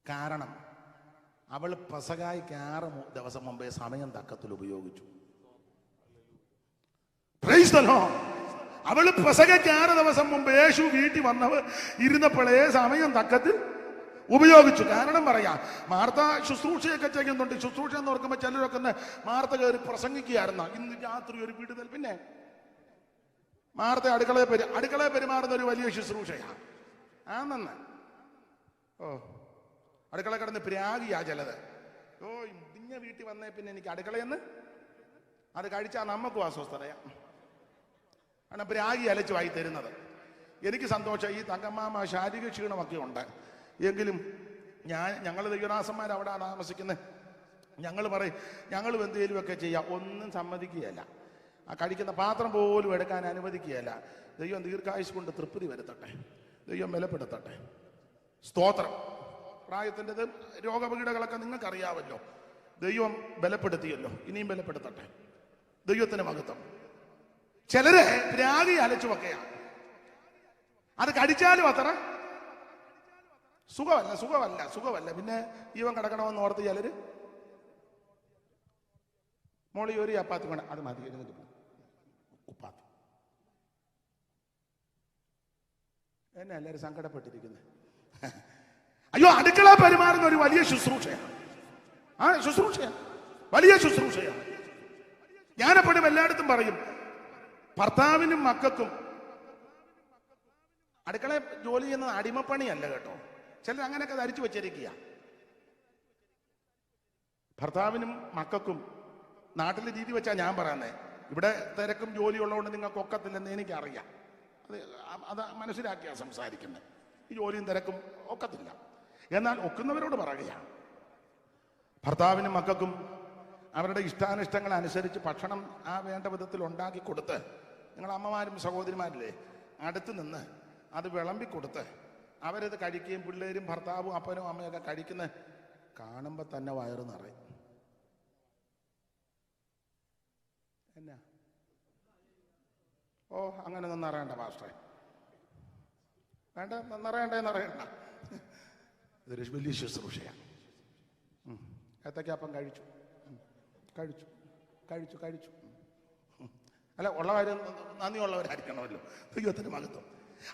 കാരണം അവൾ പെസഹായ്ക്ക് 6 ദിവസം മുമ്പേ സമയം തക്കത്തിൽ ഉപയോഗിച്ചു. Praise the Lord. അവള് പെസഹയ്ക്ക് 6 ദിവസം മുമ്പ് യേശു വീട്ടിൽ വന്നവർ ഇരുന്നപ്പോഴേ സമയം തക്കത്തിൽ ഉപയോഗിച്ചു. കാരണം പറയാം, മാർത്ത ശുശ്രൂഷയൊക്കെ ചെയ്യുന്നുണ്ട്. ശുശ്രൂഷ എന്ന് ഓർക്കുമ്പോൾ ചിലരൊക്കെ മാർത്ത കയറി പ്രസംഗിക്കുകയായിരുന്ന ഇന്ന് രാത്രി ഒരു വിടുതൽ. പിന്നെ മാർത്ത അടുക്കളയെ പെരുമാറുന്ന ഒരു വലിയ ശുശ്രൂഷയാണ്. ആണെന്ന് അടുക്കള കിടന്ന് പ്രാഗിയാ ചിലത്. ഇന്ന വീട്ടിൽ വന്നേ പിന്നെ എനിക്ക് അടുക്കളയെന്ന് അത് കഴിച്ചാൽ നമുക്കും അസ്വസ്ഥതയാ. ആണ് പ്രാഗി അലച്ചു വായി തരുന്നത്. എനിക്ക് സന്തോഷം. ഈ തങ്കമ്മാമ ശാരീരിക ക്ഷീണമൊക്കെ ഉണ്ട് എങ്കിലും ഞങ്ങൾ ദൈവദാസന്മാർ അവിടെ താമസിക്കുന്നത്. ഞങ്ങൾ പറയും ഞങ്ങൾ എന്തെങ്കിലുമൊക്കെ ചെയ്യാം, ഒന്നും സമ്മതിക്കുകയല്ല. ആ കഴിക്കുന്ന പാത്രം പോലും എടുക്കാൻ അനുവദിക്കുകയല്ല. ദൈവം ദീർഘായുസ് കൊണ്ട് തൃപ്തി വരുത്തട്ടെ, ദൈവം ബലപ്പെടുത്തട്ടെ. സ്തോത്രം. പ്രായത്തിൻ്റെത് രോഗപീഠകളൊക്കെ നിങ്ങൾക്കറിയാമല്ലോ. ദൈവം ബലപ്പെടുത്തിയല്ലോ, ഇനിയും ബലപ്പെടുത്തട്ടെ. ദൈവത്തിന് മഹത്വം. ചിലര് രാഗി അലച്ചുമൊക്കെയാണ്. അത് കടിച്ചാലും അത്ര സുഖമല്ല. പിന്നെ ജീവൻ കിടക്കണമെന്ന് ഓർത്ത് ചിലര് മോളി ഒരു അപ്പാത്തി വേണം, അത് മതി ഉപ്പാത്തി. എന്നെ എല്ലാവരും സങ്കടപ്പെട്ടിരിക്കുന്നത്. അയ്യോ, അടുക്കള പെരുമാറുന്ന ഒരു വലിയ ശുശ്രൂഷയാണ്. വലിയ ശുശ്രൂഷയാണ്. ഞാനെപ്പോഴും എല്ലായിടത്തും പറയും, ഭർത്താവിനും മക്കൾക്കും അടുക്കള ജോലി ചെയ്യുന്നത് അടിമപ്പണിയല്ല കേട്ടോ. ചിലർ അങ്ങനെയൊക്കെ ധരിച്ചു വെച്ചിരിക്കുക. ഭർത്താവിനും മക്കൾക്കും നാട്ടിലെ രീതി വെച്ചാൽ ഞാൻ പറയുന്നത്. ഇവിടെ തിരക്കും ജോലി ഉള്ളതുകൊണ്ട് നിങ്ങൾക്ക് ഒക്കത്തില്ലെന്ന് എനിക്കറിയാം. അത് മനസ്സിലാക്കിയാ സംസാരിക്കുന്നത്. ഈ ജോലിയും തിരക്കും ഒക്കത്തില്ല. എന്നാൽ ഒക്കുന്നവരോട് പറയുകയാണ്, ഭർത്താവിനും മക്കൾക്കും അവരുടെ ഇഷ്ടാനിഷ്ടങ്ങൾ അനുസരിച്ച് ഭക്ഷണം ആ വേണ്ട വിധത്തിൽ ഉണ്ടാക്കി കൊടുത്ത്, നിങ്ങൾ അമ്മമാരും സഹോദരിമാരില്ലേ, അടുത്ത് നിന്ന് അത് വിളമ്പിക്കൊടുത്ത് അവരത് കഴിക്കുകയും പിള്ളേരും ഭർത്താവും അപ്പനും അമ്മയൊക്കെ കഴിക്കുന്ന കാണുമ്പോൾ തന്നെ വയറ് നിറയും. എന്നാ അങ്ങനെ നിന്നറിയണ്ട പാസ്റ്ററെ, വേണ്ട, നിറയണ്ട. ഇതൊരു വലിയ ശുശ്രൂഷയാണ്. ഏത്തക്കാപ്പം കഴിച്ചു. അല്ല, ഉള്ള കാര്യം നന്ദിയുള്ളവരായിരിക്കണമല്ലോ. ദൈവത്തിന് മഹത്വം.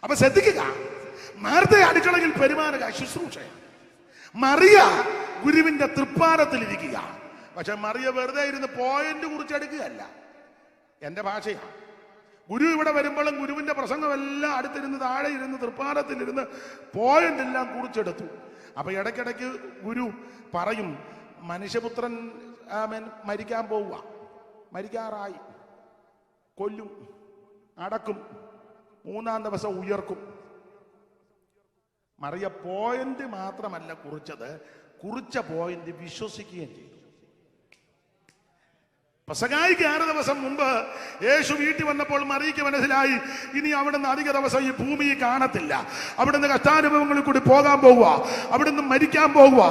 അപ്പൊ ശ്രദ്ധിക്കുക, മാർത്ത അടുക്കളയിൽ പെരുമാറുക ശുശ്രൂഷയാണ്. മറിയ ഗുരുവിന്റെ തൃപ്പാരത്തിലിരിക്കുക. പക്ഷെ മറിയ വെറുതെ ഇരുന്ന് പോയിന്റ് കുറിച്ചെടുക്കുകയല്ല. എന്റെ ഭാഷയാണ്. ഗുരു ഇവിടെ വരുമ്പോഴും ഗുരുവിന്റെ പ്രസംഗമെല്ലാം അടുത്തിരുന്ന് താഴെ ഇരുന്ന് തൃപ്പാരത്തിലിരുന്ന് പോയിന്റ് എല്ലാം കുറിച്ചെടുത്തു. അപ്പൊ ഇടയ്ക്കിടയ്ക്ക് ഗുരു പറയും, മനുഷ്യപുത്രൻ മരിക്കാൻ പോവുക, മരിക്കാറായി, കൊല്ലും, അടക്കും, 3-ാം ദിവസം ഉയർക്കും. മറിയ പോയിന്റ് മാത്രമല്ല കുറിച്ചത്, കുറിച്ച പോയിന്റ് വിശ്വസിക്കുകയും ചെയ്തു. പെസഹായ്ക്ക് 6 ദിവസം മുമ്പ് യേശു വീട്ടിൽ വന്നപ്പോൾ മറിയയ്ക്ക് മനസ്സിലായി ഇനി അവിടുന്ന് അധിക ദിവസം ഈ ഭൂമി കാണത്തില്ല. അവിടുന്ന് കഷ്ടാനുഭവങ്ങളിൽ കൂടി പോകാൻ പോകുക, അവിടുന്ന് മരിക്കാൻ പോകുക,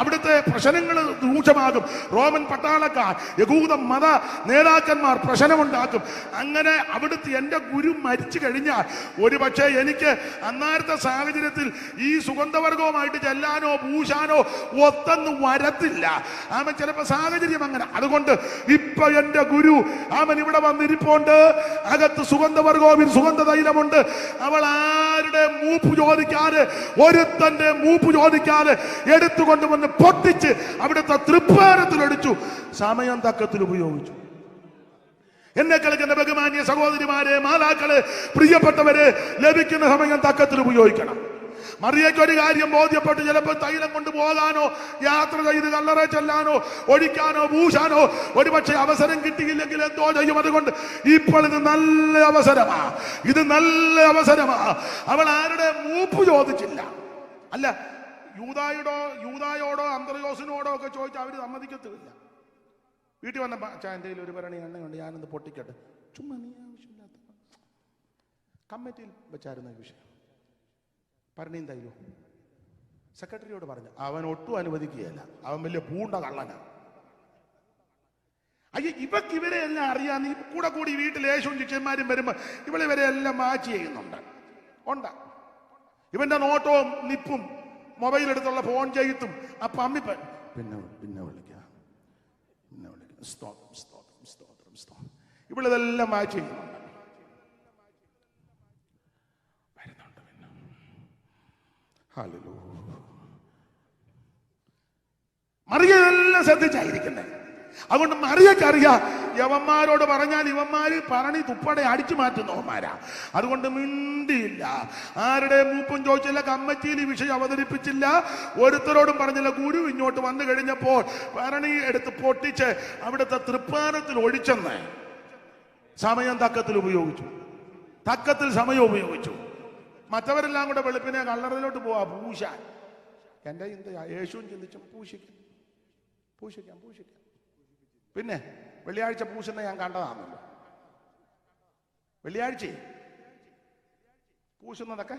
അവിടുത്തെ പ്രശ്നങ്ങൾ രൂക്ഷമാകും. റോമൻ പട്ടാളക്കാർ, യഹൂദ മത നേതാക്കന്മാർ പ്രശ്നമുണ്ടാക്കും. അങ്ങനെ അവിടുത്തെ എൻ്റെ ഗുരു മരിച്ചു കഴിഞ്ഞാൽ ഒരു പക്ഷേ എനിക്ക് അന്നേരത്തെ സാഹചര്യത്തിൽ ഈ സുഗന്ധവർഗവുമായിട്ട് ചെല്ലാനോ പൂശാനോ ഒത്തൊന്നും വരത്തില്ല. അവൻ ചിലപ്പോൾ സാഹചര്യം അങ്ങനെ. അതുകൊണ്ട് ഇപ്പൊ എന്റെ ഗുരു അവൻ ഇവിടെ വന്നിരിപ്പുണ്ട്. അകത്ത് സുഗന്ധവർഗവും സുഗന്ധ തൈലമുണ്ട്. അവൾ ആരുടെ മൂപ്പ് ചോദിക്കാതെ, ഒരുത്തന്റെ മൂപ്പ് ചോദിക്കാതെ എടുത്തുകൊണ്ട് വന്ന് പൊട്ടിച്ച് അവിടുത്തെ തൃപ്പാരത്തിലൊടിച്ചു. സമയം തക്കത്തിൽ ഉപയോഗിച്ചു. എന്നെ കളിക്കുന്ന ബഹുമാന്യ സഹോദരിമാരെ, മാതാക്കളെ, പ്രിയപ്പെട്ടവരെ, ലഭിക്കുന്ന സമയം തക്കത്തിൽ ഉപയോഗിക്കണം. മറിയയ്ക്ക് ഒരു കാര്യം ബോധ്യപ്പെട്ട്, ചിലപ്പോൾ തൈലം കൊണ്ട് പോകാനോ യാത്ര ചെയ്ത് കല്ലറ ചെല്ലാനോ ഒഴിക്കാനോ പൂശാനോ ഒരുപക്ഷെ അവസരം കിട്ടിയില്ലെങ്കിൽ എന്തോ ചെയ്യും. അതുകൊണ്ട് ഇപ്പോൾ ഇത് നല്ല അവസരമാ, ഇത് നല്ല അവസരമാ. അവൾ ആരുടെ മൂപ്പ് ചോദിച്ചില്ല. അല്ല, യൂദായോടോ അന്ത്രയോസിനോടോ ഒക്കെ ചോദിച്ചാൽ അവർ സമ്മതിക്കത്തില്ല. വീട്ടിൽ വന്നപ്പോ എൻ്റെ കയ്യിൽ ഒരു ഭരണി എണ്ണയുണ്ട്, ഞാനൊന്ന് പൊട്ടിക്കട്ടെ. ചുമ്മാ നീ ആവശ്യമില്ലാത്ത കമ്മിറ്റിയിൽ വെച്ചായിരുന്നു ഈ വിഷയം. ഭരണിയും തൈലോ സെക്രട്ടറിയോട് പറഞ്ഞു. അവൻ ഒട്ടും അനുവദിക്കുകയല്ല. അവൻ വലിയ പൂണ്ട കള്ളനാ. അയ്യ, ഇവരെ എല്ലാം അറിയാം. നീ കൂടെ കൂടി വീട്ടിൽ യേശുവും ശിഷ്യന്മാരും വരുമ്പോ ഇവരെ എല്ലാം മാച്ച് ചെയ്യുന്നുണ്ട്. ഇവന്റെ നോട്ടവും നിപ്പും മൊബൈൽ എടുത്തുള്ള ഫോൺ ചെയ്ത്തും ആ പമ്മിപ്പൻ പിന്നെ വിളിക്കാം ഇവളിതെല്ലാം മാച്ച് ചെയ്യുന്നുണ്ട്. മറിയ എല്ലാം ശ്രദ്ധിച്ചായിരിക്കുന്നത്. അതുകൊണ്ട് മറിയക്കറിയാം യവന്മാരോട് പറഞ്ഞാൽ ഇവന്മാര് പറഞ്ഞി തുപ്പടെ അടിച്ചു മാറ്റുന്നവന്മാരാ. അതുകൊണ്ട് മിണ്ടിയില്ല. ആരുടെ മൂപ്പും ചോദിച്ചില്ല, കമ്മിറ്റിയിൽ ഈ വിഷയം അവതരിപ്പിച്ചില്ല, ഒരുത്തരോടും പറഞ്ഞില്ല. ഗുരു ഇങ്ങോട്ട് വന്നു കഴിഞ്ഞപ്പോൾ ഭരണി എടുത്ത് പൊട്ടിച്ച് അവിടുത്തെ തൃപ്പാനത്തിൽ ഒഴിച്ചെന്ന് സമയം തക്കത്തിൽ ഉപയോഗിച്ചു. തക്കത്തിൽ സമയം ഉപയോഗിച്ചു. മറ്റവരെല്ലാം കൂടെ വെളുപ്പിനെ കല്ലറയിലോട്ട് പോവാ പൂശാൻ. എൻ്റെ യേശുവും ചിന്തിച്ചു പൂശിക്കാം. പിന്നെ വെള്ളിയാഴ്ച പൂശുന്ന ഞാൻ കണ്ടതാണല്ലോ. വെള്ളിയാഴ്ച പൂശുന്നതൊക്കെ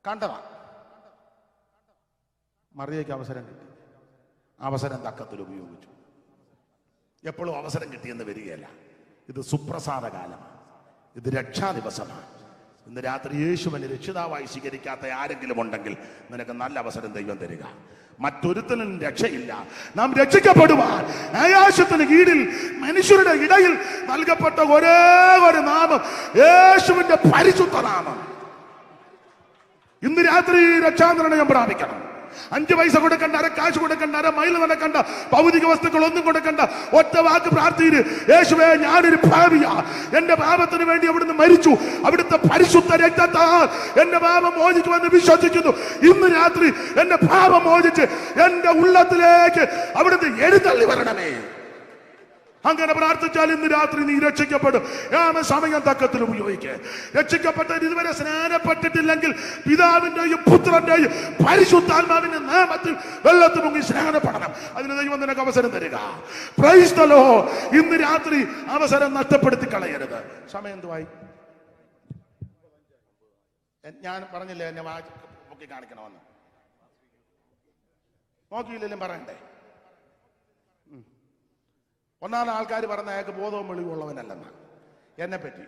കണ്ടതാണ്. മറിയയ്ക്ക് അവസരം കിട്ടി. അവസരം തക്കത്തിൽ ഉപയോഗിച്ചു. എപ്പോഴും അവസരം കിട്ടിയെന്ന് വരികയല്ല. ഇത് സുപ്രസാദ കാലമാണ്. ഇത് രക്ഷാ ദിവസമാണ്. ഇന്ന് രാത്രി യേശുവിനെ രക്ഷിതാവായി സ്വീകരിക്കാത്ത ആരെങ്കിലും ഉണ്ടെങ്കിൽ നിനക്ക് നല്ല അവസരം ദൈവം തരിക. മറ്റൊരുത്തനും രക്ഷയില്ല. നാം രക്ഷിക്കപ്പെടുവാൻ ആകാശത്തിന് കീഴിൽ മനുഷ്യരുടെ ഇടയിൽ നൽകപ്പെട്ട ഒരേ ഒരു നാമം യേശുവിന്റെ പരിശുദ്ധ നാമം. ഇന്ന് രാത്രി രക്ഷാനിർണയം പ്രാപിക്കണം. 5 പൈസ കൊടുക്കണ്ട, അര കാശ് കൊടുക്കണ്ട, അര മൈൽ നടക്കണ്ട, ഭൗതിക വസ്തുക്കൾ ഒന്നും കൊടുക്കണ്ട. ഒറ്റ വാക്ക് പ്രാർത്ഥിര്, യേശുവേ ഞാനൊരു പാപിയാ, എന്റെ പാപത്തിന് വേണ്ടി അവിടുന്ന് മരിച്ചു, അവിടുത്തെ പരിശുദ്ധ രക്തത്താൽ എന്റെ പാപം മോചിക്കുമെന്ന് വിശ്വസിക്കുന്നു. ഇന്ന് രാത്രി എന്റെ പാപം മോചിച്ച് എന്റെ ഉള്ളത്തിലേക്ക് അവിടുന്ന് എഴുന്നള്ളി വരണമേ. അങ്ങനെ പ്രാർത്ഥിച്ചാൽ ഇന്ന് രാത്രി നീ രക്ഷിക്കപ്പെടും. സമയം തക്കത്തിൽ ഉപയോഗിക്കുക. രക്ഷിക്കപ്പെട്ടവർ ഇതുവരെ സ്നാനപ്പെട്ടിട്ടില്ലെങ്കിൽ പിതാവിന്റെയും പുത്രന്റെയും പരിശുദ്ധാത്മാവിന്റെ നാമത്തിൽ വെള്ളത്തിൽ മുങ്ങി സ്നാനപ്പെടണം. അതിന് ദൈവം നിനക്ക് അവസരം തരിക. Praise the Lord. ഇന്ന് രാത്രി അവസരം നഷ്ടപ്പെടുത്തി കളയരുത്. സമയം എന്തുവായി? ഞാൻ പറഞ്ഞില്ലേ എന്നെ നോക്കി കാണിക്കണമെന്ന്. നോക്കിയില്ലെങ്കിലും പറയണ്ടേ? ഒന്നാമത് ആൾക്കാർ പറഞ്ഞ അയാൾക്ക് ബോധവും വെളിവുള്ളവനല്ലെന്ന എന്നെ പറ്റി.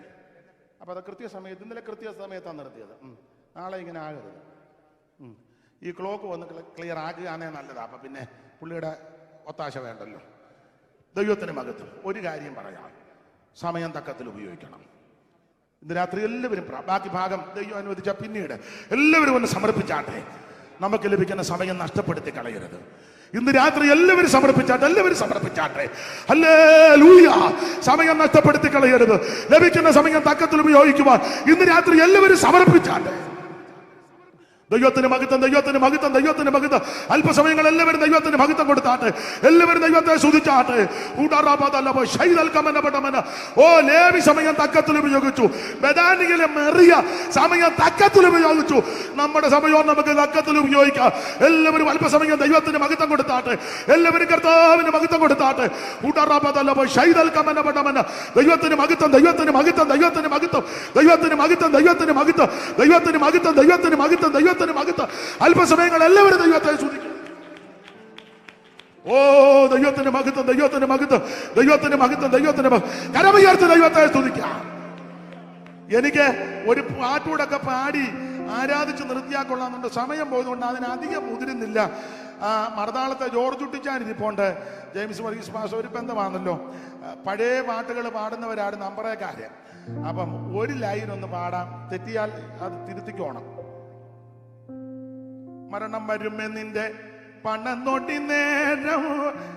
അപ്പൊ അത് കൃത്യസമയത്ത്, ഇന്നലെ കൃത്യസമയത്താണ് നിർത്തിയത്. നാളെ ഇങ്ങനെ ആകരുത്. ഈ ക്ലോക്ക് വന്ന് ക്ലിയർ ആക്കുകയാണേ നല്ലതാ. അപ്പൊ പിന്നെ പുള്ളിയുടെ ഒത്താശ വേണ്ടല്ലോ. ദൈവത്തിന് മകത്തും ഒരു കാര്യം പറയാം, സമയം തക്കത്തിൽ ഉപയോഗിക്കണം. ഇന്ന് രാത്രി എല്ലാവരും ബാക്കി ഭാഗം ദൈവം അനുവദിച്ച പിന്നീട് എല്ലാവരും ഒന്ന് സമർപ്പിച്ചാട്ടെ. നമുക്ക് ലഭിക്കുന്ന സമയം നഷ്ടപ്പെടുത്തി കളയരുത്. ഇന്ന് രാത്രി എല്ലാവരും സമർപ്പിച്ചാട്ടെ. ഹല്ലേലൂയ. സമയം നഷ്ടപ്പെടുത്തി കളയരുത്. ലഭിക്കുന്ന സമയം തക്കത്തിൽ ഉപയോഗിക്കുവാൻ ഇന്ന് രാത്രി എല്ലാവരും സമർപ്പിച്ചാട്ടെ. ദൈവത്തിന് മഹത്വം, ദൈവത്തിന് മഹത്വം, ദൈവത്തിന് മഹത്വം. അല്പസമയങ്ങൾ എല്ലാവരും ദൈവത്തിന് മഹത്വം കൊടുത്താട്ടെ, എല്ലാവരും ദൈവത്തെ സ്തുതിച്ചാട്ടെ. ഓ, ലേവി സമയം തക്കത്തിൽ ഉപയോഗിച്ചു, ബദാനിയിലെ മെറിയ സമയം തക്കത്തിൽ ഉപയോഗിച്ചു. നമ്മുടെ സമയവും നമുക്ക് തക്കത്തിൽ ഉപയോഗിക്കാം. എല്ലാവരും അല്പസമയം ദൈവത്തിന് മഹത്വം കൊടുത്താട്ടെ, എല്ലാവരും കർത്താവിന് മഹത്വം കൊടുത്താട്ടെ. ദൈവത്തിന് മഹത്വം, ദൈവത്തിന് മഹത്വം, ദൈവത്തിന് മഹത്വം, ദൈവത്തിന് മഹത്വം, ദൈവത്തിന് മഹത്വം, ദൈവത്തിന് മഹത്വം, ദൈവത്തിന് മഹത്വം, ദൈവത്തിന് മഹത്വം. അല്പസമയങ്ങൾ എല്ലാവരും ദൈവത്തെ സ്തുതിക്കും. ഓ, ദൈവത്തിന് മഹത്വം, ദൈവത്തിന് മഹത്വം, ദൈവത്തിന് മഹത്വം, ദൈവത്തിന് കരമുയർത്തി ദൈവത്തെ സ്തുതിക്കാം. എനിക്ക് ഒരു പാട്ടൂടൊക്കെ പാടി ആരാധിച്ച് നിർത്തിയാക്കൊള്ളാന്നുണ്ട്. സമയം പോയതുകൊണ്ട് അതിനധികം മുതിരുന്നില്ല. മറുതാളത്തെ ജോർജ് ഉട്ടിച്ചാൻ ഇരിപ്പുണ്ട്. ജെയിംസ് വർഗീസ് പാസ്റ്റർ ഒരു ബന്ധമാണല്ലോ. പഴയ പാട്ടുകൾ പാടുന്നവരാണ് നമ്പറേക്കാര്. അപ്പം ഒരു ലൈൻ ഒന്ന് പാടാം, തെറ്റിയാൽ അത് തിരുത്തിക്കോണം. മരണം വരുമേ നിന്റെ പണം നോട്ടി നേരം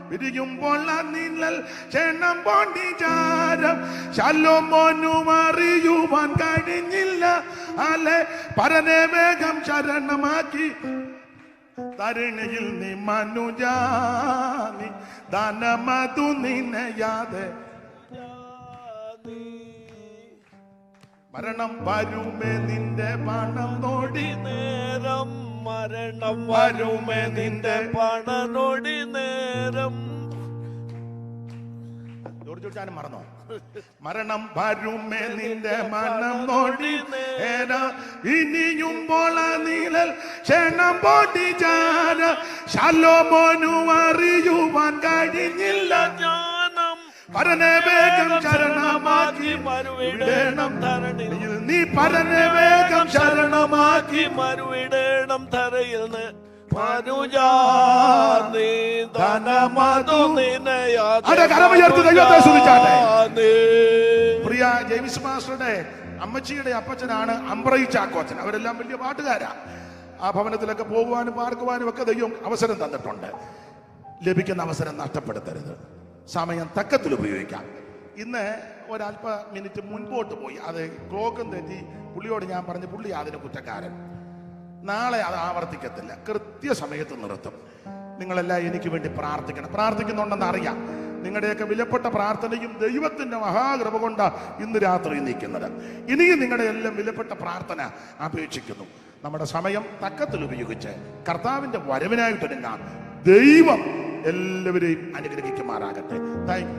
വിരിയുമ്പോൾ നിന്നൽ ക്ഷണം പോണ്ടി ചാരം ശലോമോനും അറിയുവാൻ കഴിഞ്ഞില്ല. അല്ലെ പരനെ വേഗം ശരണമാക്കി തരുണിയിൽ നീ മനുജാനി ദാനമതു നിന്നയാതെ മരണം വരുമേ നിന്റെ പണം നോടി നേരം, മരണം വരുമേ നിന്റെ പണനൊടി നേരം. ജോർജുട്ടാനും മറന്നോ? മരണം വരുമേ നിന്റെ മനം നോടി നേരം ഇനിയുമ്പോൾ നീലൽ ക്ഷണം പോട്ടി ചാര ശലോമോനും അറിയുവാൻ കഴിഞ്ഞില്ല. പരനെ വേഗം ശരണമാക്കി മരുവിടേണം ധരണിയിൽ നീ പരനെ വേഗം ശരണമാക്കി മരുവിടേണം ധരയിൽ മനുജാനി ധനമതു നിന്നയാതെ. കരമുയർത്തി ദൈവത്തെ സ്തുതിച്ചാട്ടെ. പ്രിയ ജെയിംസ് മാസ്റ്ററുടെ അമ്മച്ചിയുടെ അപ്പച്ചനാണ് അമ്പ്രയി ചാക്കോച്ചൻ. അവരെല്ലാം വലിയ പാട്ടുകാരാ. ആ ഭവനത്തിലൊക്കെ പോകുവാനും പാർക്കുവാനും ഒക്കെ ദൈവം അവസരം തന്നിട്ടുണ്ട്. ലഭിക്കുന്ന അവസരം നഷ്ടപ്പെടുത്തരുത്. സമയം തക്കത്തിൽ ഉപയോഗിക്കാം. ഇന്ന് ഒരല്പ മിനിറ്റ് മുൻപോട്ട് പോയി, അത് ക്ലോക്കും തെറ്റി. പുള്ളിയോട് ഞാൻ പറഞ്ഞു, പുള്ളി അതിന് കുറ്റക്കാരൻ. നാളെ അത് ആവർത്തിക്കത്തില്ല, കൃത്യസമയത്ത് നിർത്തും. നിങ്ങളെല്ലാം എനിക്ക് വേണ്ടി പ്രാർത്ഥിക്കണം. പ്രാർത്ഥിക്കുന്നുണ്ടെന്ന് അറിയാം. നിങ്ങളുടെയൊക്കെ വിലപ്പെട്ട പ്രാർത്ഥനയും ദൈവത്തിന്റെ മഹാകൃപ കൊണ്ട് ഇന്ന് രാത്രി നിൽക്കുന്നത്. ഇനിയും നിങ്ങളുടെ എല്ലാം വിലപ്പെട്ട പ്രാർത്ഥന അപേക്ഷിക്കുന്നു. നമ്മുടെ സമയം തക്കത്തിൽ ഉപയോഗിച്ച് കർത്താവിന്റെ വരവിനായിട്ടൊരുങ്ങാം. ദൈവം എല്ലാവരെയും അനുഗ്രഹിക്കുമാറാകട്ടെ. Thank you.